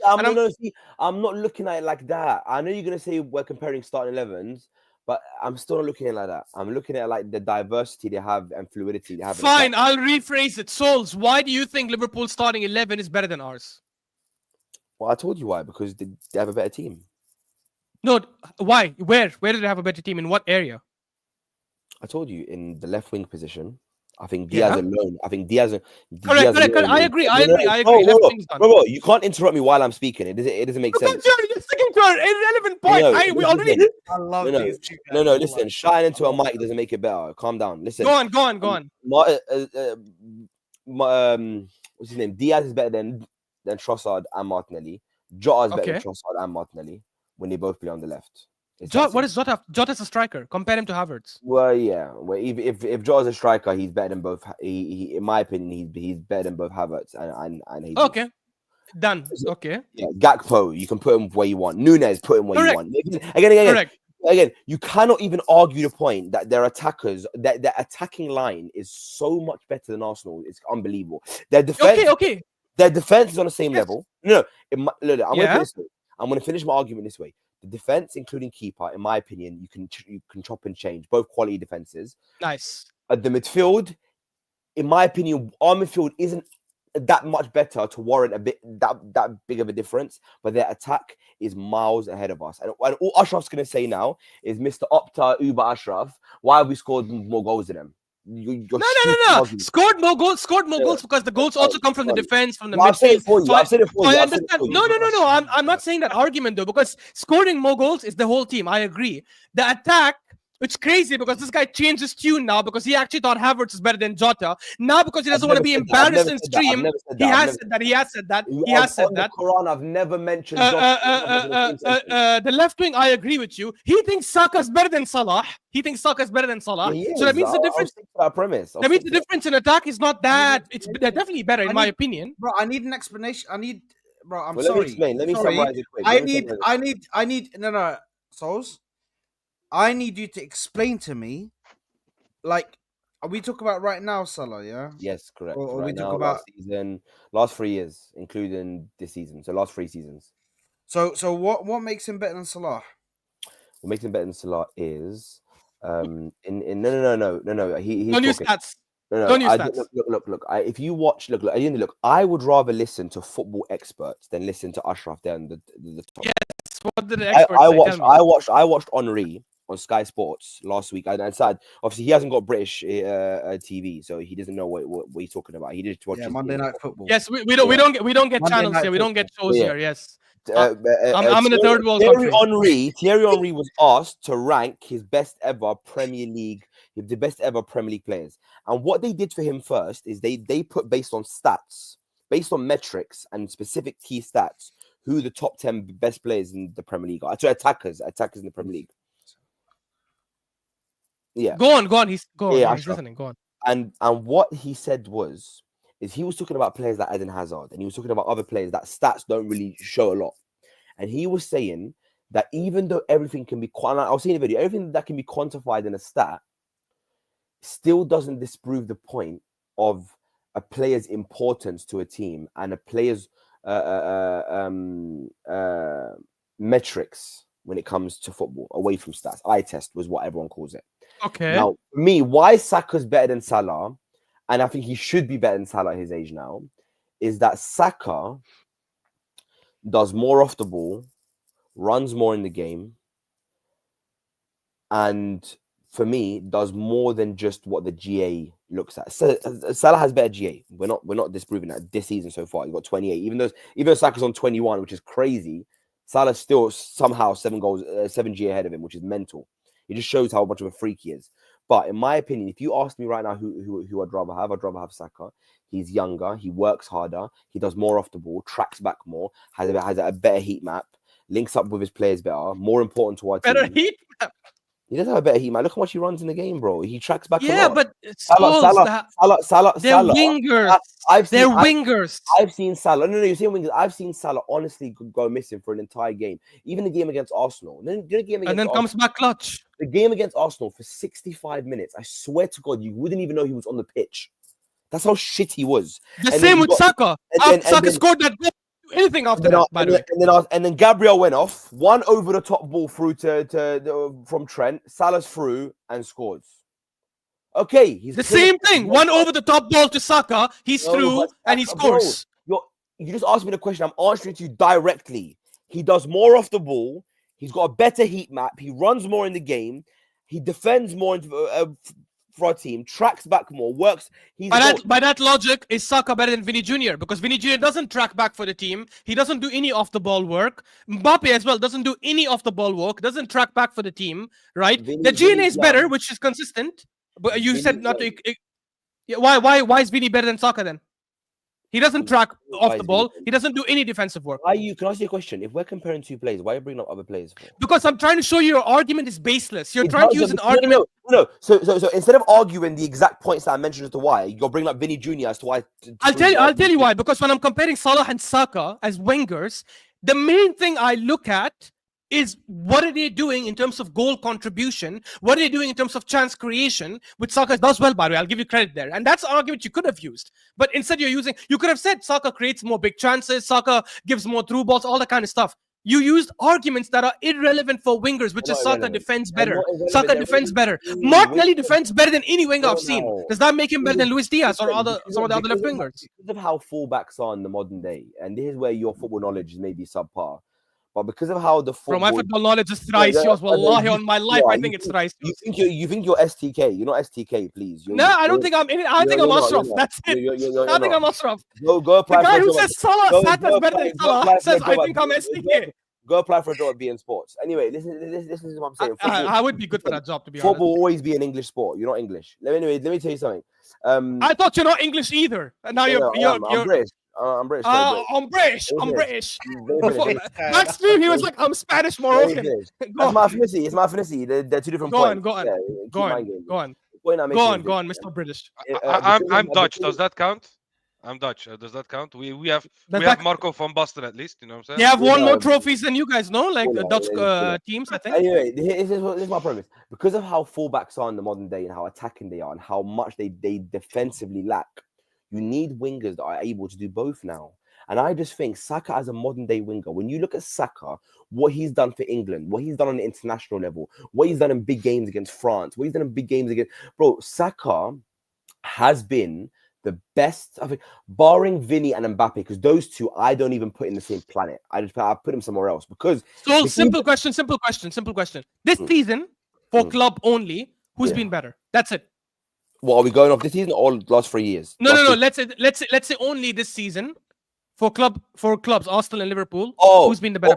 I'm not looking at it like that. I know you're gonna say we're comparing starting 11s. But I'm still not looking at it like that. I'm looking at like the diversity they have and fluidity they have. Fine, I'll rephrase it. Souls, why do you think Liverpool starting 11 is better than ours? Well, I told you why. Because they have a better team. No, why? Where do they have a better team? In what area? I told you in the left wing position. I think Diaz alone. Correct. I agree. Bro, you can't interrupt me while I'm speaking. It doesn't make sense. You're sticking to an irrelevant point. I love these. No. Listen, shine into a mic doesn't make it better. Calm down. Listen. Go on. What's his name? Diaz is better than Trossard and Martinelli. Jota is better than Trossard and Martinelli when they both play on the left. What is Jota? Jota's a striker. Compare him to Havertz. Well, yeah. Well, if Jota's a striker, he's better than both. He in my opinion, he's better than both Havertz and he. Okay. Done. Okay. Yeah, Gakpo, you can put him where you want. Nunes, put him where you want. Again, you cannot even argue the point that their attackers, that their attacking line is so much better than Arsenal. It's unbelievable. Their defense, their defense is on the same level. No, I'm going to finish my argument this way. The defense, including keeper, in my opinion, you can chop and change. Both quality defenses. Nice. The midfield, in my opinion, our midfield isn't that much better to warrant a bit that big of a difference, but their attack is miles ahead of us. And all Ashraf's going to say now is, Mr. Opta Uber Ashraf, why have we scored more goals than them? No. Scored more goals because the goals also come from the defense, from the midfield. I've said it for you. I understand. No. I'm not saying that argument though, because scoring more goals is the whole team. I agree. The attack, it's crazy because this guy changed his tune now because he actually thought Havertz is better than Jota. Now because he doesn't want to be embarrassed in stream, he has said that. Quran, I've never mentioned the left wing. I agree with you. He thinks Saka's better than Salah. So that means the difference. That means the difference in attack is not that. They're definitely better in my opinion. Bro, I need an explanation. I'm sorry. Let me summarize it quick. I need no. Souls, I need you to explain to me, like, are we talking about right now, Salah? Yeah. Yes, correct. Or right we now, talk about last 3 years, including this season. So last 3 seasons. So what makes him better than Salah? What makes him better than Salah is no. He's Don't use talking. stats. No, Don't use I, stats. look. If you watch, look. I would rather listen to football experts than listen to Ashraf there on the top. Yes. What did the experts say? Tell me. I watched Henri on Sky Sports last week, and Saad, obviously he hasn't got British TV, so he doesn't know what he's talking about. He just watches Monday Night Football. Yes, we don't get Monday channels Night here. We don't get shows Yeah. here. Yes. I'm in a third world Thierry country. Henry was asked to rank his best ever Premier League players, and what they did for him first is they put based on stats, based on metrics and specific key stats, who the top 10 best players in the Premier League are. So attackers in the Premier League. Yeah. Go on. He's Ashraf. listening. Go on. And what he said is he was talking about players like Eden Hazard, and he was talking about other players that stats don't really show a lot. And he was saying that even though everything can be I was seeing the video, everything that can be quantified in a stat still doesn't disprove the point of a player's importance to a team and a player's metrics when it comes to football, away from stats. Eye test was what everyone calls it. Okay. Now, for me, why Saka's better than Salah, and I think he should be better than Salah at his age now, is that Saka does more off the ball, runs more in the game, and for me, does more than just what the GA looks at. Salah has better GA. We're not disproving that this season so far. He's got 28. Even though Saka's on 21, which is crazy, Salah's still somehow 7 GA ahead of him, which is mental. It just shows how much of a freak he is. But in my opinion, if you ask me right now who I'd rather have Saka. He's younger, he works harder, he does more off the ball, tracks back more, has a better heat map, links up with his players better, more important to our team. Better heat map. He does have a better heat map. Look how much he runs in the game, bro. He tracks back a lot. Yeah, but Salah. They're wingers. They're wingers. I've seen Salah. No, you're saying wingers. I've seen Salah honestly go missing for an entire game. Even the game against Arsenal. And then Comes back clutch. The game against Arsenal for 65 minutes. I swear to God, you wouldn't even know he was on the pitch. That's how shit he was. The same with Saka. Saka scored that goal. Anything after that, by the way. And then Gabriel went off, one over the top ball through from Trent. Salah's through and scores. Okay, he's the same thing. One over the top ball to Saka. He's through and he scores. Bro, you just asked me the question. I'm answering to you directly. He does more off the ball. He's got a better heat map. He runs more in the game. He defends more for our team, tracks back more, works. By that logic, is Saka better than Vinny Jr.? Because Vinny Jr. doesn't track back for the team. He doesn't do any off-the-ball work. Mbappe as well doesn't do any off-the-ball work. Doesn't track back for the team, right? The GNA is better, which is consistent. But you said not to. Yeah, why is Vinny better than Saka then? He doesn't track off the ball. He doesn't do any defensive work. Can I ask you a question? If we're comparing two players, why are you bringing up other players for? Because I'm trying to show you your argument is baseless. You're trying to use an argument. No. So instead of arguing the exact points that I mentioned as to why, you're bringing up Vinny Jr. as to why. I'll tell you why. Because when I'm comparing Salah and Saka as wingers, the main thing I look at is what are they doing in terms of goal contribution? What are they doing in terms of chance creation? Which Saka does well, by the way. I'll give you credit there. And that's an argument you could have used. But instead you could have said Saka creates more big chances, Saka gives more through balls, all that kind of stuff. You used arguments that are irrelevant for wingers, which is Saka defends better. Saka defends better. Martinelli defends better than any winger I've seen. Does that make him better than Luis Diaz or some of the other left wingers? Because of how fullbacks are in the modern day, and this is where your football knowledge is maybe subpar. But because of how the football... From my football knowledge is thrice yours. Wallahi, on my life, I think it's thrice yours. You think you're STK. You're not STK, please. No, I don't think I'm in it. I think I'm Ashraf. That's it. I think I'm Ashraf. Go apply. The guy who says Salah, Saka's better than Salah, says I think I'm STK. Go apply for a job at BN Sports. Anyway, listen is what I'm saying. I would be good for that job, to be honest. Football will always be an English sport. You're not English. Let me tell you something. I thought you're not English either. And now you're British. I'm British. I'm British. That's true. He was like, I'm Spanish, Moroccan. That's my ethnicity. It's my ethnicity. They're two different points. Go on, Mr. British. I'm Dutch. Does that count? I'm Dutch. Does that count? We have Marco from Boston at least. You know what I'm saying? They have won more trophies than you guys know, like the Dutch teams, I think. Anyway, this is my premise. Because of how fullbacks are in the modern day and how attacking they are and how much they defensively lack, you need wingers that are able to do both now. And I just think Saka as a modern day winger, when you look at Saka, what he's done for England, what he's done on the international level, what he's done in big games against France, what he's done in big games against, bro, Saka has been the best, I think, barring Vinny and Mbappe, because those two I don't even put in the same planet. I put them somewhere else because. So simple question. This season, for club only, who's been better? That's it. What are we going off this season or last 3 years? No. Let's say only this season for clubs, Arsenal and Liverpool. Oh, who's been the better?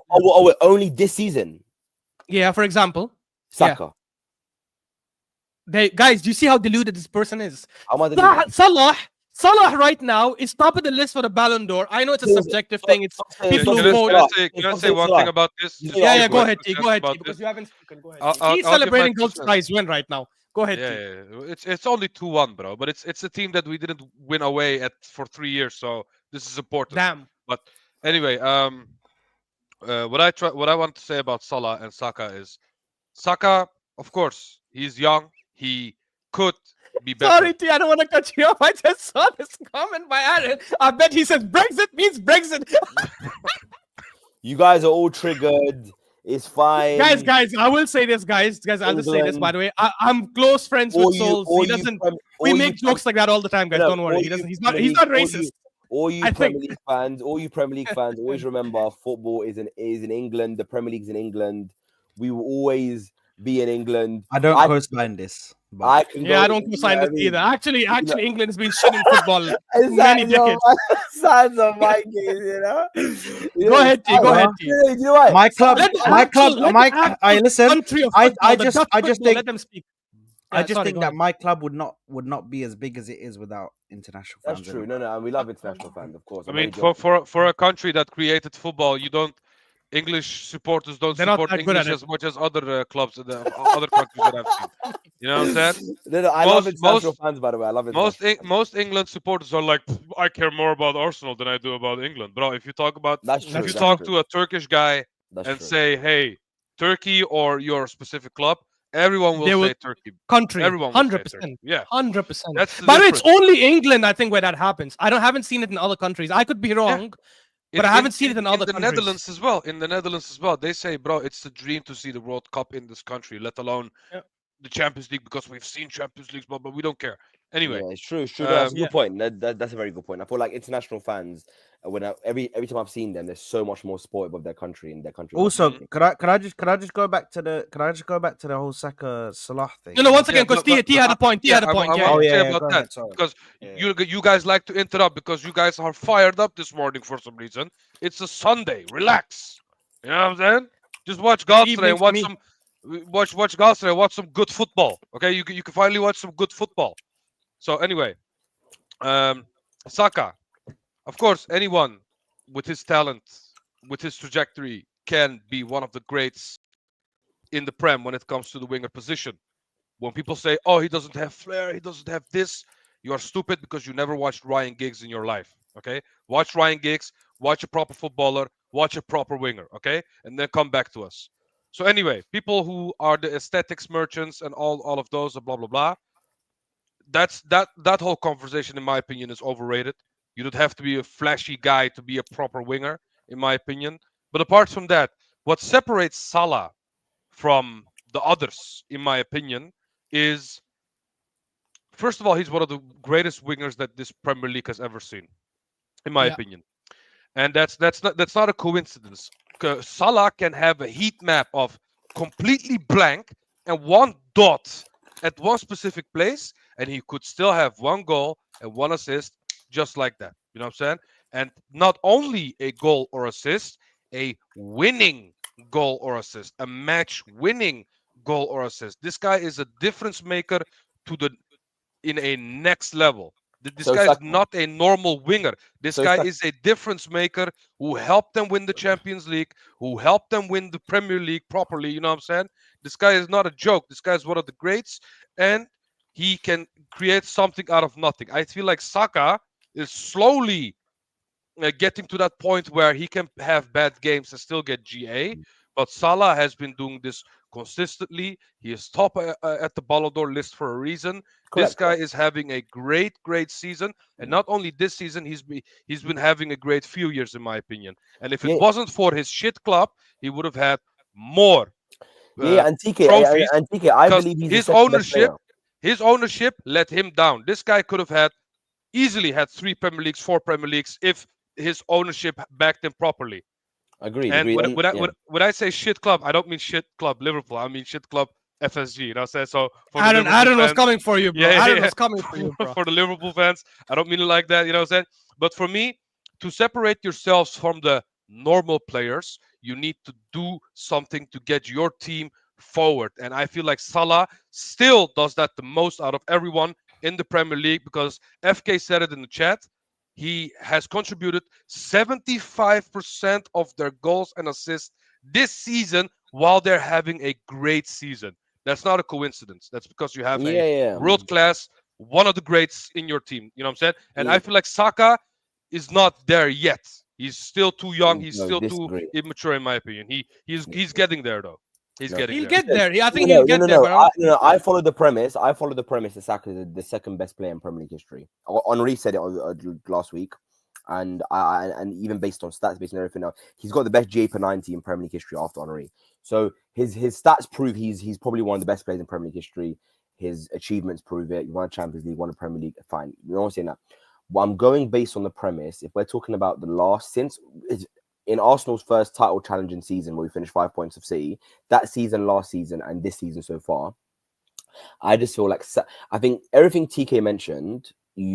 Only this season. Yeah, for example, Saka. Guys, do you see how deluded this person is? How am I deluded? Salah right now is top of the list for the Ballon d'Or. I know it's a subjective thing. It's people who vote. Can I say one thing about this? Yeah, go ahead, T, because you haven't spoken. Go ahead. He's celebrating Galtazaray's win right now. Go ahead. Yeah. It's only 2-1, bro. But it's a team that we didn't win away for 3 years, so this is important. Damn. But anyway, what I want to say about Salah and Saka is, Saka, of course, he's young. He could be better. Sorry, T, I don't want to cut you off. I just saw this comment by Aaron. I bet he says Brexit means Brexit. You guys are all triggered. It's fine. Guys, I will say this, guys. I'll just say this, by the way. I'm close friends with Souls. He doesn't. We make jokes like that all the time, guys. Don't worry. He doesn't. He's not racist. All you Premier League fans, always remember football is in England. The Premier League's in England. We will always be in England. I don't co-sign this. I don't co-sign this either. Actually, England has been shit in football many decades. Sounds of my game, you know. Go ahead, T. You know what? My club. I listen. I just think. Let them speak. I just think that my club would not be as big as it is without international fans. That's true. No, and we love international fans, of course. I mean, for a country that created football, English supporters don't support English as much as other clubs in the other countries that I've seen. You know what I'm saying? No, I love international fans, by the way. I love it. Most England supporters are like, I care more about Arsenal than I do about England, bro. If you talk to a Turkish guy say, hey, Turkey or your specific club, everyone will say Turkey. Country. Everyone 100%. Yeah. 100%. But it's only England, I think, where that happens. I haven't seen it in other countries. I could be wrong. But I haven't seen it in other countries. Netherlands as well. In the Netherlands as well. They say, bro, it's a dream to see the World Cup in this country, let alone the Champions League, because we've seen Champions Leagues, but we don't care. Anyway. Yeah, it's true. That's a good point. That's a very good point. I feel like international fans, every time I've seen them, they're so much more supportive of their country and their country. Also, could I just go back to the whole Saka Salah thing? No, once again, because T had a point. I want to say about that because you guys like to interrupt because you guys are fired up this morning for some reason. It's a Sunday. Relax. You know what I'm saying? Just watch Galtazaray's and watch Galtazaray's and watch some good football. Okay, you can finally watch some good football. So anyway, Saka, of course, anyone with his talent, with his trajectory, can be one of the greats in the Prem when it comes to the winger position. When people say, oh, he doesn't have flair, he doesn't have this, you are stupid because you never watched Ryan Giggs in your life, okay? Watch Ryan Giggs, watch a proper footballer, watch a proper winger, okay? And then come back to us. So anyway, people who are the aesthetics merchants and all of those, blah, blah, blah, that whole conversation, in my opinion, is overrated. You don't have to be a flashy guy to be a proper winger, in my opinion. But apart from that, what separates Salah from the others, in my opinion, is, first of all, he's one of the greatest wingers that this Premier League has ever seen, in my opinion. And that's not a coincidence. Salah can have a heat map of completely blank and one dot at one specific place, and he could still have one goal and one assist just like that. You know what I'm saying? And not only a goal or assist, a winning goal or assist, a match-winning goal or assist. This guy is a difference maker in a next level. This guy is not a normal winger. This guy is a difference maker who helped them win the Champions League, who helped them win the Premier League properly. You know what I'm saying? This guy is not a joke. This guy is one of the greats, and he can create something out of nothing. I feel like Saka is slowly getting to that point where he can have bad games and still get GA. But Salah has been doing this consistently. He is top at the Ballon d'Or list for a reason. This Correct. guy is having a great season, and not only this season, he's been having a great few years, in my opinion. And if it Yeah. wasn't for his shit club, he would have had more Yeah, and TK, trophies, and TK, I because believe he's the second best player. his ownership let him down. This guy could have easily had 3 Premier Leagues, 4 Premier Leagues if his ownership backed him properly. Agreed. And agreed. when I say shit club, I don't mean shit club Liverpool. I mean shit club FSG. You know what I'm saying? So for the Liverpool Aaron was fans, coming for you, bro. yeah, Aaron yeah. was coming for you, bro. For the Liverpool fans, I don't mean it like that. You know what I'm saying? But for me, to separate yourselves from the normal players, you need to do something to get your team forward. And I feel like Salah still does that the most out of everyone in the Premier League, because FK said it in the chat. He has contributed 75% of their goals and assists this season while they're having a great season. That's not a coincidence. That's because you have Yeah, a yeah. world class, one of the greats in your team. You know what I'm saying? And Yeah. I feel like Saka is not there yet. He's still too young. He's No, still too disagree. immature, in my opinion. He's getting there though. He's No. getting He'll there. get there. I think No, he'll get there. But I don't think I follow the premise. I follow the premise that Saka is the second best player in Premier League history. Henri said it last week, and even based on stats, based on everything else, he's got the best GA per 90 in Premier League history after Henri. So his stats prove he's probably one of the best players in Premier League history. His achievements prove it. He won a Champions League, won a Premier League. Fine, no one's saying that. Well, I'm going based on the premise. If we're talking about in Arsenal's first title challenging season, where we finished 5 points of City, that season, last season, and this season so far, I just feel like I think everything TK mentioned.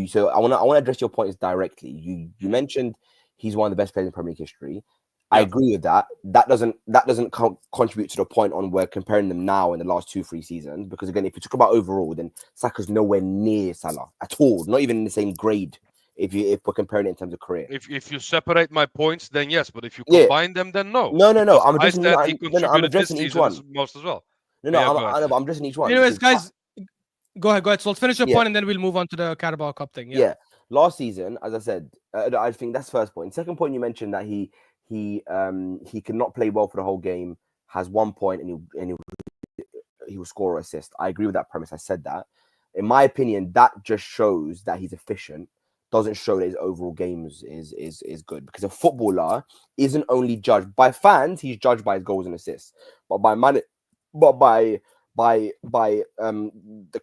So I want to address your points directly. You mentioned he's one of the best players in Premier League history. I agree with that. That doesn't contribute to the point on we're comparing them now in the last 2-3 seasons. Because again, if you talk about overall, then Saka's nowhere near Salah at all. Not even in the same grade. If we're comparing it in terms of career. If you separate my points, then yes. But if you combine them, then no. No. I'm I addressing. said he I'm contributed this addressing each season one. most as well. I'm addressing each one. Anyways, guys, go ahead. So let's finish your Yeah. point, and then we'll move on to the Carabao Cup thing. Yeah. Last season, as I said, I think that's first point. Second point, you mentioned that he cannot play well for the whole game. Has 1 point, and he will score or assist. I agree with that premise. I said that. In my opinion, that just shows that he's efficient. Doesn't show that his overall game is good, because a footballer isn't only judged by fans. He's judged by his goals and assists, but by the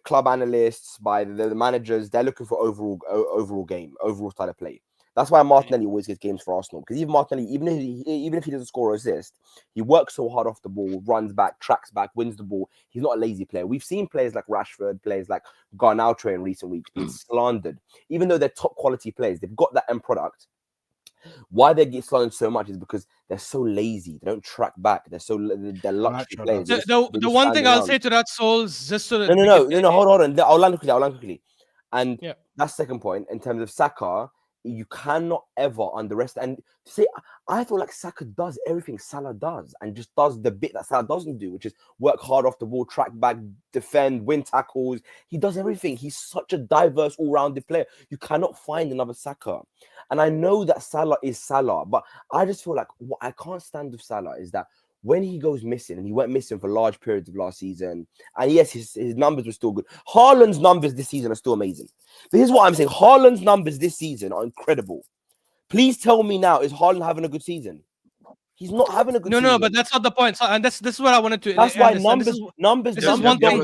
club analysts, by the managers, they're looking for overall game, overall style of play. That's why Martinelli always gets games for Arsenal, because even Martinelli, even if he doesn't score or assist, he works so hard off the ball, runs back, tracks back, wins the ball. He's not a lazy player. We've seen players like Rashford, players like Garnacho in recent weeks being slandered, even though they're top quality players. They've got that end product. Why they get slandered so much is because they're so lazy. They don't track back. They're luxury players. The one thing I'll say to that, Souls, just so that no. Hold on. I'll land quickly. And that's second point in terms of Saka. You cannot ever underestimate. And to say, I feel like Saka does everything Salah does, and just does the bit that Salah doesn't do, which is work hard off the ball, track back, defend, win tackles. He does everything. He's such a diverse, all-rounded player. You cannot find another Saka. And I know that Salah is Salah, but I just feel like what I can't stand with Salah is that when he goes missing, and he went missing for large periods of last season, and yes, his numbers were still good. Haaland's numbers this season are still amazing. But here's what I'm saying. Haaland's numbers this season are incredible. Please tell me now, is Haaland having a good season? He's not having a good season. No, but that's not the point. So, and this is what I wanted to. That's why numbers. This is one thing.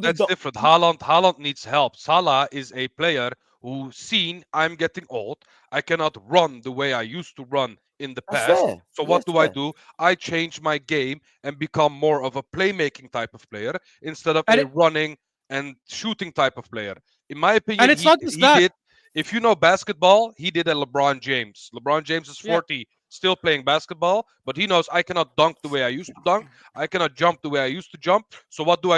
That's different. Haaland needs help. Salah is a player who's seen, I'm getting old. I cannot run the way I used to run in the past. So what do? I change my game and become more of a playmaking type of player instead of a running and shooting type of player. In my opinion, and it's not just that. Did, if you know basketball, he did a LeBron James. LeBron James is 40, still playing basketball, but he knows I cannot dunk the way I used to dunk. I cannot jump the way I used to jump. So what do?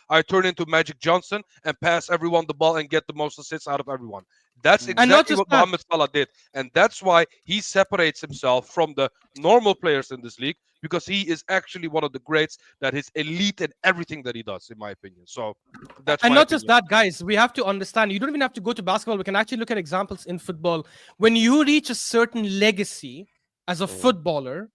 I turn into Magic Johnson and pass everyone the ball and get the most assists out of everyone. That's exactly what Mohamed Salah did. And that's why he separates himself from the normal players in this league, because he is actually one of the greats that is elite in everything that he does, in my opinion. So that's and not just that, guys. We have to understand, you don't even have to go to basketball. We can actually look at examples in football. When you reach a certain legacy as a footballer,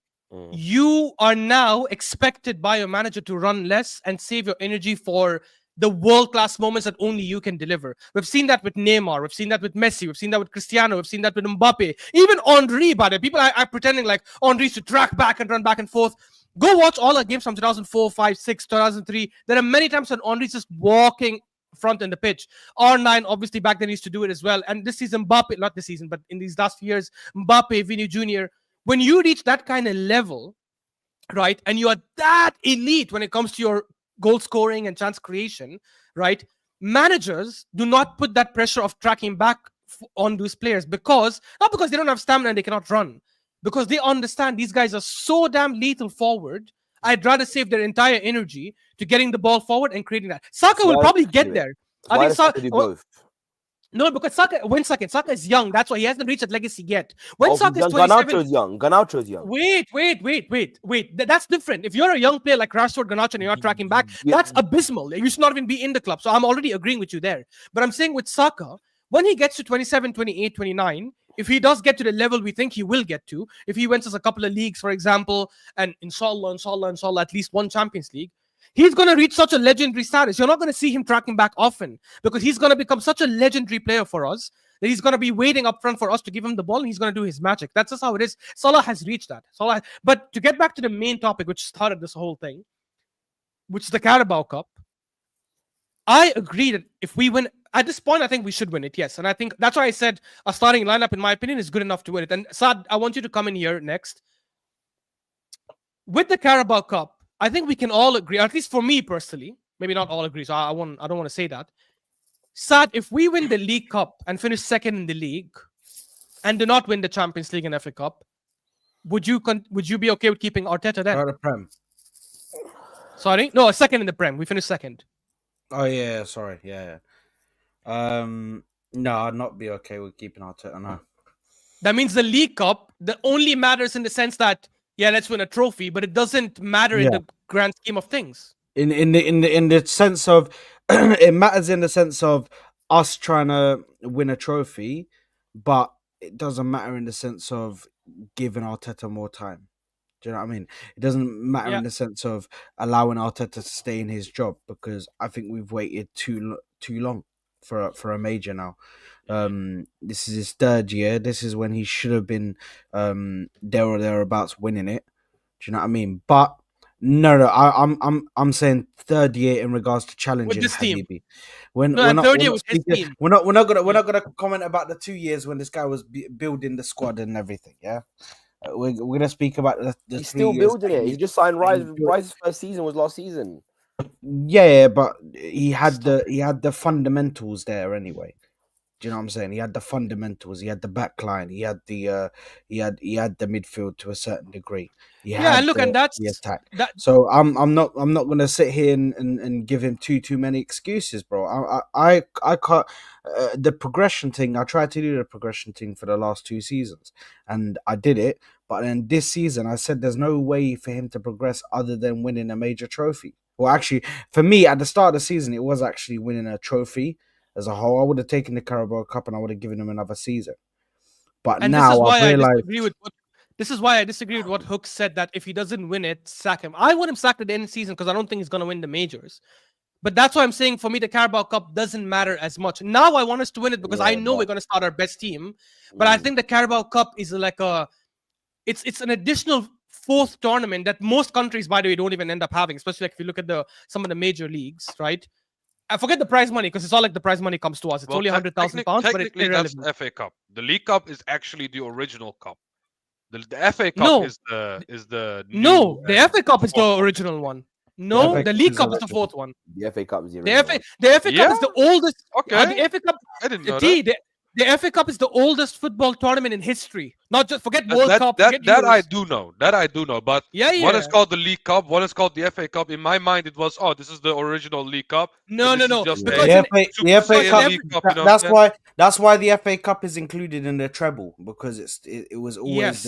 you are now expected by your manager to run less and save your energy for the world-class moments that only you can deliver. We've seen that with Neymar, we've seen that with Messi, we've seen that with Cristiano, we've seen that with Mbappe, even Henry. By the way, people are pretending like Henry should track back and run back and forth. Go watch all our games from 2004, 5, 6, 2003. There are many times when Henry's just walking front in the pitch. R9 obviously back then used to do it as well. And this season, Mbappe, not this season, but in these last few years, Mbappe, Vinny Jr., when you reach that kind of level, right, and you are that elite when it comes to your goal scoring and chance creation, right, managers do not put that pressure of tracking back on those players not because they don't have stamina and they cannot run, because they understand these guys are so damn lethal forward. I'd rather save their entire energy to getting the ball forward and creating that. Saka will probably get there. I think Saka do both. No, because Saka is young. That's why he hasn't reached that legacy yet. When Saka is 27, Garnacho's young. Wait. That's different. If you're a young player like Rashford, Garnacho, and you're not tracking back, that's abysmal. You should not even be in the club. So I'm already agreeing with you there. But I'm saying with Saka, when he gets to 27, 28, 29, if he does get to the level we think he will get to, if he wins us a couple of leagues, for example, and inshallah, at least one Champions League, he's going to reach such a legendary status. You're not going to see him tracking back often because he's going to become such a legendary player for us that he's going to be waiting up front for us to give him the ball and he's going to do his magic. That's just how it is. Salah has reached that. But to get back to the main topic, which started this whole thing, which is the Carabao Cup, I agree that if we win, at this point, I think we should win it, yes. And I think that's why I said a starting lineup, in my opinion, is good enough to win it. And Saad, I want you to come in here next. With the Carabao Cup, I think we can all agree, at least for me personally, maybe not all agree, so I don't want to say that. Saad, if we win the League Cup and finish second in the league and do not win the Champions League and FA Cup, would you be okay with keeping Arteta then? The Prem. Sorry? No, second in the Prem. We finished second. Oh yeah, sorry, yeah. No, I'd not be okay with keeping Arteta. No. That means the League Cup only matters in the sense that let's win a trophy, but it doesn't matter in the grand scheme of things. In the sense of it matters in the sense of us trying to win a trophy, but it doesn't matter in the sense of giving Arteta more time. Do you know what I mean? It doesn't matter in the sense of allowing Arteta to stay in his job because I think we've waited too long for a major now. This is his third year. This is when he should have been there or thereabouts winning it. Do you know what I mean? But no, I'm saying third year in regards to challenging with this team. Third year with his team. We're not gonna comment about the 2 years when this guy was building the squad and everything. Yeah. We're gonna speak about the He's still building it. He just signed Rise. Rise's first season was last season. Yeah, but he had the fundamentals there anyway. Do you know what I'm saying? He had the fundamentals. He had the back line. He had the he had the midfield to a certain degree. And that's the attack. So I'm not gonna sit here and give him too many excuses, bro. I can't. The progression thing. I tried to do the progression thing for the last 2 seasons, and I did it. But then this season, I said there's no way for him to progress other than winning a major trophy. Well, actually, for me, at the start of the season, it was actually winning a trophy as a whole. I would have taken the Carabao Cup and I would have given him another season. But now I realized... This is why I disagree with what Hook said, that if he doesn't win it, sack him. I want him sacked at the end of the season because I don't think he's going to win the majors. But that's why I'm saying for me, the Carabao Cup doesn't matter as much. Now I want us to win it because I know we're going to start our best team. But I think the Carabao Cup is like it's an additional 4th tournament that most countries, by the way, don't even end up having, especially like if you look at some of the major leagues, right? I forget the prize money because it's all like the prize money comes to us. It's only £100,000, but it's irrelevant. That's the FA Cup. The League Cup is actually the original cup. The FA Cup is the new, the FA Cup is the original one. No, the League Cup is the 4th one. The FA Cup is the original. The FA Cup is the oldest. Okay. The FA Cup. I didn't know that. The FA Cup is the oldest football tournament in history. Not just forget World Cup. That I do know. But one is yeah. called the League Cup. One is called the FA Cup. In my mind, it was this is the original League Cup. No. Because the FA Cup. That's why the FA Cup is included in the treble because it was always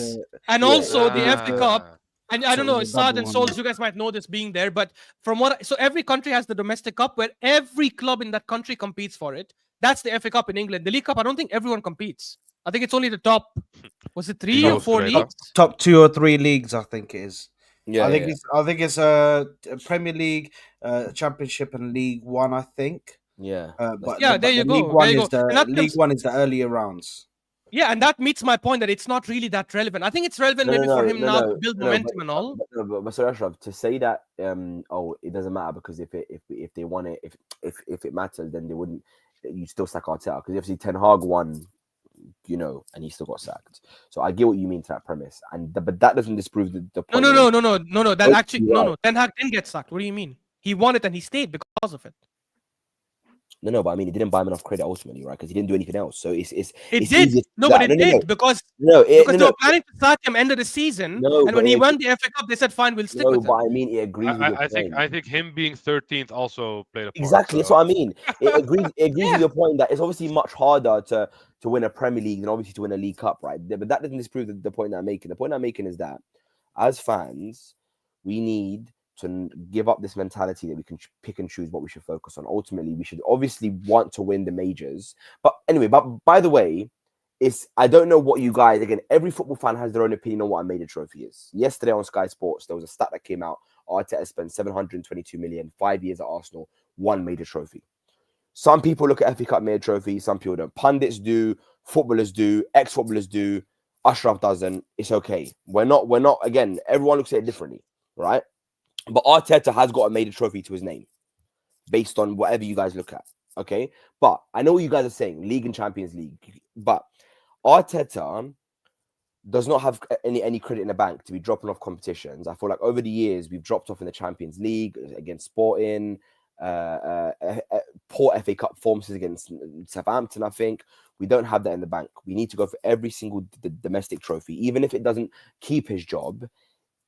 also the FA Cup. And I don't know, Saad and Souls, you guys might know this being there, but so every country has the domestic cup where every club in that country competes for it. That's the FA Cup in England. The League Cup, I don't think everyone competes. I think it's only the top. Was it 3 So or 4 straight up. leagues? Top 2 or 3 leagues, I think it is. Yeah, I think yeah, it's Premier League, Championship, and League One. I think. yeah. But Yeah, the, there but you the League go. One There you is go. And the that League tells, One is the earlier rounds. yeah, and that meets my point that it's not really that relevant. I think it's relevant maybe for him now to build momentum and all. But so Ashraf, to say that oh, it doesn't matter because if they want it, if it matters, then they wouldn't. You still sack Arteta because obviously Ten Hag won, you know, and he still got sacked. So I get what you mean to that premise, but that doesn't disprove the No, point. no. That Oh, actually, you are. no. Ten Hag didn't get sacked. What do you mean? He won it and he stayed because of it. No, but I mean, he didn't buy him enough credit ultimately, right? Because he didn't do anything else. So it's It it's did. easier to No, do but that. it did because they were planning to sack him end of the season. No, And when he won the FA Cup, they said, "Fine, we'll stick with but him." I mean, it agrees with your point. I think him being 13th also played a part. Exactly, that's so- what I mean. It agrees Yeah. with your point that it's obviously much harder to win a Premier League than obviously to win a League Cup, right? But that doesn't disprove the point that I'm making. The point I'm making is that as fans, we need to give up this mentality that we can pick and choose what we should focus on. Ultimately, we should obviously want to win the majors. But anyway, but by the way, I don't know what you guys, again, every football fan has their own opinion on what a major trophy is. Yesterday on Sky Sports, there was a stat that came out. Arteta spent 722 million, 5 years at Arsenal, one major trophy. Some people look at FA Cup major trophy, some people don't. Pundits do, footballers do, ex-footballers do. Ashraf doesn't. It's okay. We're not, again, everyone looks at it differently, right? But Arteta has got a major trophy to his name based on whatever you guys look at, okay? But I know what you guys are saying, League and Champions League. But Arteta does not have any credit in the bank to be dropping off competitions. I feel like over the years, we've dropped off in the Champions League against Sporting, poor FA Cup performances against Southampton, I think. We don't have that in the bank. We need to go for every single domestic trophy. Even if it doesn't keep his job,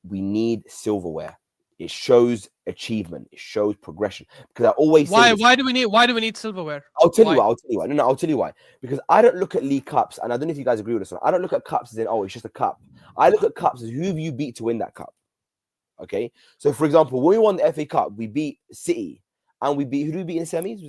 we need silverware. It shows achievement. It shows progression. Because I always say Why do we need silverware? I'll tell you Why? why. No, I'll tell you why. Because I don't look at League Cups, and I don't know if you guys agree with this one. I don't look at cups as in, oh, it's just a cup. I look at cups as who have you beat to win that cup. Okay? So, for example, when we won the FA Cup, we beat City, and who did we beat in the semis?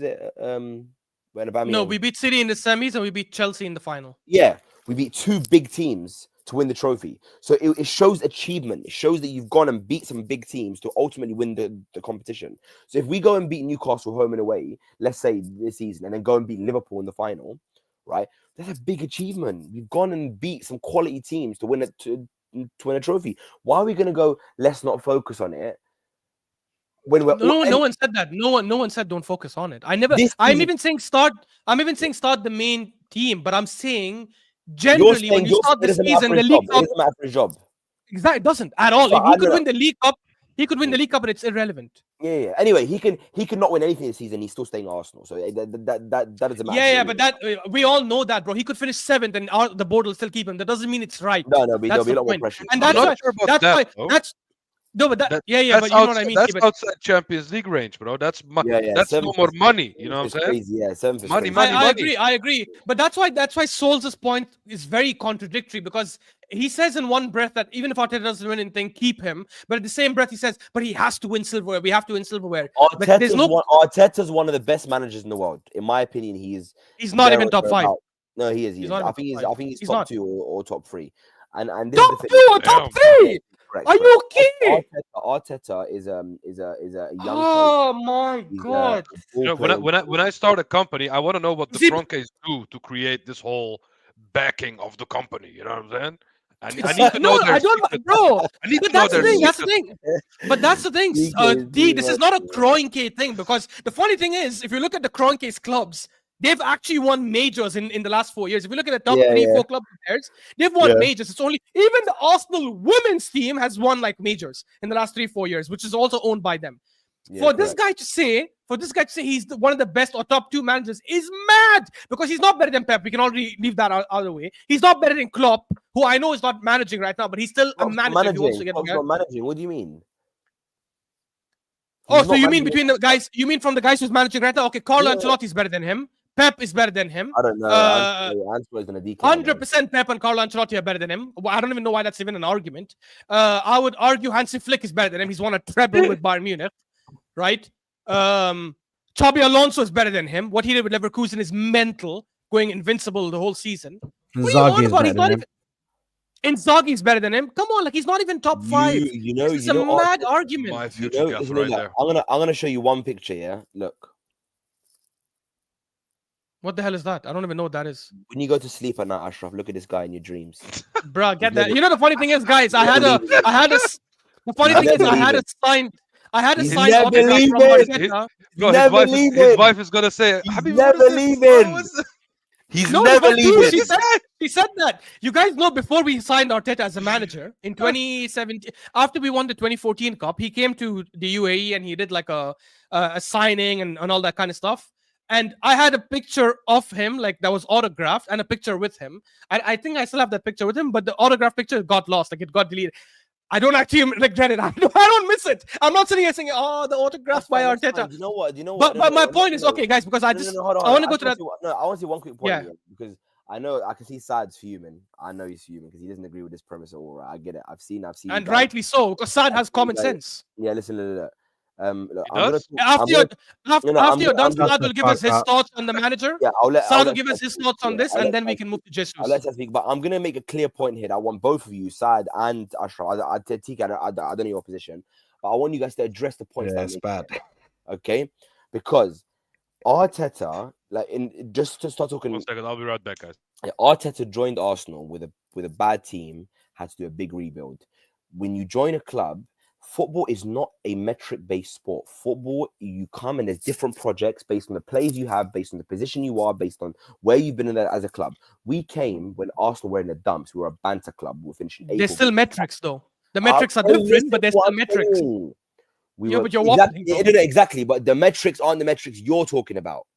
Was it No, we beat City in the semis and we beat Chelsea in the final. Yeah, we beat two big teams to win the trophy. So it shows achievement. It shows that you've gone and beat some big teams to ultimately win the competition. So if we go and beat Newcastle home and away, let's say this season, and then go and beat Liverpool in the final, right? That's a big achievement. We've gone and beat some quality teams to win to win a trophy. Why are we going to go, let's not focus on it? When we're No one said that. No one said don't focus on it. I'm even saying start the main team, but I'm saying generally when you start the season, the League Cup, it doesn't matter for his job. Exactly, it doesn't at all. But If he could win the League Cup, he could win the League Cup, but it's irrelevant. Yeah. Anyway, he can not win anything this season. He's still staying at Arsenal, so that doesn't matter. Yeah, but that we all know that, bro. He could finish 7th, and the board will still keep him. That doesn't mean it's right. No, but there'll that's be a the lot more point. pressure. And I'm that's not sure about why. that, That's no, but but you know what I mean. That's But outside Champions League range, bro. That's that's no more money. You know what I'm saying? Crazy, yeah, Money. I agree. But that's why Scholes' point is very contradictory because he says in one breath that even if Arteta doesn't win anything, keep him. But at the same breath, he says, but he has to win silverware. We have to win silverware. Arteta's one of the best managers in the world. In my opinion, he's not even top 5. No, he is. I think he's top 2 or top 3. And this top is the 2 or top 3? Correct, Are you okay? Arteta is a young. Oh my god! When I start a company, I want to know what the Kroenkes do to create this whole backing of the company. You know what I'm saying? I need to know their secret. Bro. I need but to know that's the their thing. secret. That's the thing. But that's the thing. This is not a Kroenke thing because the funny thing is, if you look at the Kroenke's clubs, they've actually won majors in the last 4 years. If you look at the top 4 club players, they've won majors. It's only even the Arsenal women's team has won like majors in the last 3-4 years, which is also owned by them. For this guy to say he's one of the best or top 2 managers is mad because he's not better than Pep. We can already leave that out of the way. He's not better than Klopp, who I know is not managing right now, but he's still a manager. He wants to get not managing. What do you mean? So you mean between the guys? You mean from the guys who's managing right now? Okay, Carlo Ancelotti is better than him. Pep is better than him. I don't know. Ancelotti's going to decline. 100% Pep and Carlo Ancelotti are better than him. I don't even know why that's even an argument. I would argue Hansi Flick is better than him. He's won a treble with Bayern Munich, right? Xabi Alonso is better than him. What he did with Leverkusen is mental, going invincible the whole season. What are you on Inzaghi is about? better He's than not him. even. Inzaghi's better than him. Come on, like he's not even top 5. This is a mad argument. My You future know, gaffer isn't right it? there. I'm gonna show you one picture. Yeah, look. What the hell is that? I don't even know what that is. When you go to sleep at night, Ashraf, look at this guy in your dreams. Bruh, get He's that. never- You know the funny thing is, guys, I never had a leaving. the funny He's thing is never I had a leaving. signed He's signed never autograph from leaving. Arteta. Bro, never his leaving. wife is gonna say, He's Habibi, never what is this? leaving. What is- He's No, never it's not true. leaving. She said that. You guys know before we signed Arteta as a manager in 2017, after we won the 2014 Cup, he came to the UAE and he did like a signing and all that kind of stuff. And I had a picture of him, like that was autographed, and a picture with him. I think I still have that picture with him, but the autograph picture got lost, like it got deleted. I don't actually regret it. I don't miss it. I'm not sitting here saying, "Oh, the autograph by Arteta." You know what? You know what? But my point is, okay, guys, because I just hold on, I want to go to that. I want to see one quick point Yeah. here, because I know I can see Saad's fuming. I know he's fuming because he doesn't agree with this premise at all. Right? I get it. I've seen. And you guys- rightly so, because Saad has common guys- sense. Yeah, listen. Look, He I'm does? After you're done, gonna- Saad will give us his Fuck up. thoughts on the manager. Yeah, I'll let Saad will give us his Saad thoughts speak. on this, I'll and let then we Saad can move to Jesus. I'll let Saad speak, but I'm gonna make a clear point here. That I want both of you, Saad and Ashraf. I don't know your position, but I want you guys to address the points. Yeah, that it's I'm bad. making, okay? Because Arteta, like just to start talking, 1 second, I'll be right back, guys. Arteta joined Arsenal with a bad team, had to do a big rebuild. When you join a club, football is not a metric-based sport. Football, you come and there's different projects based on the players you have, based on the position you are, based on where you've been in as a club. We came when Arsenal were in the dumps. We were a banter club. We finished in There's April. still metrics, though. The metrics are Listen different, but there's to what still I'm metrics. saying. Yeah, but you're waffling, bro. Exactly, but the metrics aren't the metrics you're talking about.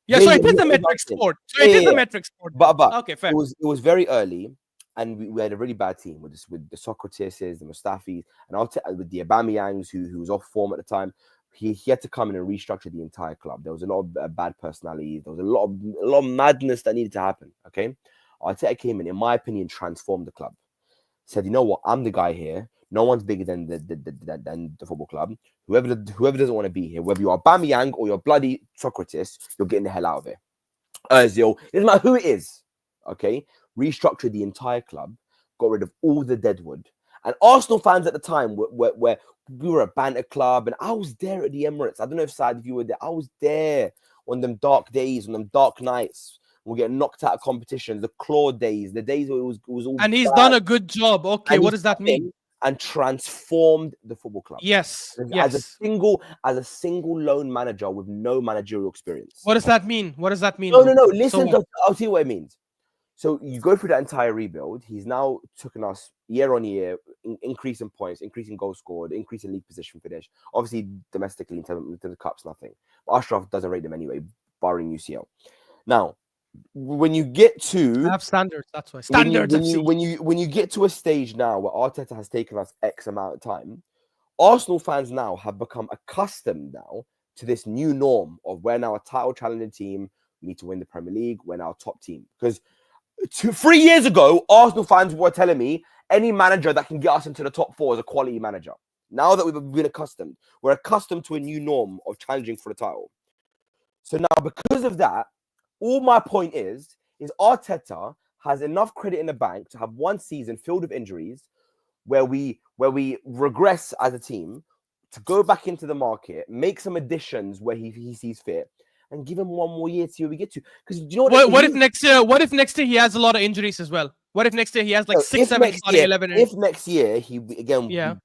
Yeah, so it is a you're metric advancing. sport. So it is Yeah. a metric sport. But Okay, fair. it was very early, and we had a really bad team with the Socrates, the Mustafis, and with the Aubameyangs, who was off form at the time. He had to come in and restructure the entire club. There was a lot of bad personalities. There was a lot of madness that needed to happen. Okay, Arteta came in my opinion, transformed the club. Said, you know what, I'm the guy here. No one's bigger than the football club. Whoever doesn't want to be here, whether you're Aubameyang or you're bloody Socrates, you're getting the hell out of here. Ozil, it doesn't matter who it is. Okay, restructured the entire club, got rid of all the deadwood. And Arsenal fans at the time were we were a banter club, and I was there at the Emirates. I don't know if you were there. I was there on them dark days, on them dark nights. We'll get knocked out of competitions, the claw days, the days where it was all. And he's bad. done a good job. Okay, And what he's does that come in mean? and transformed the football club. Yes, As yes. a single lone manager with no managerial experience. What does that mean? What does that mean? No. though? Listen, So I'll tell you what it means. So you go through that entire rebuild. He's now taken us year on year, increasing points, increasing goals scored, increasing league position finish. Obviously, domestically in terms of the cups, nothing. But Ashraf doesn't rate them anyway, barring UCL. Now, when you get to I have standards. That's why standards. when you get to a stage now where Arteta has taken us X amount of time, Arsenal fans now have become accustomed now to this new norm of we're now a title challenging team. We need to win the Premier League. We're now a top team. Because 3 years ago, Arsenal fans were telling me any manager that can get us into the top 4 is a quality manager. Now that we've been accustomed, we're accustomed to a new norm of challenging for the title. So now, because of that, all my point is Arteta has enough credit in the bank to have one season filled with injuries where we regress as a team, to go back into the market, make some additions where he sees fit, and give him one more year to see where we get to. Because you know what if next year? What if next year he has a lot of injuries as well? What if next year he has like 6, 7, 11? If next year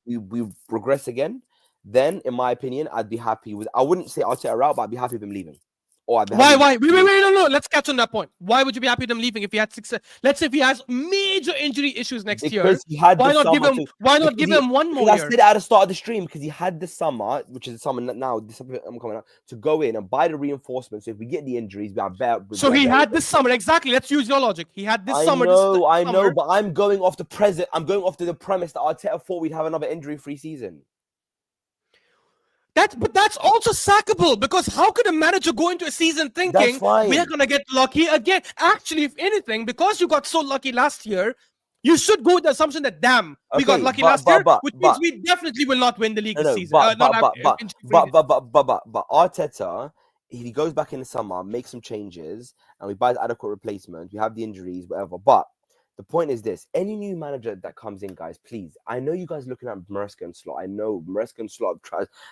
we regress again, then in my opinion, I'd be happy with. I wouldn't say Arteta out, but I'd be happy with him leaving. Or I'd be Why? happy Wait, no. Let's catch on that point. Why would you be happy with him leaving if he had 6? Let's say if he has major injury issues next year. Because he had Why the not give summer him? Why not give him one more Because I year? said it at the start of the stream, because he had the summer, which is the summer now. This summer I'm coming out to go in and buy the reinforcements. So if we get the injuries, we have better. So he had this summer. Exactly. Let's use your logic. He had this summer. I know, but I'm going off the present. I'm going off to the premise that Arteta thought we'd have another injury-free season. But that's also sackable, because how could a manager go into a season thinking we are gonna get lucky again? Actually, if anything, because you got so lucky last year, you should go with the assumption that we got lucky last year, which means we definitely will not win the league this season. But Arteta if he goes back in the summer, makes some changes, and we buy adequate replacement, we have the injuries, whatever. But the point is this: any new manager that comes in, guys, please. I know you guys looking at Maresca and Slot. I know Maresca and Slot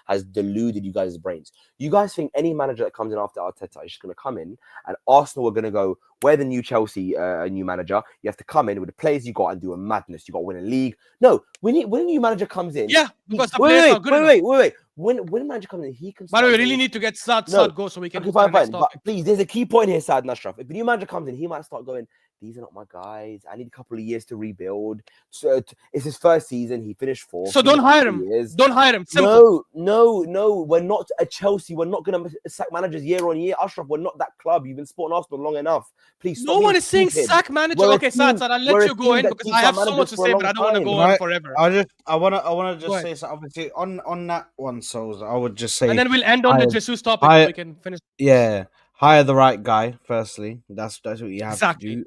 has deluded you guys' brains. You guys think any manager that comes in after Arteta is just going to come in and Arsenal are going to go, we're the new Chelsea, new manager. You have to come in with the players you got and do a madness. You got to win a league. No, when a new manager comes in, Yeah, because the players are good enough. wait. When a manager comes in, he can. But we really need to get Saad go so we can. Okay, fine. But please, there's a key point here, Saad Nashraf. If a new manager comes in, he might start going, these are not my guys. I need a couple of years to rebuild. So it's his first season. He finished fourth. So don't hire him. Don't hire him. Simple. No. We're not a Chelsea. We're not going to sack managers year on year. Ashraf, we're not that club. You've been supporting Arsenal long enough. Please. No one is saying sack manager. Okay, Saad, I'll let you go in because I have so much to say, but I don't want to go on forever. I want to just say something. Obviously, on that one, so I would just say, and then we'll end on the Jesus topic. So we can finish. Yeah, hire the right guy. Firstly, that's what you have to do.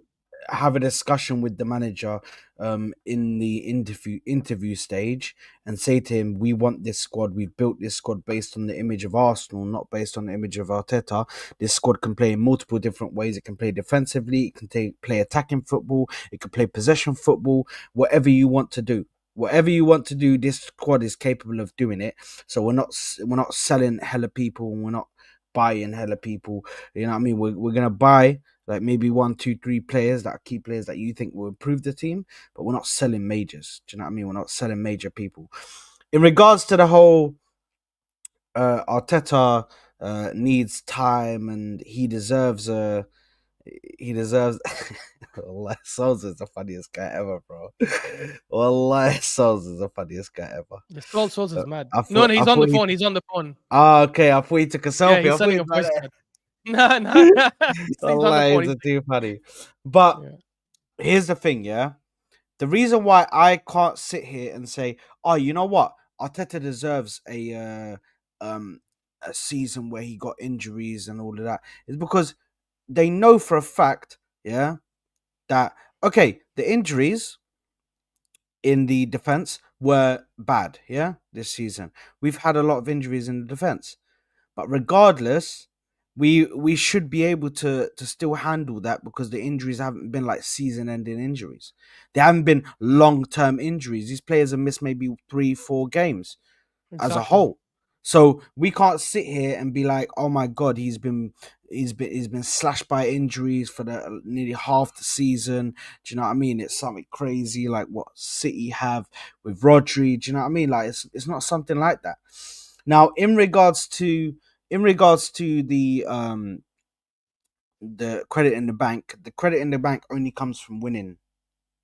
Have a discussion with the manager in the interview stage and say to him, we want this squad. We've built this squad based on the image of Arsenal, not based on the image of Arteta. This squad can play in multiple different ways. It can play defensively. It can play attacking football. It can play possession football. Whatever you want to do. Whatever you want to do, this squad is capable of doing it. So we're not selling hella people and we're not buying hella people. You know what I mean? We're gonna buy like maybe 1, 2, 3 players that are key players that you think will improve the team, but we're not selling majors. Do you know what I mean? We're not selling major people. In regards to the whole Arteta needs time and he deserves Wallahi, Souls is the funniest guy ever, bro. Wallahi, Souls is the funniest guy ever. The Souls is mad. No, he's on the phone. He's on the phone. Ah, okay. I thought he took a selfie. Yeah, he's sending a voice note. No. Wallahi, it's too funny. But here's the thing, yeah. The reason why I can't sit here and say, oh, you know what? Arteta deserves a season where he got injuries and all of that is because they know for a fact, yeah, that, okay, the injuries in the defense were bad, yeah, this season. We've had a lot of injuries in the defense. But regardless, we should be able to still handle that because the injuries haven't been like season-ending injuries. They haven't been long-term injuries. These players have missed maybe 3-4 games as a whole. So we can't sit here and be like, oh my God, he's been slashed by injuries for nearly half the season. Do you know what I mean? It's something crazy like what City have with Rodri. Do you know what I mean? Like it's not something like that. Now, in regards to the credit in the bank only comes from winning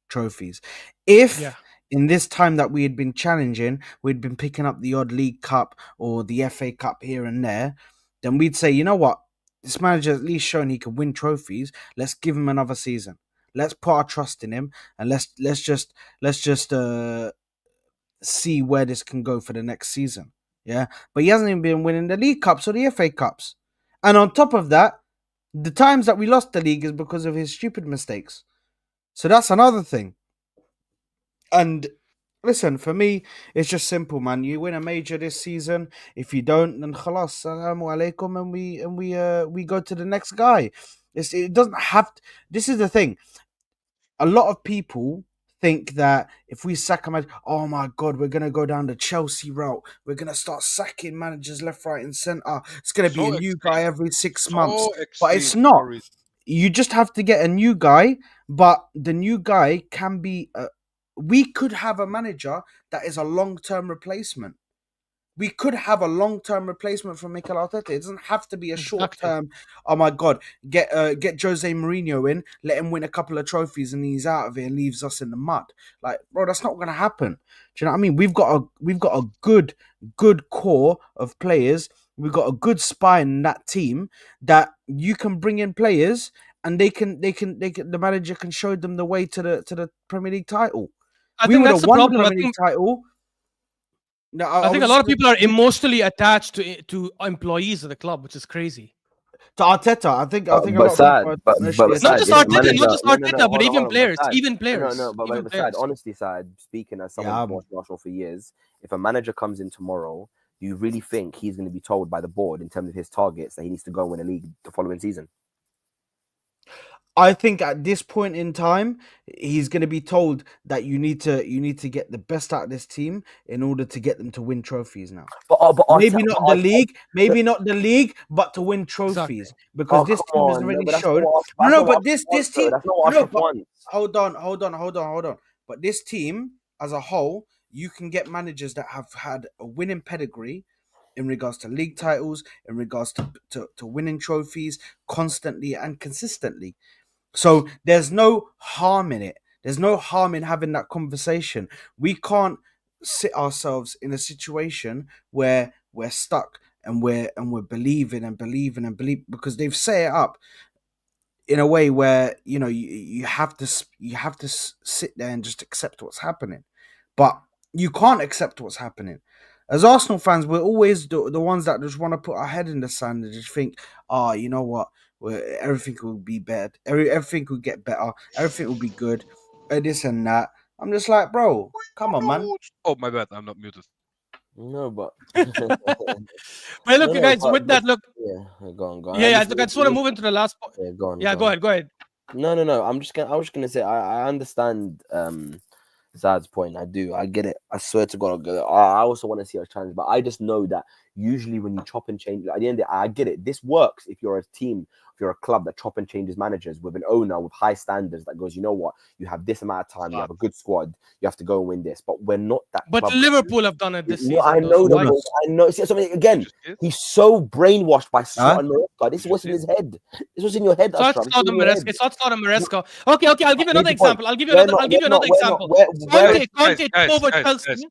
trophies. If in this time that we had been challenging, we'd been picking up the odd League Cup or the FA Cup here and there, then we'd say, you know what? This manager at least shown he can win trophies. Let's give him another season. Let's put our trust in him and let's just see where this can go for the next season. Yeah, but he hasn't even been winning the League Cups or the FA Cups. And on top of that, the times that we lost the league is because of his stupid mistakes. So that's another thing. And listen, for me, it's just simple, man. You win a major this season. If you don't, then khalas, salamu alaikum, and we go to the next guy. It doesn't have to, this is the thing. A lot of people think that if we sack a manager, oh my God, we're going to go down the Chelsea route. We're going to start sacking managers left, right, and centre. It's going to be a new guy every 6 months. But it's not. You just have to get a new guy, but the new guy can be... we could have a manager that is a long-term replacement. We could have a long-term replacement for Mikel Arteta. It doesn't have to be a short-term. Oh my God, get Jose Mourinho in, let him win a couple of trophies, and he's out of it and leaves us in the mud. Like, bro, that's not going to happen. Do you know what I mean? We've got a good core of players. We've got a good spine in that team that you can bring in players, and they can the manager can show them the way to the Premier League title. I think that's the problem. The Premier League title. No, I think a lot of people are emotionally attached to employees of the club, which is crazy. To Arteta, I think a lot of people are but not just Arteta, but even players. But Saad, honestly, Saad, speaking as someone who's watched Arsenal for years, if a manager comes in tomorrow, do you really think he's going to be told by the board in terms of his targets that he needs to go and win a league the following season? I think at this point in time, he's going to be told that you need to get the best out of this team in order to get them to win trophies now. But Maybe not the league, but to win trophies because this team has already shown. But this team. Hold on. But this team as a whole, you can get managers that have had a winning pedigree in regards to league titles, in regards to winning trophies constantly and consistently. So there's no harm in it. There's no harm in having that conversation. We can't sit ourselves in a situation where we're stuck and we're believing because they've set it up in a way where you have to sit there and just accept what's happening, but you can't accept what's happening. As Arsenal fans, we're always the ones that just want to put our head in the sand and just think, you know what? Everything will be better. Everything will get better. Everything will be good. This and that. I'm just like, bro, come on, man. Oh, my bad. I'm not muted. No, but Well, look, guys. With that, look. Yeah, go on. Yeah. Look, I just want to move into the last point. Yeah, go on. Yeah, go ahead. No. I was just gonna say I understand Saad's point. I do. I get it. I swear to God, I also want to see us challenge, but I just know that usually when you chop and change, at the end of the day, I get it. This works if you're a team, if you're a club that chop and changes managers with an owner with high standards that goes, you know what, you have this amount of time, you have a good squad, you have to go and win this. But we're not that. But club. Liverpool have done it this season. I know. See, something again. He's so brainwashed by Saad and Maresca. This is what's in his head. This was in your head. It's not Maresca. Okay. I'll give you another example. I'll give you another example. Conte took over Chelsea.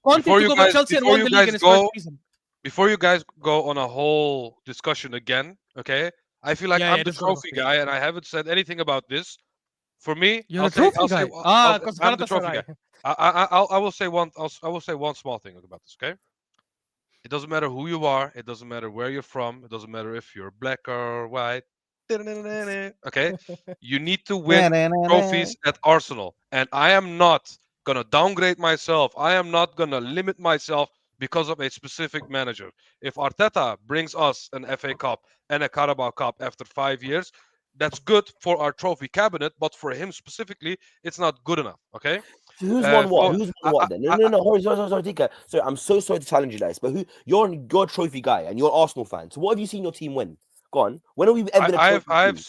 Conte took over Chelsea and won the league in his first season. Before you guys go on a whole discussion again, okay? I feel like I'm the trophy guy, and I haven't said anything about this. For me, you're a trophy guy. Because I'm the trophy guy. I will say one. I will say one small thing about this. Okay, it doesn't matter who you are. It doesn't matter where you're from. It doesn't matter if you're black or white. Okay, you need to win trophies at Arsenal, and I am not gonna downgrade myself. I am not gonna limit myself because of a specific manager. If Arteta brings us an FA Cup and a Carabao Cup after 5 years, that's good for our trophy cabinet, but for him specifically, it's not good enough. Okay. So who's won what? Who's won what then? No. Sorry, Tika. Sorry, I'm so sorry to challenge you guys, but you're a trophy guy and you're an Arsenal fan. So what have you seen your team win? Go on. When have we ever been a trophy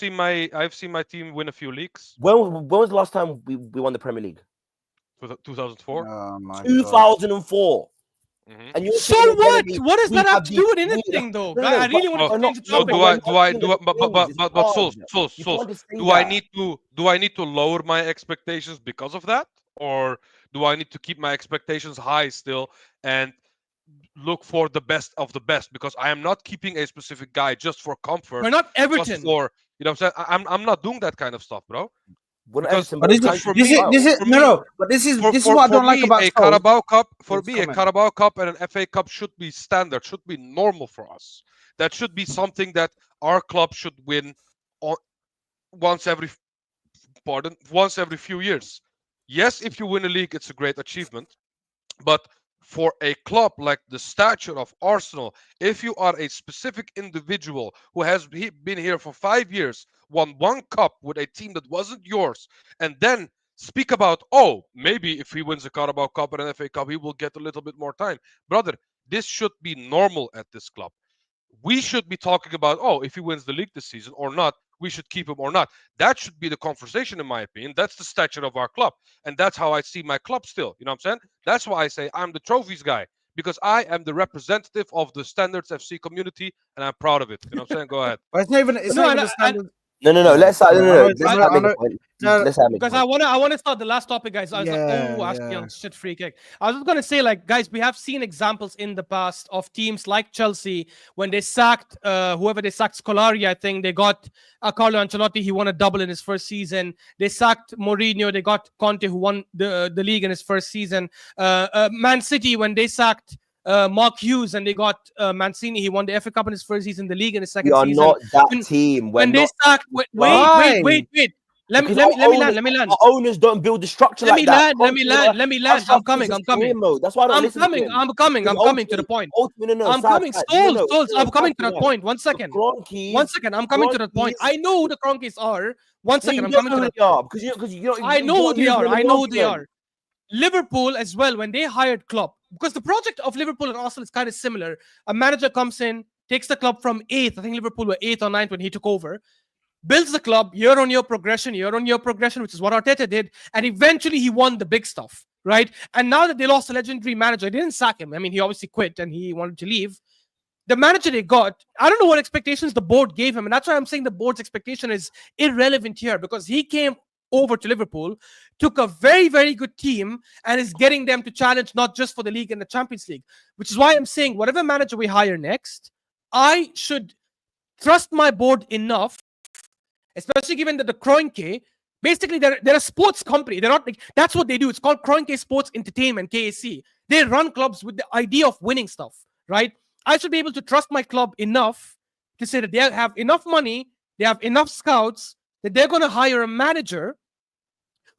team? I've seen my team win a few leagues. When was the last time we won the Premier League? 2004. 2004. Mm-hmm. And you're so what? What does that have to do with anything, though? I really want to change the topic. Do I need to lower my expectations because of that, or do I need to keep my expectations high still and look for the best of the best? Because I am not keeping a specific guy just for comfort. We're not Everton. For, you know what I'm saying? I'm not doing that kind of stuff, bro. This is what I don't like about a Carabao Cup. For me, a Carabao Cup and an FA Cup should be standard, should be normal for us. That should be something that our club should win once every few years. Yes, if you win a league, it's a great achievement. But for a club like the stature of Arsenal, if you are a specific individual who has been here for 5 years, won one cup with a team that wasn't yours, and then speak about, oh, maybe if he wins a Carabao Cup and an FA Cup, he will get a little bit more time. Brother, this should be normal at this club. We should be talking about, oh, if he wins the league this season or not, we should keep him or not. That should be the conversation, in my opinion. That's the stature of our club. And that's how I see my club still. You know what I'm saying? That's why I say I'm the trophies guy, because I am the representative of the Standards FC community, and I'm proud of it. You know what I'm saying? Go ahead. But it's not even the standard. No. Let's have because I want to start the last topic, guys. I was asking on shit free kick. I was just gonna say, like, guys, we have seen examples in the past of teams like Chelsea when they sacked whoever they sacked, Scolari. I think they got Carlo Ancelotti. He won a double in his first season. They sacked Mourinho. They got Conte, who won the league in his first season. Man City, when they sacked Mark Hughes and they got Mancini, he won the FA Cup in his first season, the league in his second season. You're not that team. When they sacked, wait. Let me Because land. Our owners don't build the structure Let like me that. land. I'm coming. That's why I don't listen to him. I'm coming to the point. I'm coming. Souls. I'm coming to that point. One second. I'm coming to that point. I know who the Cronkies are. One second. I'm coming to that. Because you I know who they are. I know who they are. Liverpool as well, when they hired Klopp, because the project of Liverpool and Arsenal is kind of similar. A manager comes in, takes the club from 8th. I think Liverpool were 8th or 9th when he took over. Builds the club year-on-year progression, which is what Arteta did. And eventually he won the big stuff, right? And now that they lost a legendary manager, they didn't sack him. I mean, he obviously quit and he wanted to leave. The manager they got, I don't know what expectations the board gave him. And that's why I'm saying the board's expectation is irrelevant here, because he came over to Liverpool, took a very, very good team and is getting them to challenge not just for the league and the Champions League, which is why I'm saying whatever manager we hire next, I should trust my board enough, especially given that the Kroenke, basically they're a sports company. They're not like, that's what they do. It's called Kroenke Sports Entertainment, KSC. They run clubs with the idea of winning stuff, right? I should be able to trust my club enough to say that they have enough money, they have enough scouts, that they're going to hire a manager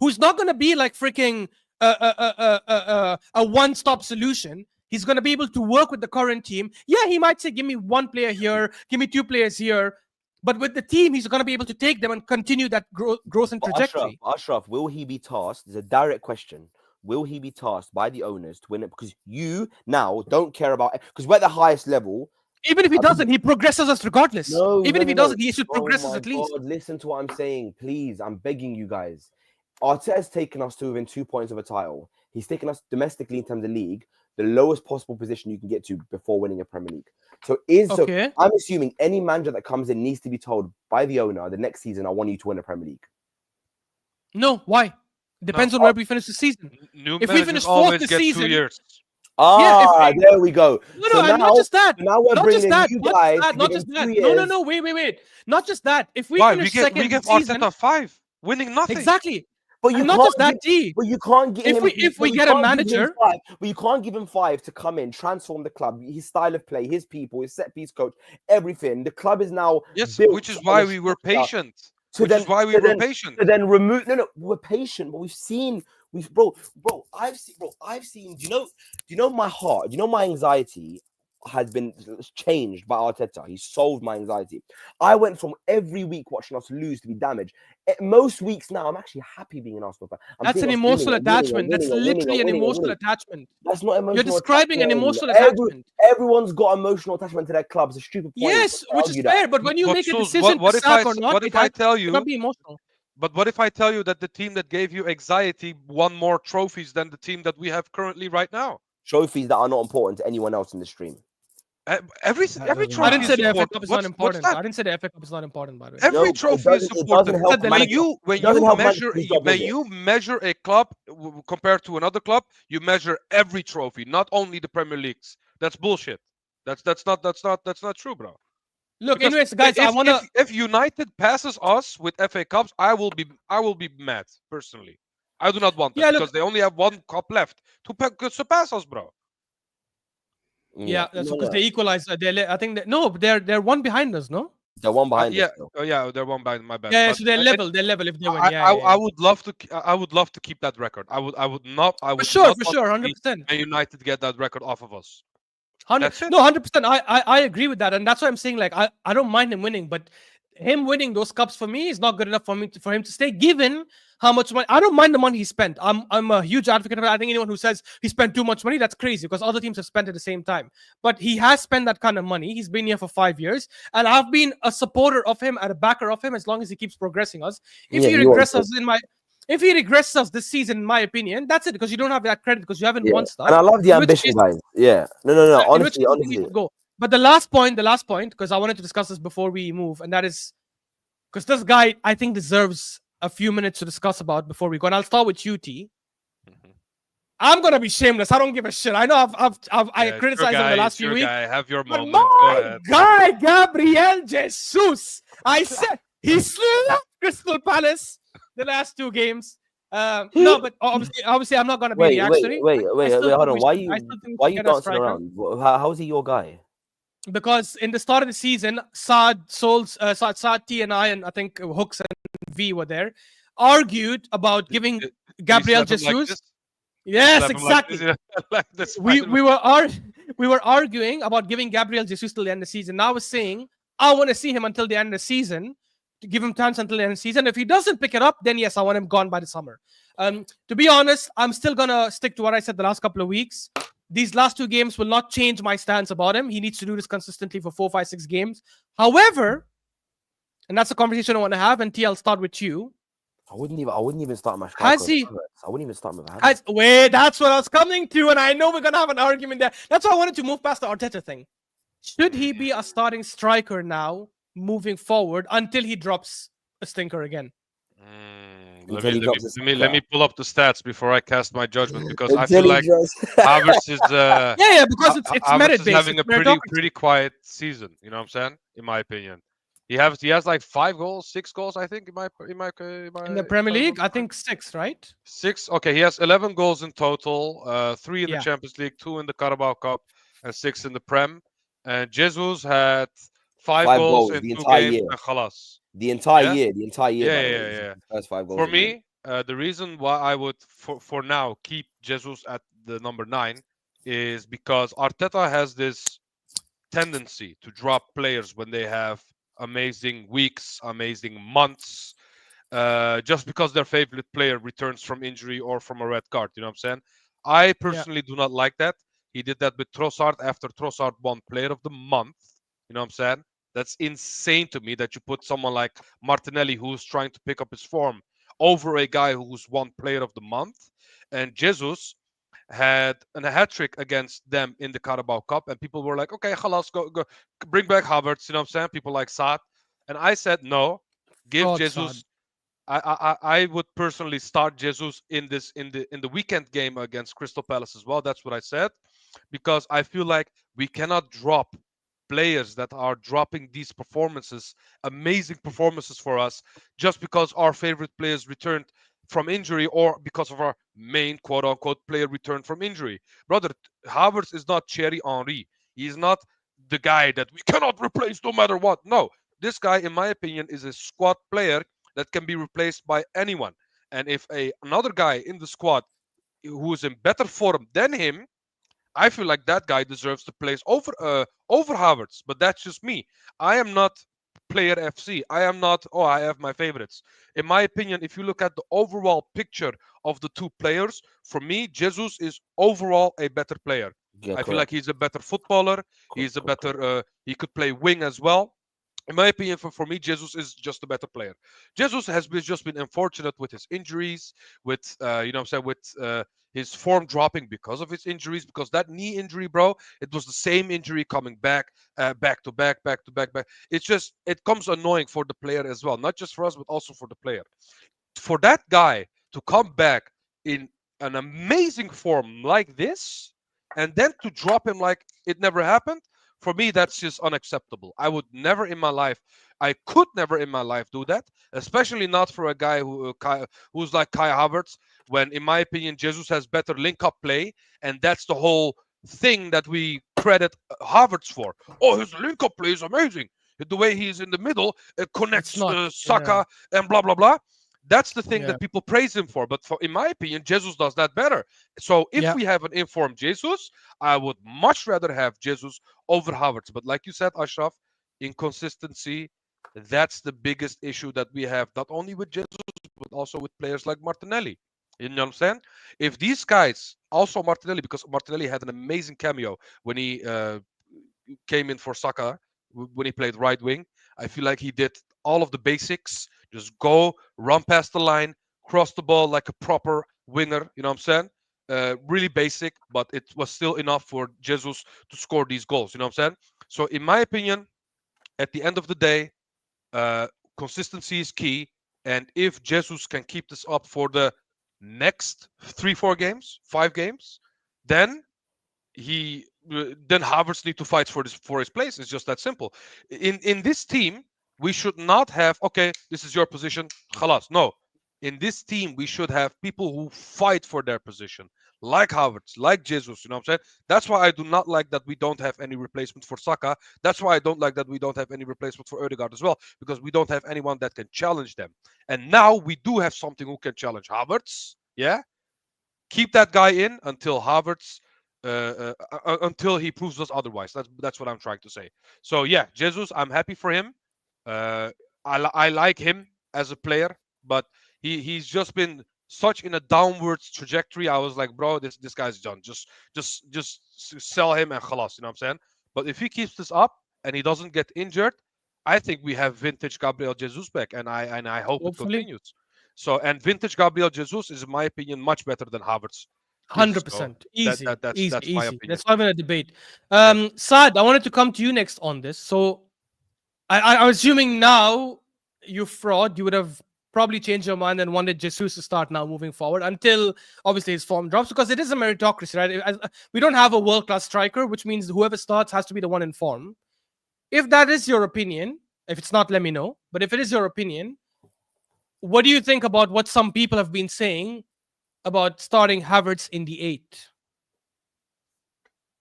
who's not going to be like freaking a one-stop solution. He's going to be able to work with the current team. Yeah, he might say, give me one player here, give me two players here. But with the team, he's going to be able to take them and continue that growth and trajectory. Ashraf, will he be tasked? It's a direct question. Will he be tasked by the owners to win it? Because you now don't care about it. Because we're at the highest level. Even if he doesn't, he progresses us regardless. Even if he doesn't, he should progress us at least. Listen to what I'm saying, please. I'm begging you guys. Arteta's taken us to within 2 points of a title. He's taken us domestically in terms of league, the lowest possible position you can get to before winning a Premier League. So I'm assuming any manager that comes in needs to be told by the owner the next season, I want you to win a Premier League. No, why? Depends on where we finish the season. If we finish fourth this season, 2 years. There we go. And not just that. Now we're bringing you guys. Not just that. No. Wait. Not just that. If we finish second we give season, Arteta 5, winning nothing. Exactly. But you not just that, G. But you can't get him. If we get a manager, but you can't give him 5 to come in, transform the club, his style of play, his people, his set piece coach, everything. The club is now which is why we were patient. So then then remove. No, we're patient, but I've seen. Do you know my heart? Do you know my anxiety has been changed by Arteta? He solved my anxiety. I went from every week watching us lose to be damaged. Most weeks now, I'm actually happy being an Arsenal fan. That's an emotional attachment. That's literally an emotional attachment. That's not emotional. You're describing an emotional attachment. Everyone's got emotional attachment to their club. It's a stupid point. Yes, which is fair. But when you make a decision to sack or not, what if I tell you? Not be emotional. But what if I tell you that the team that gave you anxiety won more trophies than the team that we have currently right now? Trophies that are not important to anyone else in the stream. Every trophy. I didn't say the FA Cup is not important. I didn't say the FA Cup is not important, by the way. Every trophy is important. When you measure a club compared to another club, you measure every trophy, not only the Premier Leagues. That's bullshit. That's not true, bro. Look, anyways, guys, if United passes us with FA Cups, I will be mad personally. I do not want that because they only have one cup left to surpass us, bro. Yeah, that's because they equalized. I think they're one behind us, no? They're one behind us. They're one behind. My bad. Yeah, so they're level. They're level if they win. I would love to keep that record. I would not. For sure, 100%. And United get that record off of us. 100%. I agree with that, and that's why I'm saying, like, I don't mind him winning, but him winning those cups for me is not good enough for him to stay. Given how much money, I don't mind the money he spent. I'm a huge advocate of it. I think anyone who says he spent too much money, that's crazy, because other teams have spent at the same time. But he has spent that kind of money. He's been here for 5 years, and I've been a supporter of him and a backer of him as long as he keeps progressing us. If he regresses us this season, in my opinion, that's it, because you don't have that credit because you haven't won stuff. And I love the ambition, guys. Yeah. No. Honestly. But the last point, because I wanted to discuss this before we move, and that is because this guy, I think, deserves a few minutes to discuss about before we go. And I'll start with you, T. I'm gonna be shameless. I don't give a shit. I know I criticized him the last few weeks. Have your moment. My guy, Gabriel Jesus. I said he slapped Crystal Palace the last 2 games. No, but obviously, I'm not gonna be reactionary. Wait, hold on. Why are you dancing around? How is he your guy? Because in the start of the season, Saad, T, and I think Hooks and V were there. argued about giving Did you Gabriel slap him like Jesus. this? Yes, Slap him like this, exactly. like this. We were arguing about giving Gabriel Jesus till the end of the season. Now I was saying I want to see him until the end of the season, to give him chance until the end of the season. If he doesn't pick it up, then yes, I want him gone by the summer. To be honest, I'm still gonna stick to what I said the last couple of weeks. These last 2 games will not change my stance about him. He needs to do this consistently for 4, 5, 6 games. However, and that's a conversation I want to have, and T, I'll start with you. I wouldn't even start my striker. Has he? I wouldn't even start with Havertz. Wait, that's what I was coming to, and I know we're gonna have an argument there. That's why I wanted to move past the Arteta thing. Should he be a starting striker now, moving forward, until he drops a stinker again? Let me pull up the stats before I cast my judgment, because I Until feel he like drops- Havertz is Yeah, because it's Havertz merit is based. having a pretty quiet season. You know what I'm saying? In my opinion, he has like 5 goals, 6 goals. I think in In the Premier League, I think 6, right? 6. Okay, he has 11 goals in total. 3 in Yeah. the Champions League, 2 in the Carabao Cup, and 6 in the Prem. And Jesus had 5 goals in the 2 entire games. year. And khalas. The entire Yeah? year. The entire year. Yeah, by the yeah, way, yeah. First 5 goals. For of the year. me, the reason why I would, for now, keep Jesus at the number 9 is because Arteta has this tendency to drop players when they have amazing weeks, amazing months, just because their favorite player returns from injury or from a red card. You know what I'm saying? I personally do not like that. He did that with Trossard after Trossard won Player of the Month. You know what I'm saying? That's insane to me that you put someone like Martinelli, who's trying to pick up his form, over a guy who's won Player of the Month. And Jesus had a hat trick against them in the Carabao Cup, and people were like, "Okay, halas, go, bring back Havertz." You know what I'm saying? People like Saad, and I said, "No, give God, Jesus." Saad. I would personally start Jesus in the weekend game against Crystal Palace as well. That's what I said, because I feel like we cannot drop players that are dropping these performances, amazing performances for us, just because our favorite players returned from injury or because of our main quote unquote player returned from injury. Brother, Havertz is not Thierry Henry. He's not the guy that we cannot replace no matter what. No, this guy, in my opinion, is a squad player that can be replaced by anyone. And if another guy in the squad who is in better form than him, I feel like that guy deserves the place over Havertz. But that's just me. I am not player FC. I am not. Oh, I have my favorites. In my opinion, if you look at the overall picture of the 2 players, for me, Jesus is overall a better player. Yeah, I feel like he's a better footballer. He's a better. He could play wing as well. In my opinion, for me, Jesus is just a better player. Jesus has just been unfortunate with his injuries, with you know what I'm saying, with his form dropping because of his injuries, because that knee injury, bro, it was the same injury coming back, back to back. It's just, it comes annoying for the player as well, not just for us, but also for the player. For that guy to come back in an amazing form like this, and then to drop him like it never happened, for me, that's just unacceptable. I would never in my life, I could never in my life do that, especially not for a guy who's like Kai Havertz, when, in my opinion, Jesus has better link-up play, and that's the whole thing that we credit Havertz for. Oh, his link-up play is amazing. The way he's in the middle, it connects not. Saka and blah, blah, blah. That's the thing Yeah. that people praise him for. But in my opinion, Jesus does that better. So if we have an informed Jesus, I would much rather have Jesus over Havertz. But like you said, Ashraf, inconsistency, that's the biggest issue that we have, not only with Jesus, but also with players like Martinelli. You know what I'm saying? If these guys, also Martinelli, because Martinelli had an amazing cameo when he came in for Saka, when he played right wing. I feel like he did all of the basics. Just go, run past the line, cross the ball like a proper winger. You know what I'm saying? Really basic, but it was still enough for Jesus to score these goals. You know what I'm saying? So, in my opinion, at the end of the day, consistency is key. And if Jesus can keep this up for the next 3-4 games, 5 games, then then Havertz need to fight for his place. It's just that simple. In this team, we should not have, okay, this is your position, khalas. No. In this team, we should have people who fight for their position, like Havertz, like Jesus. You know what I'm saying? That's why I do not like that we don't have any replacement for Saka. That's why I don't like that we don't have any replacement for Odegaard as well, because we don't have anyone that can challenge them. And now we do have something who can challenge Havertz. Yeah, keep that guy in until Havertz, until he proves us otherwise. That's what I'm trying to say. So yeah, Jesus, I'm happy for him. I like him as a player, but he's just been such in a downwards trajectory. I was like, bro, this guy's done. Just sell him and khalas. You know what I'm saying? But if he keeps this up and he doesn't get injured, I think we have vintage Gabriel Jesus back, and I hope it Hopefully. continues. So, and vintage Gabriel Jesus is, in my opinion, much better than Havertz. is. So 100%. Easy. that's Easy. that's my Easy. opinion. That's not even a debate. Yeah. Saad, I wanted to come to you next on this. So I'm assuming now you fraud, you would have probably changed your mind and wanted Jesus to start now moving forward until obviously his form drops, because it is a meritocracy, right? We don't have a world-class striker, which means whoever starts has to be the one in form. If that is your opinion, if it's not, let me know. But if it is your opinion, what do you think about what some people have been saying about starting Havertz in the 8?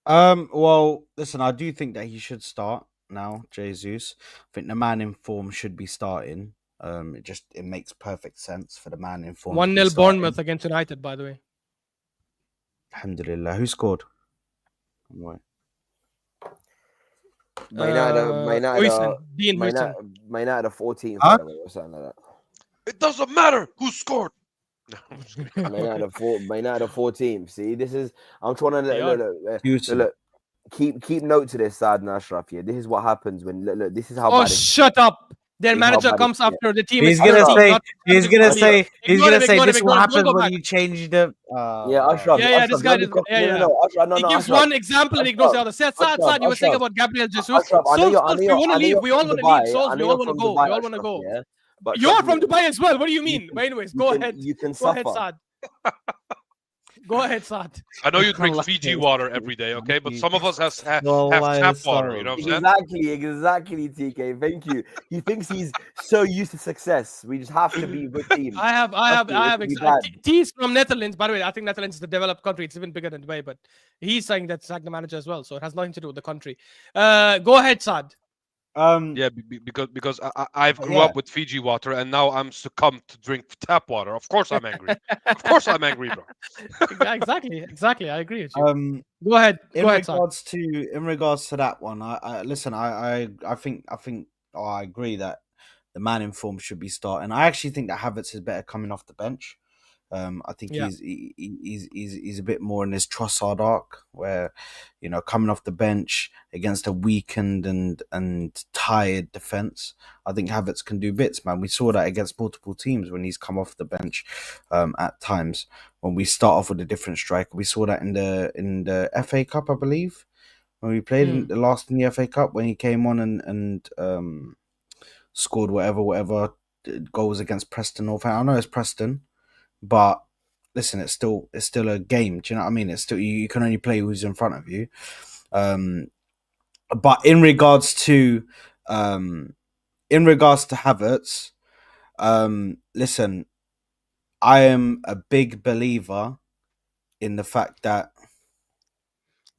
Well, listen, I do think that he should start now, Jesus. I think the man in form should be starting. It makes perfect sense for the man in form. 1-0 Bournemouth against United, by the way. Alhamdulillah. Who scored? Right. Dean Houston. United 14th, Huh? by the way, or something like that. It doesn't matter who scored. No, I'm just kidding. United 14th. See, this is. I'm trying to They are. look. Keep note to this, Saad and Ashraf. Yeah, this is what happens when look. This is how Oh, bad. shut up! Their This is how manager bad comes it is. after the team. He's is gonna out. say. Not- He's gonna say. He's Ignore gonna him, say. ignore This him, is ignore what him. happens Don't go when back. you change the. Yeah, Ashraf. Yeah, this guy Ashraf, is. Yeah. No, Ashraf, no, He no, gives Ashraf. one example and ignores the other. Saad, you were saying Ashraf. about Gabriel Jesus. Ashraf, I know Souls, we want to leave. We all want to leave. Souls, we all want to go. We all want to go. Yeah, but You're trust from me, Dubai as well. What do you you mean? can- But anyways, you go can- ahead. You can Go ahead, suffer. Saad. Go ahead, Saad. I know you drink Allah Fiji knows. water every day, okay? But some of us have Wallahi, tap it's water. You know what I'm saying? Exactly, TK. Thank you. He thinks he's so used to success. We just have to be a good team. I have It's bad. T's from Netherlands. By the way, I think Netherlands is the developed country. It's even bigger than Dubai, but he's saying that's like the manager as well, so it has nothing to do with the country. Go ahead, Saad. Yeah, because I've grew up with Fiji water, and now I'm succumbed to drink tap water. Of course I'm angry. Of course I'm angry, bro. Exactly. I agree with you. Go Go ahead. in Go ahead, Saad. regards to that one, I listen. I think I agree that the man in form should be starting. I actually think that Havertz is better coming off the bench. I think Yeah. he's a bit more in his Trossard arc, where coming off the bench against a weakened and tired defense. I think Havertz can do bits, man. We saw that against multiple teams when he's come off the bench at times. When we start off with a different striker, we saw that in the FA Cup, I believe, when we played in the FA Cup, when he came on and scored whatever goals against Preston North. I know it's Preston. But listen, it's still a game. Do you know what I mean? It's still you can only play who's in front of you. But in regards to Havertz, listen, I am a big believer in the fact that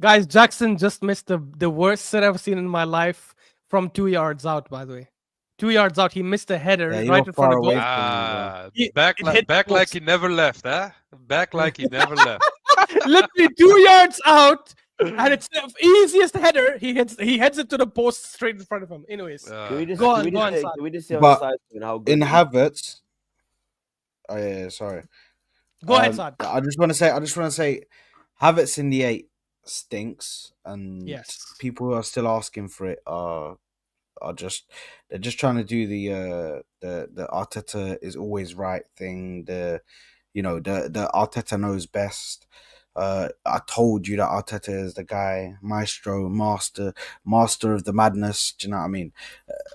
Guys, Jackson just missed the worst set I've seen in my life from 2 yards out, by the way. 2 yards out, he missed a header Yeah, you right were in front far of away goal. from It Back hit the like post. he never left, huh? Back like he never left. Literally 2 yards out, and it's the easiest header. He heads it to the post straight in front of him. Anyways, Can we just Go on, can we go just on, say, Saad. can we just say on But the side how good in he is? Havertz, oh yeah, sorry. go ahead, Saad. I just want to say, Havertz in the 8 stinks, and Yes. people who are still asking for it are they're just trying to do the Arteta is always right thing. The Arteta knows best. I told you that Arteta is the guy, maestro, master of the madness. Do you know what I mean,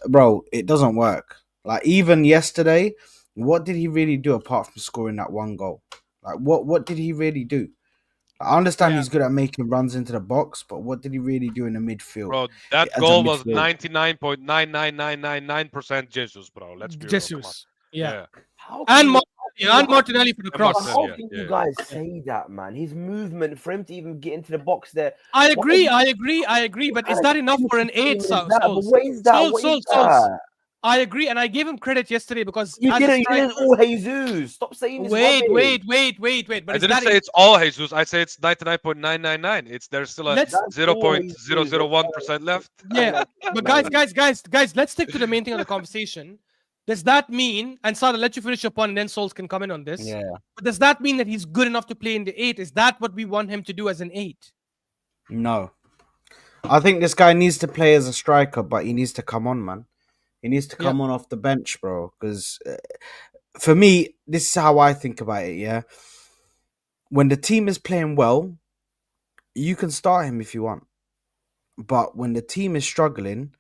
bro? It doesn't work. Like even yesterday, what did he really do apart from scoring that one goal? Like what did he really do? I understand he's good at making runs into the box, but what did he really do in the midfield? Bro, that As a goal was midfield. 99.99999% Jesus, bro. Let's be real. Come on. Jesus. Yeah. How And can you- Yeah, and Martinelli for the And cross. How Martinelli, can yeah. you guys say that, man? His movement for him to even get into the box there. I What agree, is- I agree, I agree. But what is kind that of enough for an stupid 8, statement is that? But Souls? what is that? Souls, What is Souls, Souls. that? I agree, and I gave him credit yesterday because You as a didn't. You striker. didn't all Jesus. Stop saying this Wait, rubbish. wait. But I is didn't that say it's all Jesus. I say it's 99.999. It's there's still a let's That's all Jesus. 0.001% left. yeah. Like, But like, guys, let's stick to the main thing of the conversation. Does that mean, and Sada, let you finish your point, and then Souls can come in on this. Yeah. But does that mean that he's good enough to play in the 8? Is that what we want him to do as an 8? No. I think this guy needs to play as a striker, but he needs to come on, man. He needs to come on off the bench, bro. Because for me, this is how I think about it, yeah? When the team is playing well, you can start him if you want. But when the team is struggling,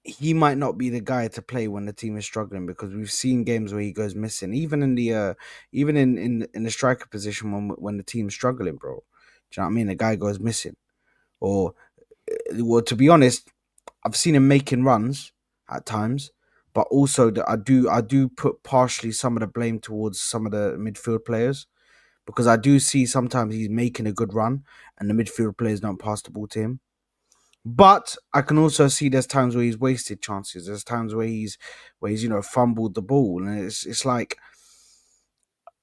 he might not be the guy to play when the team is struggling, because we've seen games where he goes missing, even in the in the striker position when the team's struggling, bro. Do you know what I mean? The guy goes missing, or well, to be honest, I've seen him making runs at times, but also that I do put partially some of the blame towards some of the midfield players, because I do see sometimes he's making a good run and the midfield players don't pass the ball to him. But I can also see there's times where he's wasted chances. There's times where he's fumbled the ball, and it's like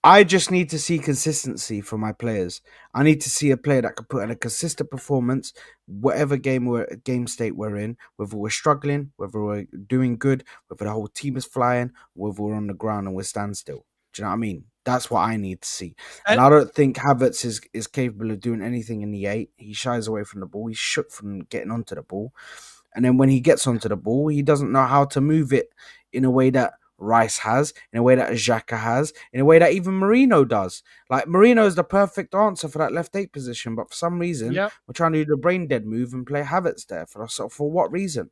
I just need to see consistency from my players. I need to see a player that can put in a consistent performance, whatever game state we're in, whether we're struggling, whether we're doing good, whether the whole team is flying, whether we're on the ground and we're standstill. Do you know what I mean? That's what I need to see. And I don't think Havertz is capable of doing anything in the 8. He shies away from the ball. He's shook from getting onto the ball. And then when he gets onto the ball, he doesn't know how to move it in a way that Rice has, in a way that Xhaka has, in a way that even Marino does. Like, Marino is the perfect answer for that left 8 position, but for some reason, we're trying to do the brain dead move and play Havertz there. For what reason?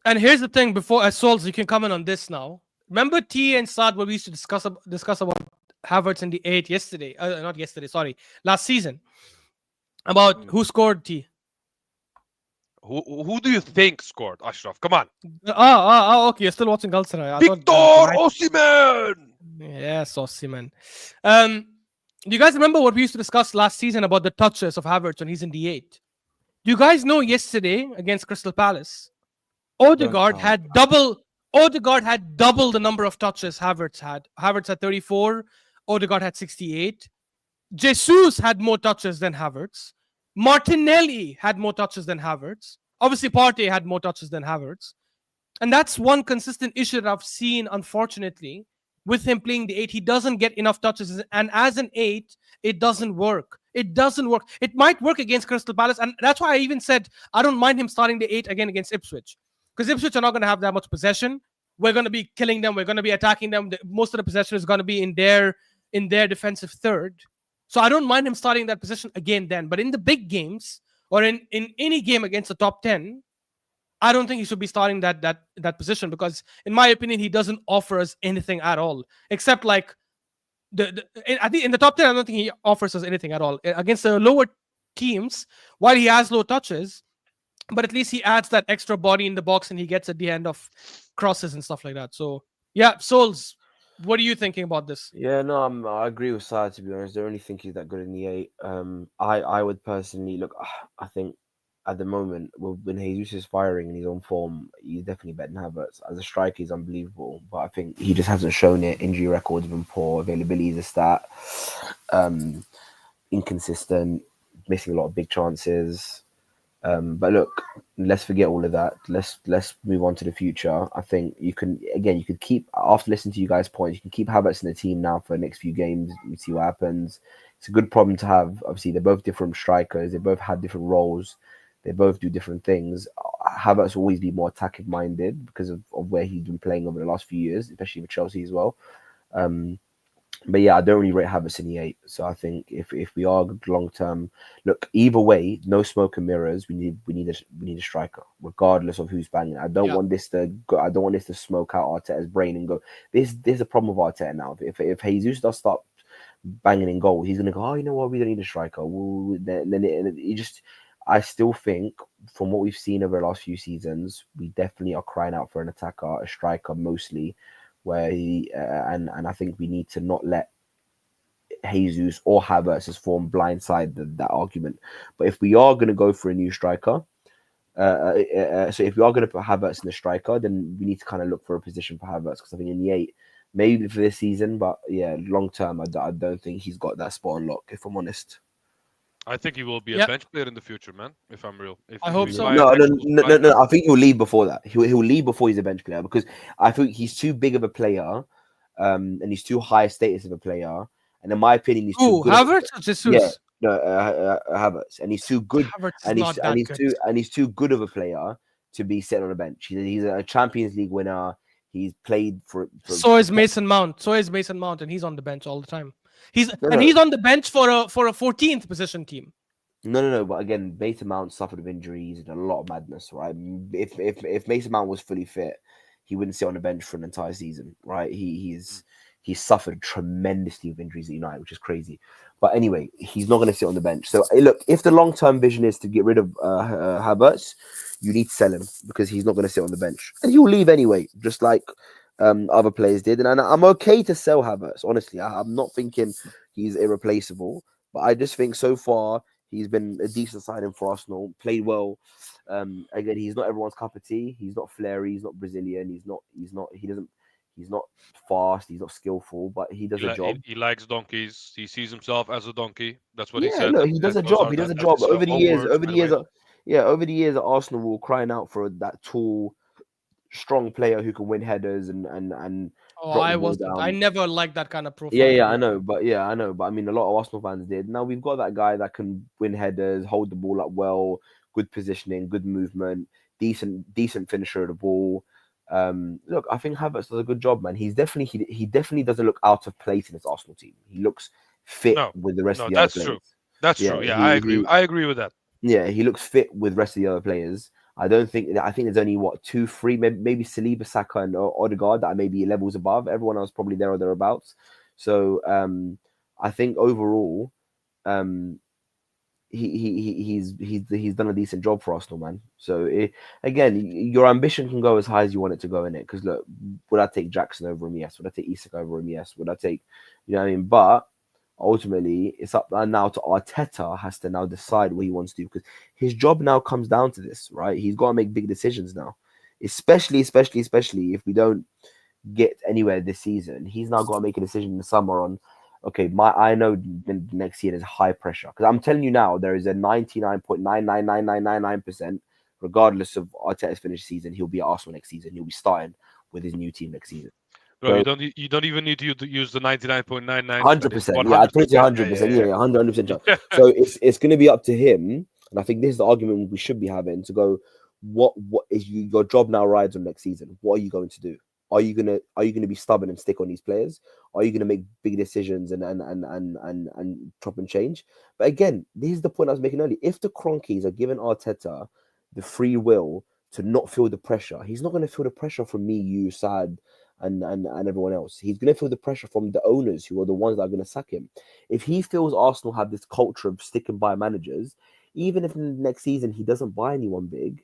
And here's the thing, before Souls, you can comment on this now. Remember T and Saad where we used to discuss about Havertz in the 8 yesterday? Not yesterday, sorry. Last season. About who scored T. Who do you think scored, Ashraf? Come on. Okay. You're still watching Galatasaray. Victor Osimhen! Yes, Osimhen. Do you guys remember what we used to discuss last season about the touches of Havertz when he's in the 8? Do you guys know yesterday against Crystal Palace, Odegaard had double the number of touches Havertz had. Havertz had 34, Odegaard had 68. Jesus had more touches than Havertz. Martinelli had more touches than Havertz. Obviously, Partey had more touches than Havertz. And that's one consistent issue that I've seen, unfortunately, with him playing the 8. He doesn't get enough touches. And as an 8, it doesn't work. It doesn't work. It might work against Crystal Palace. And that's why I even said I don't mind him starting the 8 again against Ipswich. Because Ipswich are not going to have that much possession. We're going to be killing them. We're going to be attacking them. Most of the possession is going to be in their defensive third. So I don't mind him starting that position again then. But in the big games or in any game against the top 10, I don't think he should be starting that position, because in my opinion, he doesn't offer us anything at all. Except like I think in the top 10, I don't think he offers us anything at all. Against the lower teams, while he has low touches, but at least he adds that extra body in the box and he gets at the end of crosses and stuff like that. So yeah, Souls, what are you thinking about this? Yeah, no, I agree with Saad, to be honest. I don't really think he's that good in the 8. I would personally look. I think at the moment, when Jesus is firing and he's on form, he's definitely better than Havertz. As a striker, he's unbelievable, but I think he just hasn't shown it. Injury records have been poor. Availability is a stat. Inconsistent, missing a lot of big chances. But look, let's forget all of that. Let's move on to the future. I think you could keep, after listening to you guys' points, you can keep Havertz in the team now for the next few games. We see what happens. It's a good problem to have. Obviously, they're both different strikers. They both have different roles. They both do different things. Havertz will always be more attacking minded because of where he's been playing over the last few years, especially with Chelsea as well. But yeah, I don't really rate Havertz in the 8. So I think if we are long term, look, either way, no smoke and mirrors. We need a striker, regardless of who's banging. I don't want this to go. I don't want this to smoke out Arteta's brain and go. There's a problem with Arteta now. If Jesus does start banging in goal, he's gonna go. Oh, you know what? We don't need a striker. I still think, from what we've seen over the last few seasons, we definitely are crying out for an attacker, a striker mostly. where he and I think we need to not let Jesus or Havertz as form blindside that argument. But if we are going to go for a new striker, so if we are going to put Havertz in the striker, then we need to kind of look for a position for Havertz, because I think in the 8, maybe for this season, but yeah, long term, I don't think he's got that spot on lock, if I'm honest. I think he will be a Yeah, bench player in the future, man. If I'm real, I if hope we so. buy an No, no, actual no, no, striker, no. I think he'll leave before that. He'll leave before he's a bench player, because I think he's too big of a player, and he's too high status of a player, and in my opinion, he's too Who, good. Havertz or Yeah, Jesus? no, Havertz, and he's too good, Havertz is not that good. and he's too good of a player to be set on a bench. He's a Champions League winner. He's played So is Mason Mount. And he's on the bench all the time. no, He's on the bench for a 14th position team. no. But again, Mason Mount suffered of injuries and a lot of madness, right? If Mason Mount was fully fit, he wouldn't sit on the bench for an entire season, right? He's suffered tremendously of injuries at United, which is crazy. But anyway, he's not going to sit on the bench. So look, if the long-term vision is to get rid of Havertz, you need to sell him, because he's not going to sit on the bench, and he'll leave anyway, just like other players did. And I'm okay to sell Havertz. Honestly, I'm not thinking he's irreplaceable, but I just think so far he's been a decent signing for Arsenal. Played well. Again, he's not everyone's cup of tea. He's not flary. He's not Brazilian. He's not fast. He's not skillful, but he does a job. he likes donkeys. He sees himself as a donkey. That's what he Yeah, said. look, he does a Those job. are He does a that's job. his own words, by the way. Over the years, Arsenal will crying out for that tall, strong player who can win headers and Oh, drop I the ball wasn't. I down. never liked that kind of profile. Yeah, I know, but I mean, a lot of Arsenal fans did. Now we've got that guy that can win headers, hold the ball up well, good positioning, good movement, decent finisher of the ball. Look, I think Havertz does a good job, man. He definitely doesn't look out of place in this Arsenal team. He looks fit No, with the rest no, of the other that's players. true. That's Yeah, true. Yeah, I agree. I agree with that. Yeah, he looks fit with the rest of the other players. I think there's only two, three, maybe Saliba, Saka, and Odegaard that are maybe levels above. Everyone else probably there or thereabouts. So I think overall, he's done a decent job for Arsenal, man. So again, your ambition can go as high as you want it to go in it. Because look, would I take Jackson over him? Yes. Would I take Isak over him? Yes. Would I take, you know what I mean? But ultimately, it's up now to Arteta has to now decide what he wants to do, because his job now comes down to this, right? He's got to make big decisions now, especially if we don't get anywhere this season. He's now got to make a decision in the summer on, okay, I know the next year there's high pressure, because I'm telling you now, there is a 99.99999% regardless of Arteta's finished season, he'll be at Arsenal next season. He'll be starting with his new team next season. Bro, you don't even need to use the 99.99. 100%. Yeah, I told you 100%. Yeah, 100% chance. So it's going to be up to him, and I think this is the argument we should be having to go. What is your job now rides on next season? What are you going to do? Are you gonna be stubborn and stick on these players? Are you gonna make big decisions and chop and change? But again, this is the point I was making earlier. If the Cronkies are giving Arteta the free will to not feel the pressure, he's not going to feel the pressure from me, you, Saad, and everyone else. He's going to feel the pressure from the owners, who are the ones that are going to sack him. If he feels Arsenal have this culture of sticking by managers, even if next season he doesn't buy anyone big,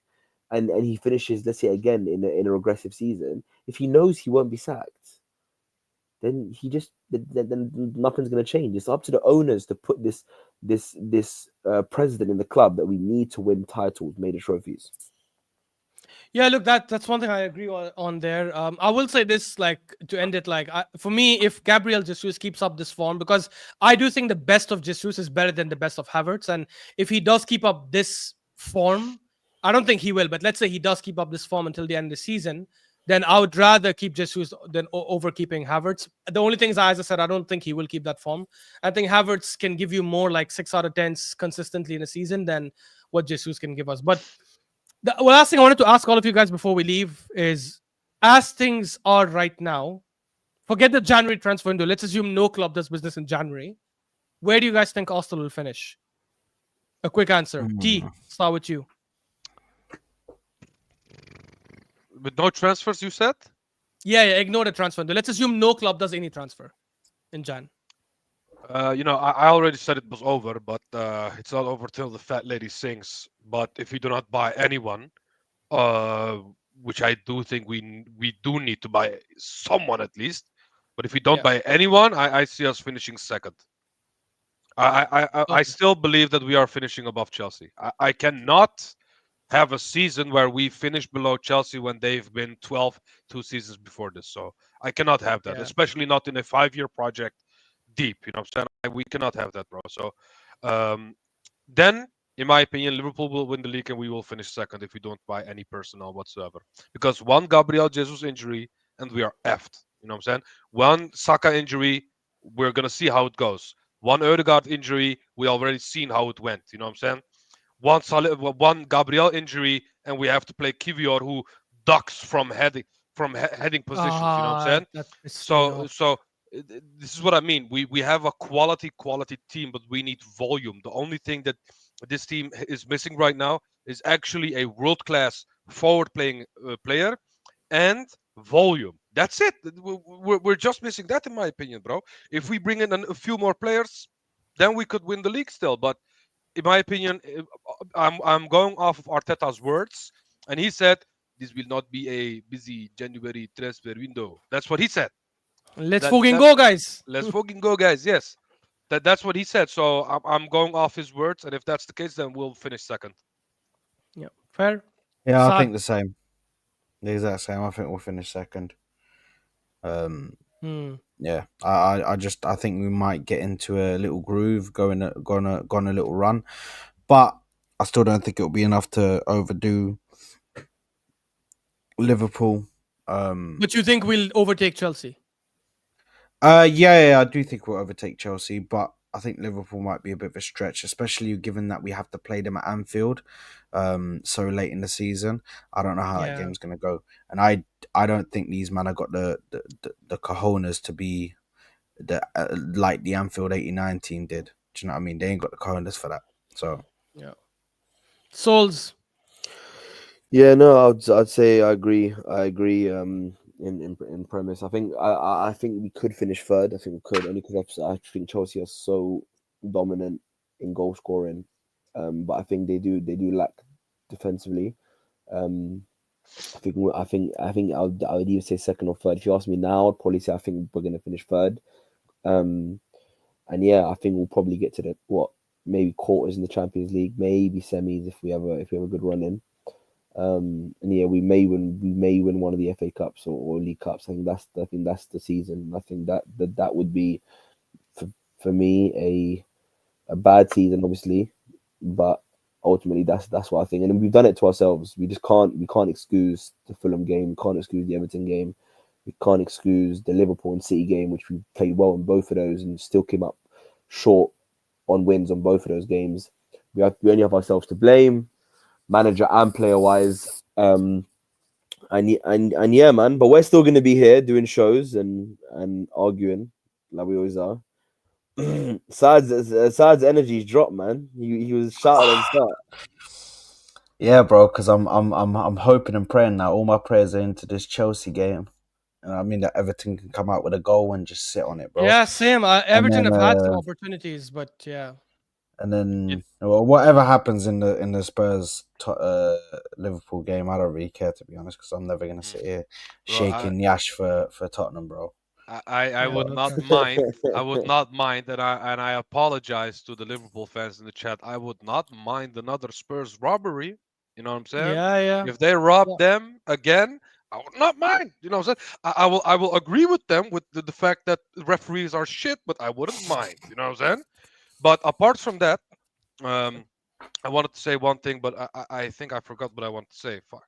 and he finishes, let's say again in a regressive season, if he knows he won't be sacked, then then nothing's going to change. It's up to the owners to put this president in the club that we need to win titles, major trophies. Yeah, look, that's one thing I agree on there. I will say this, like, to end it, like, for me, if Gabriel Jesus keeps up this form, because I do think the best of Jesus is better than the best of Havertz, and if he does keep up this form, I don't think he will, but let's say he does keep up this form until the end of the season, then I would rather keep Jesus than over keeping Havertz. The only thing is, as I said, I don't think he will keep that form. I think Havertz can give you more like 6 out of 10s consistently in a season than what Jesus can give us. But the last thing I wanted to ask all of you guys before we leave is, as things are right now, forget the January transfer window. Let's assume no club does business in January. Where do you guys think Arsenal will finish? A quick answer. T, start with you. With no transfers, you said? Yeah, ignore the transfer window. Let's assume no club does any transfer in Jan. I already said it was over, but it's not over till the fat lady sings. But if we do not buy anyone, which I do think we do need to buy someone at least. But if we don't Yeah. buy anyone, I see us finishing second. I Okay. still believe that we are finishing above Chelsea. I cannot have a season where we finish below Chelsea when they've been 12 2 seasons before this. So I cannot have that, Yeah. especially not in a 5-year project deep. You know what I'm saying? We cannot have that, bro. So um, then, in my opinion, Liverpool will win the league and we will finish second if we don't buy any personnel whatsoever. Because one Gabriel Jesus injury and we are effed. You know what I'm saying? One Saka injury, we're gonna see how it goes. One Odegaard injury, we already seen how it went. You know what I'm saying? One Gabriel injury, and we have to play Kivior, who ducks from heading positions. You know what I'm saying? That pissed me So off. so this is what I mean. We have a quality team, but we need volume. The only thing that this team is missing right now is actually a world class forward playing player and volume. That's it. We're just missing that, in my opinion, bro. If we bring in a few more players, then we could win the league still. But in my opinion, I'm going off of Arteta's words, and he said this will not be a busy January transfer window. That's what he said. Let's That fucking that go, guys. let's fucking go, guys. Yes, that's what he said. So I'm going off his words, and if that's the case, then we'll finish second. Yeah. Fair. Yeah, I Saad. think the same. The exact same. I think we'll finish second. Hmm. Yeah, I think we might get into a little groove, gone a little run, but I still don't think it'll be enough to overdo Liverpool. But you think we'll overtake Chelsea? Yeah, I do think we'll overtake Chelsea, but I think Liverpool might be a bit of a stretch, especially given that we have to play them at Anfield, so late in the season. I don't know how that Yeah. game's gonna go, and I don't think these men have got the cojones to be like the Anfield '89 team did. Do you know what I mean? They ain't got the cojones for that. So Yeah. Souls. Yeah, no, I'd say I agree. I agree. In premise, I think we could finish third. I think we could only because I think Chelsea are so dominant in goal scoring, but I think they do lack defensively. Um, I think I would either say second or third. If you ask me now, I'd probably say I think we're gonna finish third. Um, and yeah, I think we'll probably get to the maybe quarters in the Champions League, maybe semis if we have a good run in. And yeah, we may win one of the FA Cups or League Cups. I think that's the season. I think that would be for me a bad season, obviously, but ultimately that's what I think. And we've done it to ourselves. We can't excuse the Fulham game. We can't excuse the Everton game. We can't excuse the Liverpool and City game, which we played well in both of those and still came up short on wins on both of those games. We only have ourselves to blame, manager and player wise. And yeah, man. But we're still gonna be here doing shows and arguing like we always are. Saad's energy's dropped, man. He was shouting and stuff. yeah, bro, because I'm hoping and praying now. All my prayers are into this Chelsea game, and I mean that Everton can come out with a goal and just sit on it, bro. Yeah, same. Everton then, have had some opportunities, but yeah. And Yeah. then, well, whatever happens in the Spurs Liverpool game, I don't really care, to be honest, because I'm never gonna sit here Bro, shaking Yash for Tottenham, bro. I Yeah, would not okay. mind. I would not mind, and I apologize to the Liverpool fans in the chat. I would not mind another Spurs robbery. You know what I'm saying? Yeah, yeah. If they rob Yeah. them again, I would not mind. You know what I'm saying? I will agree with them with the fact that referees are shit, but I wouldn't mind. You know what I'm saying? But apart from that, um, I wanted to say one thing, but I think I forgot what I wanted to say. Fuck.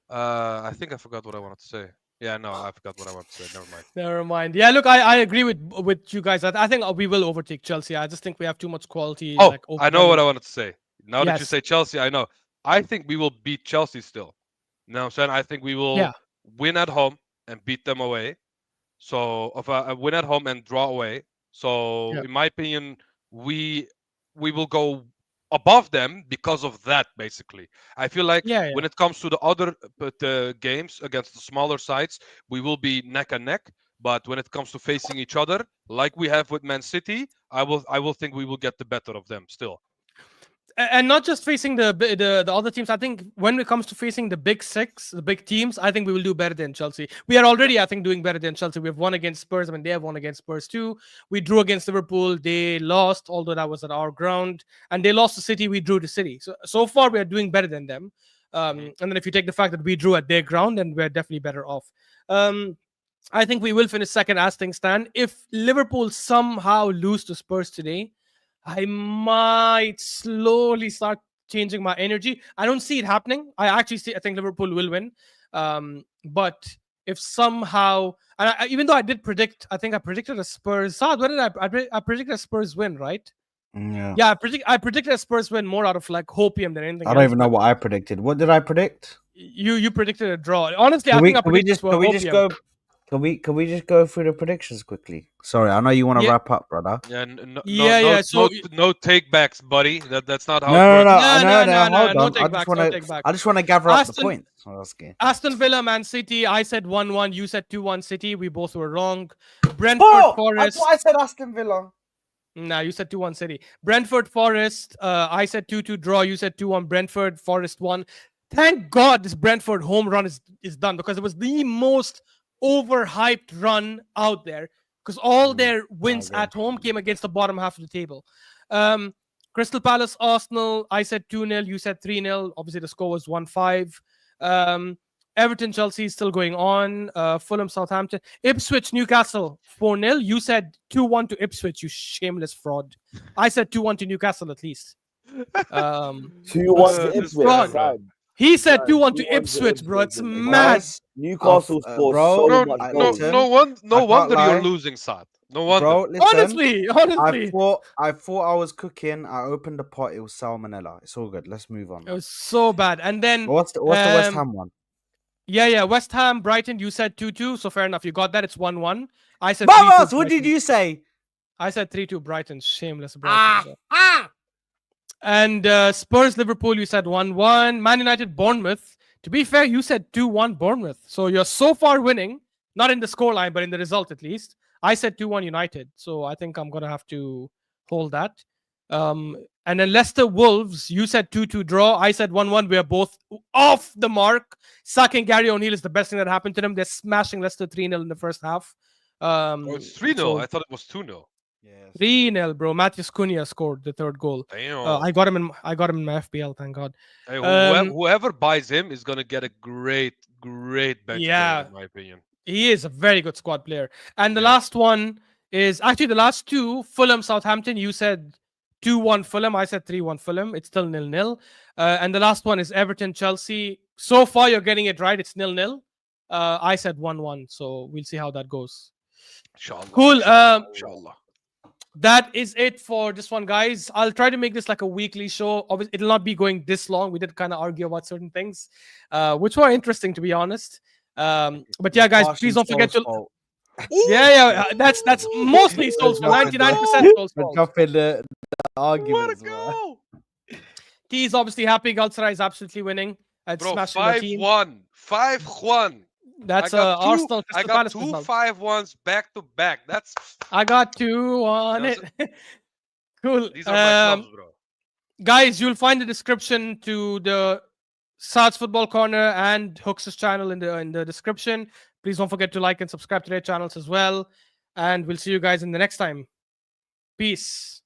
I think I forgot what I wanted to say. Yeah, no, I forgot what I wanted to say. Never mind. Never mind. Yeah, look, I agree with you guys. I think we will overtake Chelsea. I just think we have too much quality. Oh, Like I know what overwhelming. I wanted to say. Now that you Yes. say Chelsea, I know. I think we will beat Chelsea still. You know what I'm saying? I think we will Yeah. win at home and beat them away. So, of a win at home and draw away. So, Yeah. in my opinion, we will go above them because of that. Basically, I feel like Yeah. when Yeah. it comes to the other games against the smaller sides, we will be neck and neck. But when it comes to facing each other, like we have with Man City, I will think we will get the better of them still. And not just facing the other teams. I think when it comes to facing the big six, the big teams, I think we will do better than Chelsea. We are already, I think, doing better than Chelsea. We have won against Spurs. I mean, they have won against Spurs too. We drew against Liverpool. They lost, although that was at our ground. And they lost to City. We drew to City. So far, we are doing better than them. And then if you take the fact that we drew at their ground, then we're definitely better off. I think we will finish second as things stand. If Liverpool somehow lose to Spurs today, I might slowly start changing my energy. I don't see it happening. I think Liverpool will win. But if somehow, and even though I predicted a Spurs. Saad, what did I predicted a Spurs win, right? Yeah. Yeah, I predicted a Spurs win more out of like hopium than anything. I don't even know what I predicted. What did I predict? You predicted a draw. Honestly, Can I think I can we predicted just can we just go? Can we just go through the predictions quickly? Sorry, I know you want to Yeah. wrap up, brother. Yeah, So no take backs, buddy. That's not how No, it no, works. no. Hold no on. take backs, no take backs. I just want to gather up the Aston- points. Okay. Aston Villa, Man City. I said 1-1. You said 2-1 City. We both were wrong. Brentford, Oh, I Forest. thought I said Aston Villa. Nah, you said 2-1 City. Brentford, Forest. I said 2-2 draw. You said 2-1 Brentford. Forest 1. Thank God this Brentford home run is done, because it was the most overhyped run out there, because all their wins okay. at home came against the bottom half of the table. Crystal Palace, Arsenal. I said 2-0. You said 3-0. Obviously, the score was 1-5. Everton, Chelsea is still going on. Fulham, Southampton. Ipswich, Newcastle, 4-0. You said 2-1 to Ipswich, you shameless fraud. I said 2-1 to Newcastle at least. 2-1 to this Ipswich. fraud. Sad. He said Sad. 2-1 to 2-1 to Ipswich, bro. It's Ipswich. mad. Guys, Newcastle scored bro, so No, much I- goals. listen, no I can't wonder lie. you're losing, Saad. No wonder. Bro, listen. Honestly. I thought I was cooking. I opened the pot. It was salmonella. It's all good. Let's move on. It was so bad. And then What's the West Ham one? Yeah. West Ham, Brighton, you said 2-2. So fair enough. You got that. It's 1-1. I said Vamos! 3-2 What did Brighton. you say? I said 3-2 Brighton. Shameless Brighton. And Spurs, Liverpool, you said 1-1. Man United, Bournemouth. To be fair, you said 2-1 Bournemouth. So you're so far winning, not in the scoreline, but in the result at least. I said 2-1 United. So I think I'm going to have to hold that. And then Leicester, Wolves, you said 2-2 draw. I said 1-1. We are both off the mark. Saka and Gary O'Neill is the best thing that happened to them. They're smashing Leicester 3-0 in the first half. It's 3-0. so- I thought it was 2-0. 3-0, bro. Matheus Cunha scored the third goal. Damn. I got him in my FPL, thank God. Hey, um, whoever buys him is gonna get a great bench Yeah. player, in my opinion. He is a very good squad player. And the Yeah. last one is actually the last two, Fulham, Southampton. You said 2-1 Fulham. I said 3-1 Fulham. It's still 0-0. And the last one is Everton, Chelsea. So far, you're getting it right. It's 0-0. I said 1-1. So we'll see how that goes. Inshallah. Cool. Inshallah. That is it for this one, guys. I'll try to make this like a weekly show. Obviously, it'll not be going this long. We did kind of argue about certain things, which were interesting, to be honest. But yeah, guys, please don't forget to. Yeah. That's mostly Soul's fault. 99% Soul's fault. Dropping the Where to arguments, bro. go? T is obviously happy. Galatasaray is absolutely winning. It's Bro, smashing the team. 5-1. 5-1. That's I got Arsenal. I Crystal got Palace two result. 5-1s back to back. That's I got 2 on Those- it. Cool. these are my clubs, bro. Guys, you'll find the description to the Saad's Football Corner and Hooks' channel in the description. Please don't forget to like and subscribe to their channels as well. And we'll see you guys in the next time. Peace.